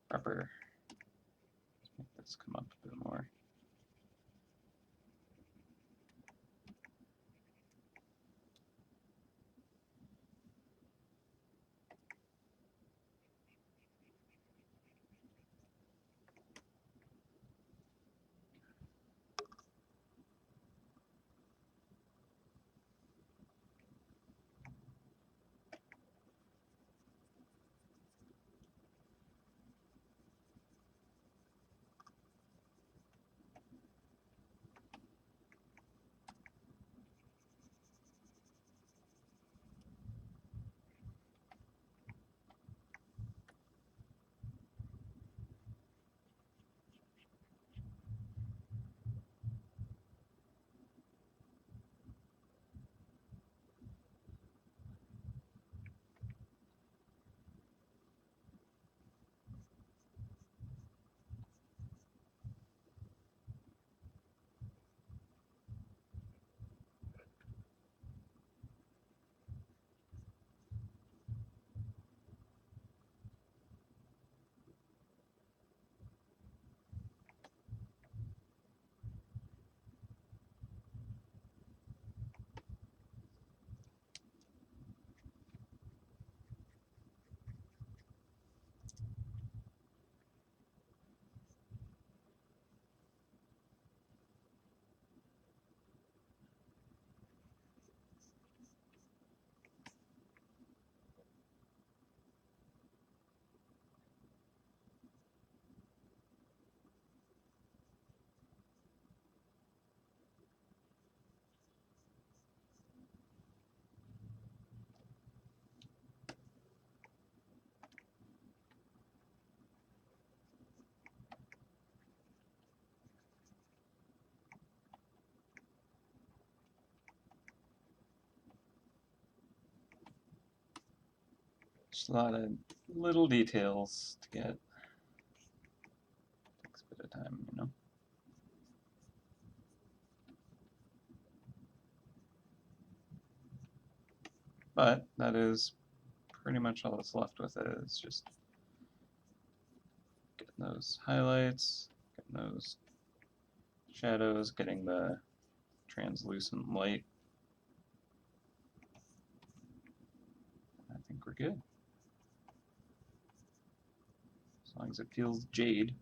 proper. Let's make this come up a bit more. Just a lot of little details to get. Takes a bit of time, you know. But that is pretty much all that's left with it. It's just getting those highlights, getting those shadows, getting the translucent light. I think we're good. As long as it feels jade.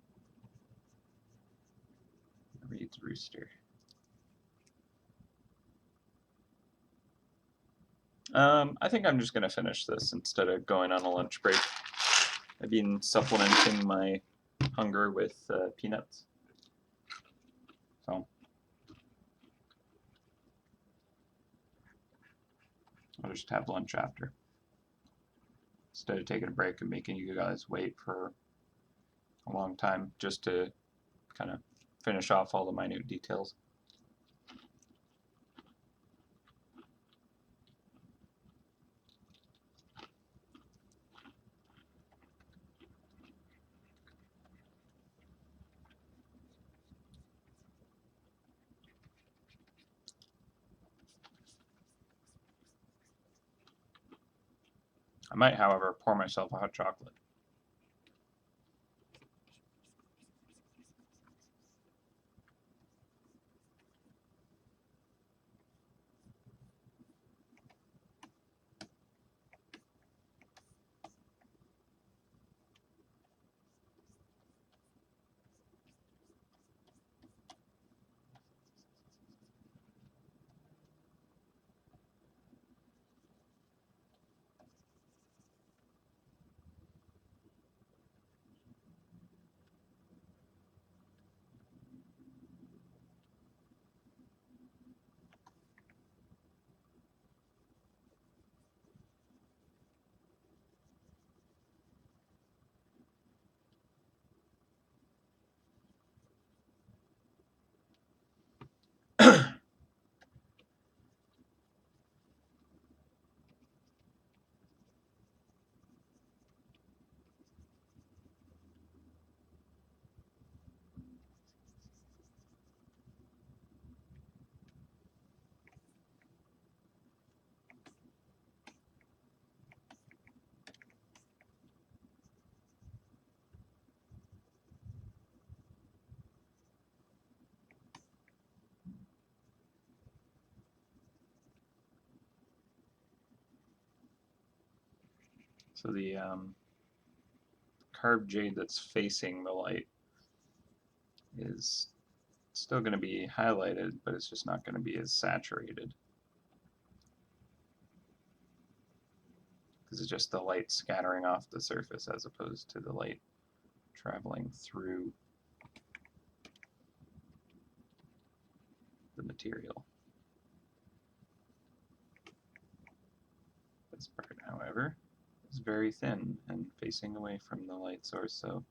It reads rooster. I think I'm just going to finish this instead of going on a lunch break. I've been supplementing my hunger with peanuts. So I'll just have lunch after. Instead of taking a break and making you guys wait for a long time just to kind of finish off all the minute details. I might, however, pour myself a hot chocolate. So the carved jade that's facing the light is still going to be highlighted, but it's just not going to be as saturated. Because it's just the light scattering off the surface as opposed to the light traveling through the material. This part, however, is very thin and facing away from the light source, so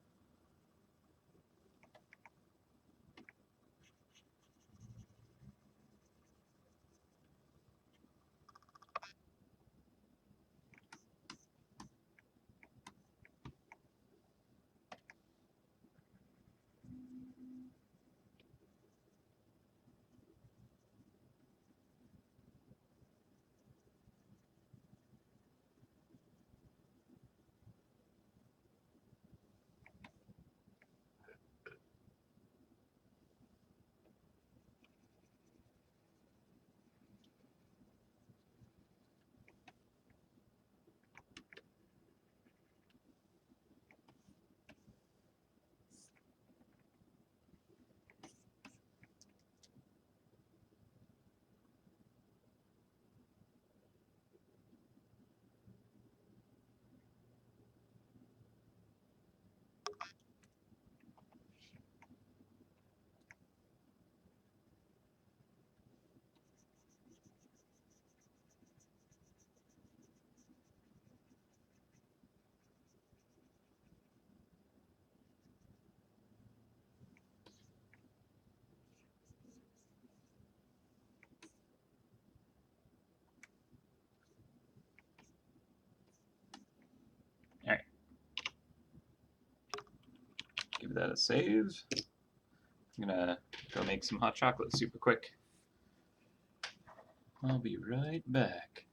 alright. Give that a save. I'm gonna go make some hot chocolate super quick. I'll be right back.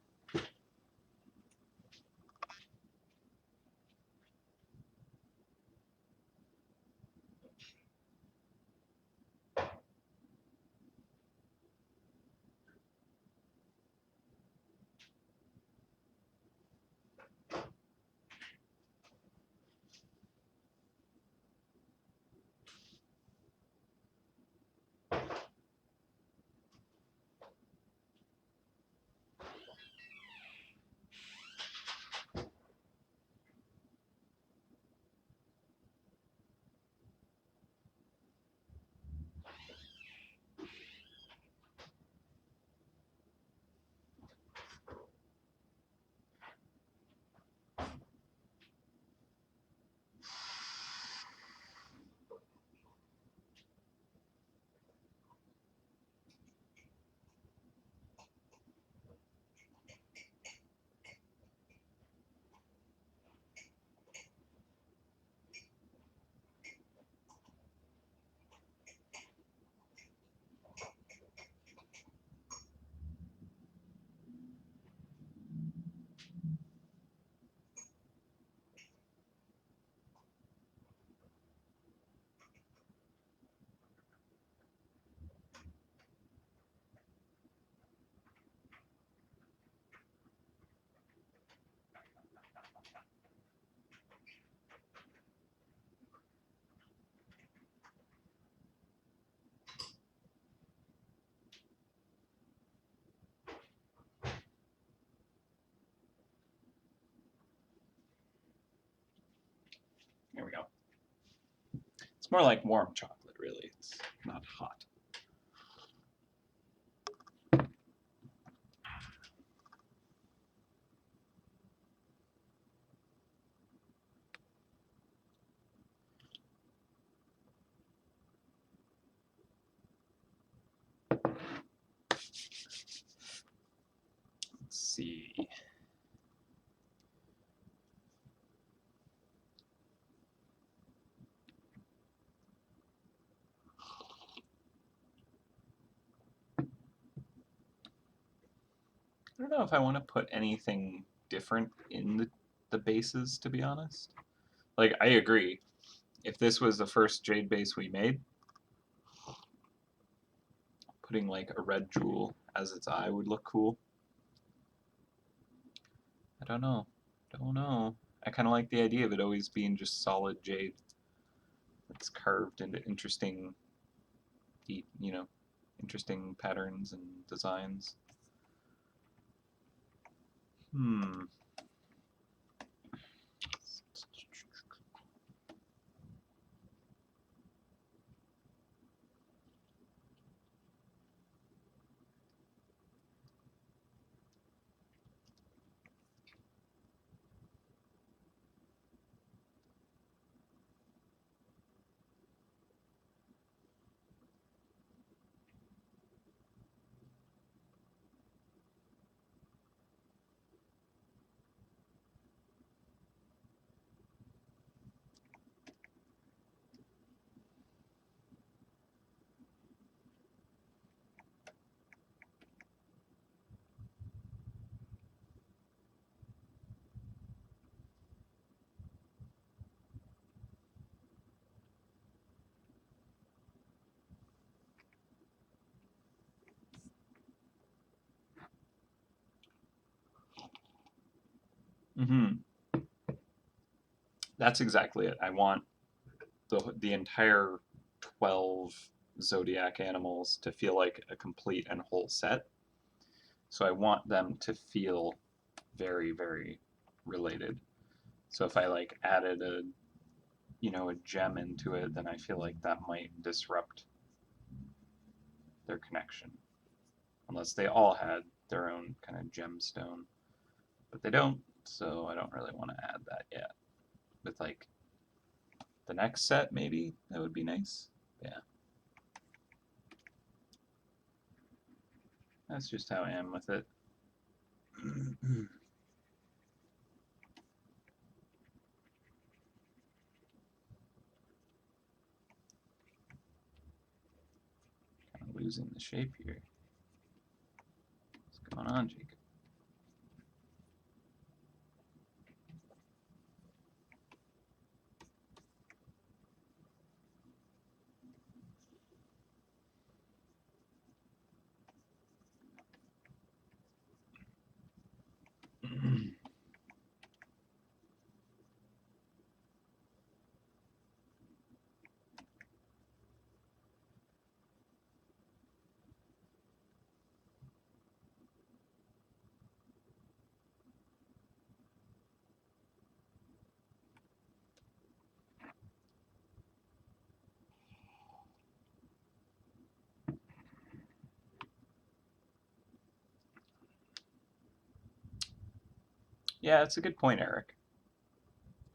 There we go. It's more like warm chocolate, really. It's not hot. Let's see. I don't know if I want to put anything different in the bases, to be honest. Like, I agree. If this was the first jade base we made, putting like a red jewel as its eye would look cool. I don't know. Don't know. I kind of like the idea of it always being just solid jade that's carved into interesting, you know, interesting patterns and designs. Hmm. Mm-hmm. That's exactly it. I want the entire 12 zodiac animals to feel like a complete and whole set. So I want them to feel very, very related. So if I like added a gem into it, then I feel like that might disrupt their connection. Unless they all had their own kind of gemstone. But they don't, so I don't really want to add that yet. With like the next set, maybe that would be nice. Yeah. That's just how I am with it. Kind of losing the shape here. What's going on, Jacob? Yeah, it's a good point, Eric.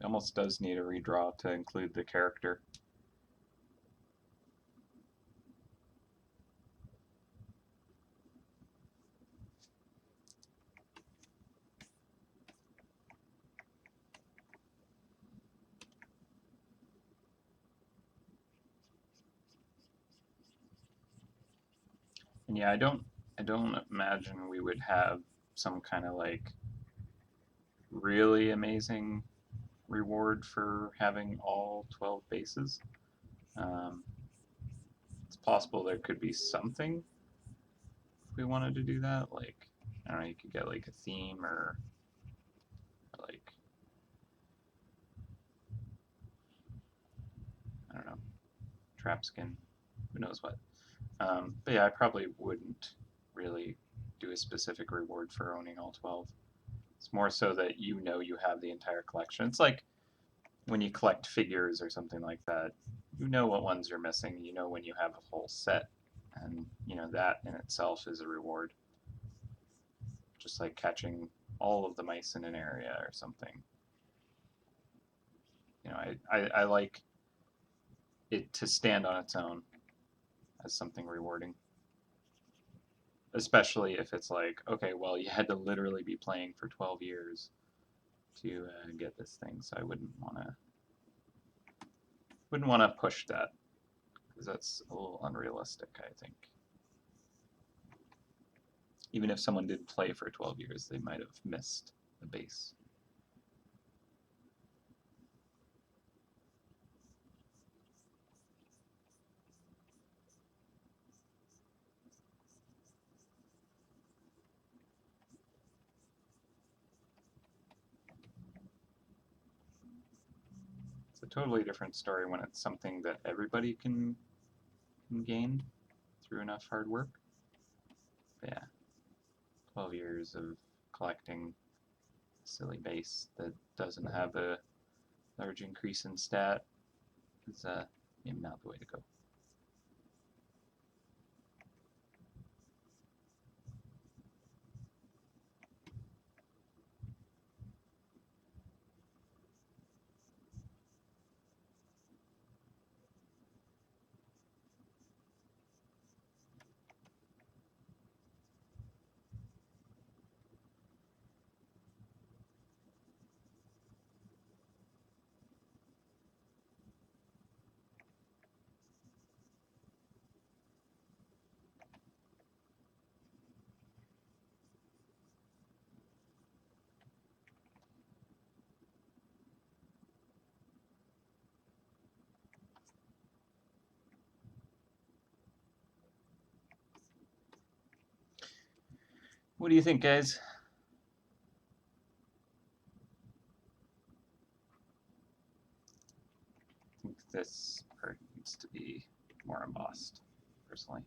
It almost does need a redraw to include the character. And yeah, I don't imagine we would have some kind of like really amazing reward for having all 12 bases. Um, it's possible there could be something if we wanted to do that. Like, I don't know, you could get like a theme or like, I don't know, trap skin, who knows what. But yeah, I probably wouldn't really do a specific reward for owning all 12. It's more so that you have the entire collection. It's like when you collect figures or something like that, you know what ones you're missing, you know when you have a whole set, and that in itself is a reward. Just like catching all of the mice in an area or something. I like it to stand on its own as something rewarding. Especially if it's like, okay, well, you had to literally be playing for 12 years to get this thing, so I wouldn't want to push that because that's a little unrealistic, I think. Even if someone did play for 12 years, they might have missed the base. It's a totally different story when it's something that everybody can gain through enough hard work. But yeah, 12 years of collecting a silly base that doesn't have a large increase in stat is maybe not the way to go. What do you think, guys? I think this part needs to be more embossed, personally.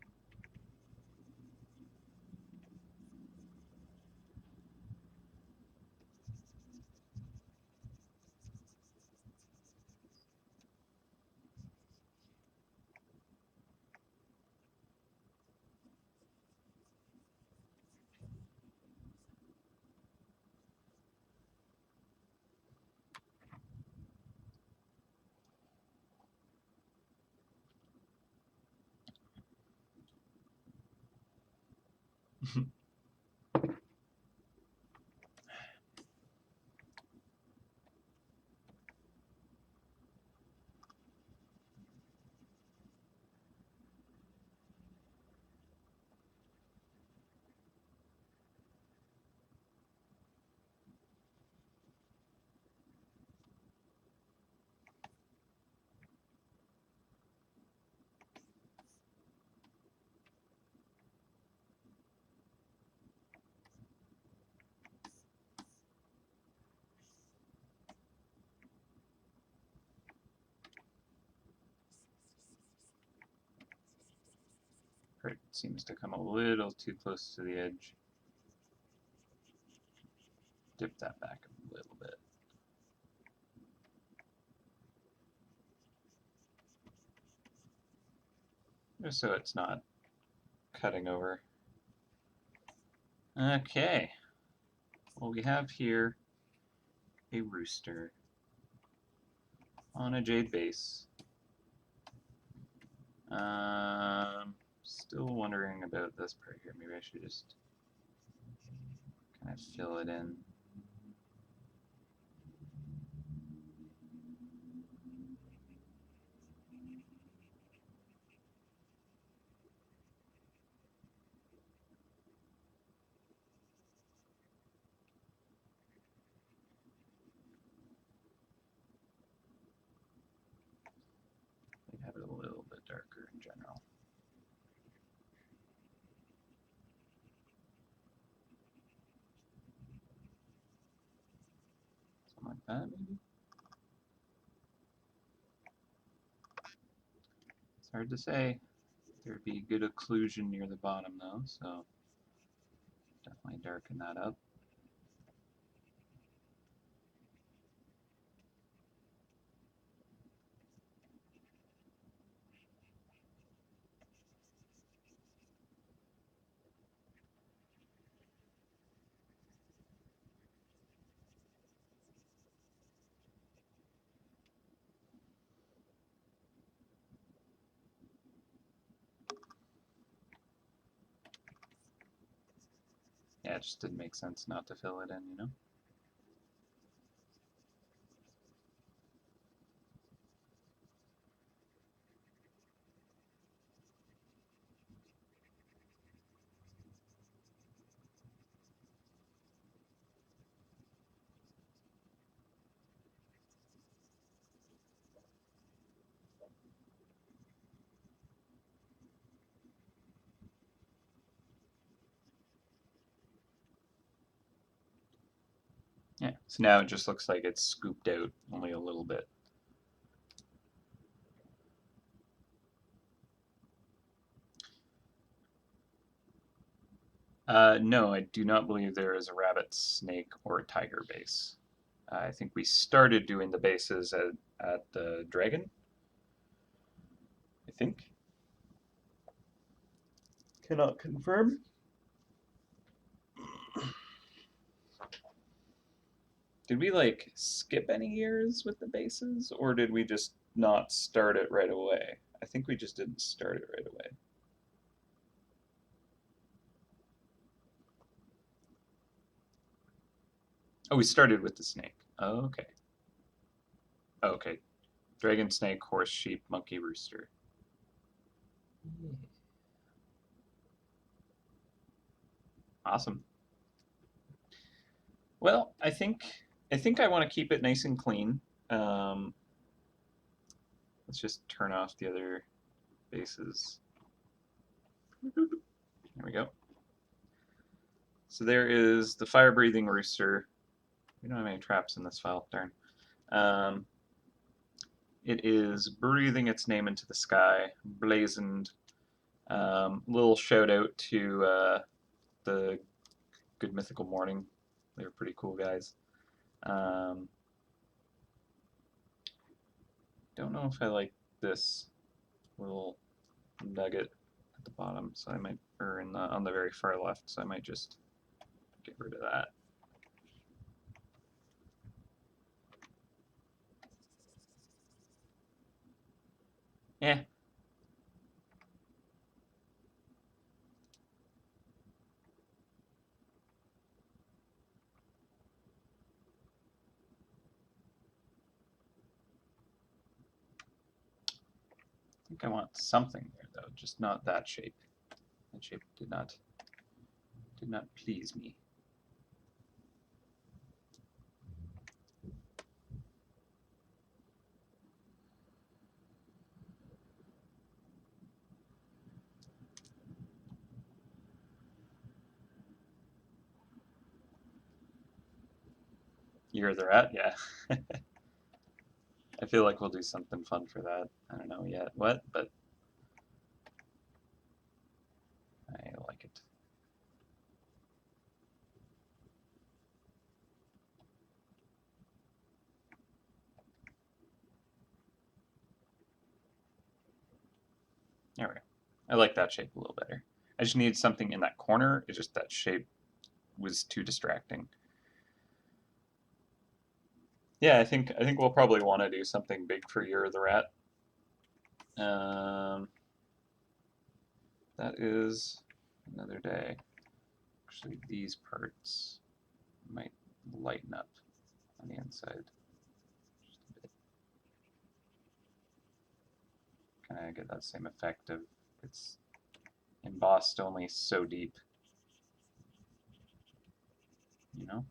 Part seems to come a little too close to the edge. Dip that back a little bit. Just so it's not cutting over. Okay. Well, we have here a rooster on a jade base. Still wondering about this part here. Maybe I should just kind of fill it in. I'd have it a little bit darker in general. Something like that, maybe? It's hard to say. There'd be good occlusion near the bottom, though, so definitely darken that up. Yeah, it just didn't make sense not to fill it in, you know? Yeah, so now it just looks like it's scooped out only a little bit. No, I do not believe there is a rabbit, snake, or tiger base. I think we started doing the bases at the dragon, I think. Cannot confirm. Did we like skip any years with the bases, or did we just not start it right away? I think we just didn't start it right away. Oh, we started with the snake. Oh, okay. Oh, okay. Dragon, snake, horse, sheep, monkey, rooster. Yeah. Awesome. Well, I think I want to keep it nice and clean. Um, let's just turn off the other bases. There we go. So there is the fire-breathing rooster. We don't have any traps in this file, darn. Um, it is breathing its name into the sky, blazoned. Little shout out to the Good Mythical Morning. They were pretty cool guys. Don't know if I like this little nugget at the bottom, so I might, or on the very far left, so I might just get rid of that. Yeah. I think I want something there though, just not that shape. That shape did not please me. You're the rat, yeah. I feel like we'll do something fun for that. I don't know yet what, but I like it. There we go. I like that shape a little better. I just need something in that corner. It's just that shape was too distracting. Yeah, I think we'll probably want to do something big for You're the Rat. That is another day. Actually, these parts might lighten up on the inside just a bit. Kind of get that same effect of it's embossed only so deep, you know?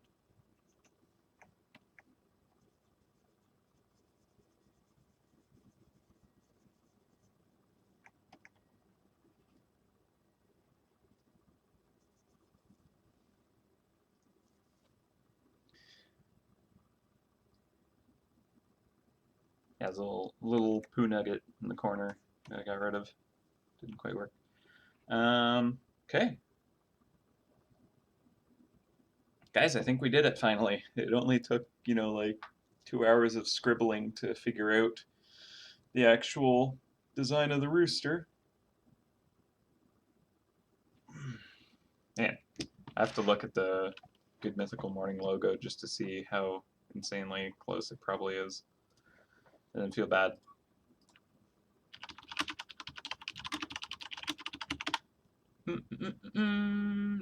Yeah, there's a little poo nugget in the corner that I got rid of. Didn't quite work. Okay. Guys, I think we did it finally. It only took, like 2 hours of scribbling to figure out the actual design of the rooster. Man, I have to look at the Good Mythical Morning logo just to see how insanely close it probably is. I didn't feel bad.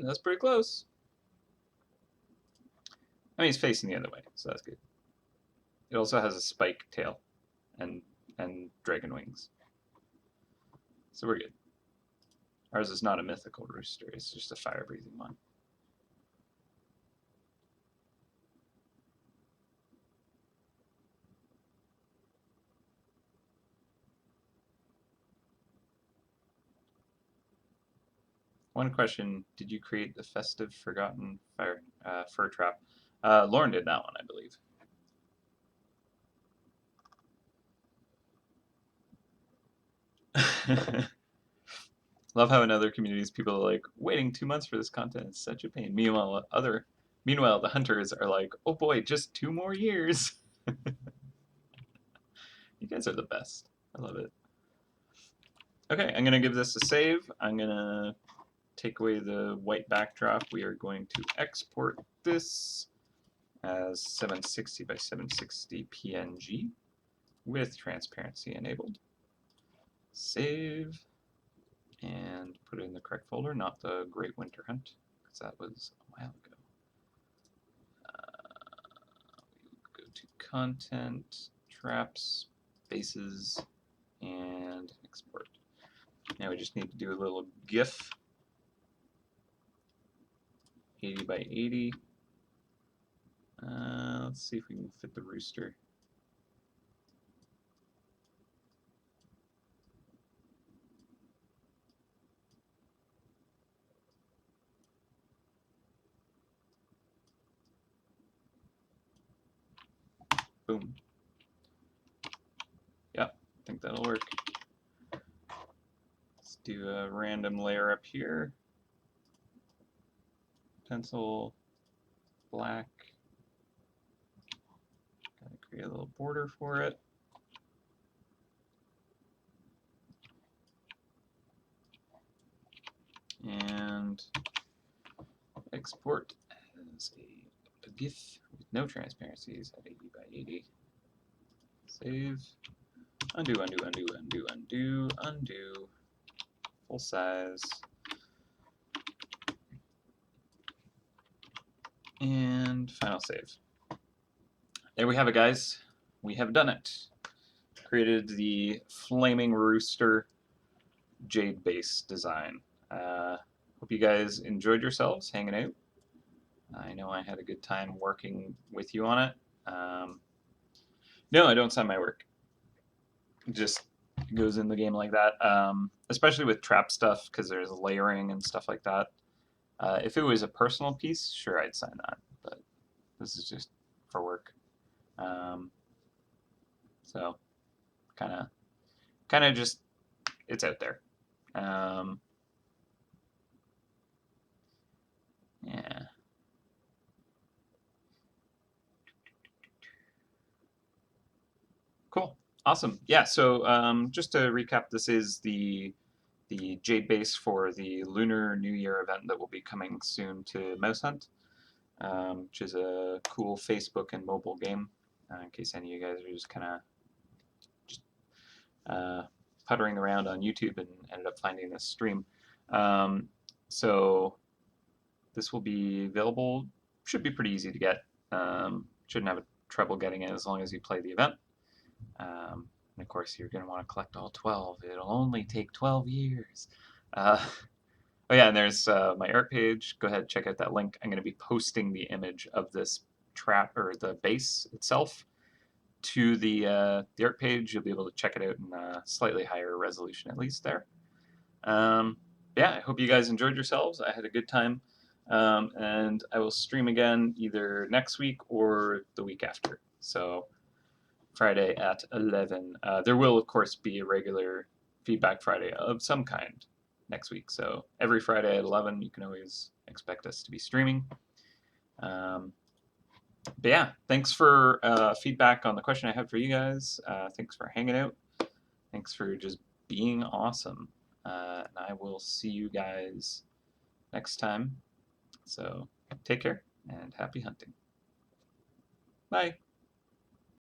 That's pretty close. I mean, he's facing the other way, so that's good. It also has a spike tail and dragon wings, so we're good. Ours is not a mythical rooster; it's just a fire-breathing one. One question: did you create the festive forgotten fur trap? Lauren did that one, I believe. Love how in other communities people are like, waiting 2 months for this content is such a pain. Meanwhile, the hunters are like, oh boy, just 2 more years. You guys are the best. I love it. Okay, I'm gonna give this a save. I'm gonna take away the white backdrop. We are going to export this as 760 by 760 PNG with transparency enabled. Save and put it in the correct folder, not the Great Winter Hunt, because that was a while ago. Go to content, traps, bases, and export. Now we just need to do a little GIF, 80 by 80. Let's see if we can fit the rooster. Boom. Yep, I think that'll work. Let's do a random layer up here. Pencil, black. Gotta create a little border for it. And export as a GIF with no transparencies at 80 by 80. Save. Undo, undo, undo, undo, undo, undo. Full size. And final save. There we have it, guys. We have done it. Created the Flaming Rooster Jade base design. Hope you guys enjoyed yourselves hanging out. I know I had a good time working with you on it. No, I don't sign my work. It just goes in the game like that, especially with trap stuff because there's layering and stuff like that. If it was a personal piece, sure, I'd sign that, but this is just for work. So kind of just, it's out there. Yeah. Cool. Awesome. Yeah, so just to recap, this is the Jade base for the Lunar New Year event that will be coming soon to MouseHunt, which is a cool Facebook and mobile game, in case any of you guys are just kind of just puttering around on YouTube and ended up finding this stream. So this will be available, should be pretty easy to get. Shouldn't have trouble getting it as long as you play the event. And of course, you're going to want to collect all 12. It'll only take 12 years. Oh yeah, and there's my art page. Go ahead, check out that link. I'm going to be posting the image of this trap, or the base itself, to the art page. You'll be able to check it out in a slightly higher resolution, at least there. Yeah, I hope you guys enjoyed yourselves. I had a good time. And I will stream again either next week or the week after. So Friday at 11. There will, of course, be a regular Feedback Friday of some kind next week. So every Friday at 11, you can always expect us to be streaming. But yeah, thanks for feedback on the question I had for you guys. Thanks for hanging out. Thanks for just being awesome. And I will see you guys next time. So take care and happy hunting. Bye.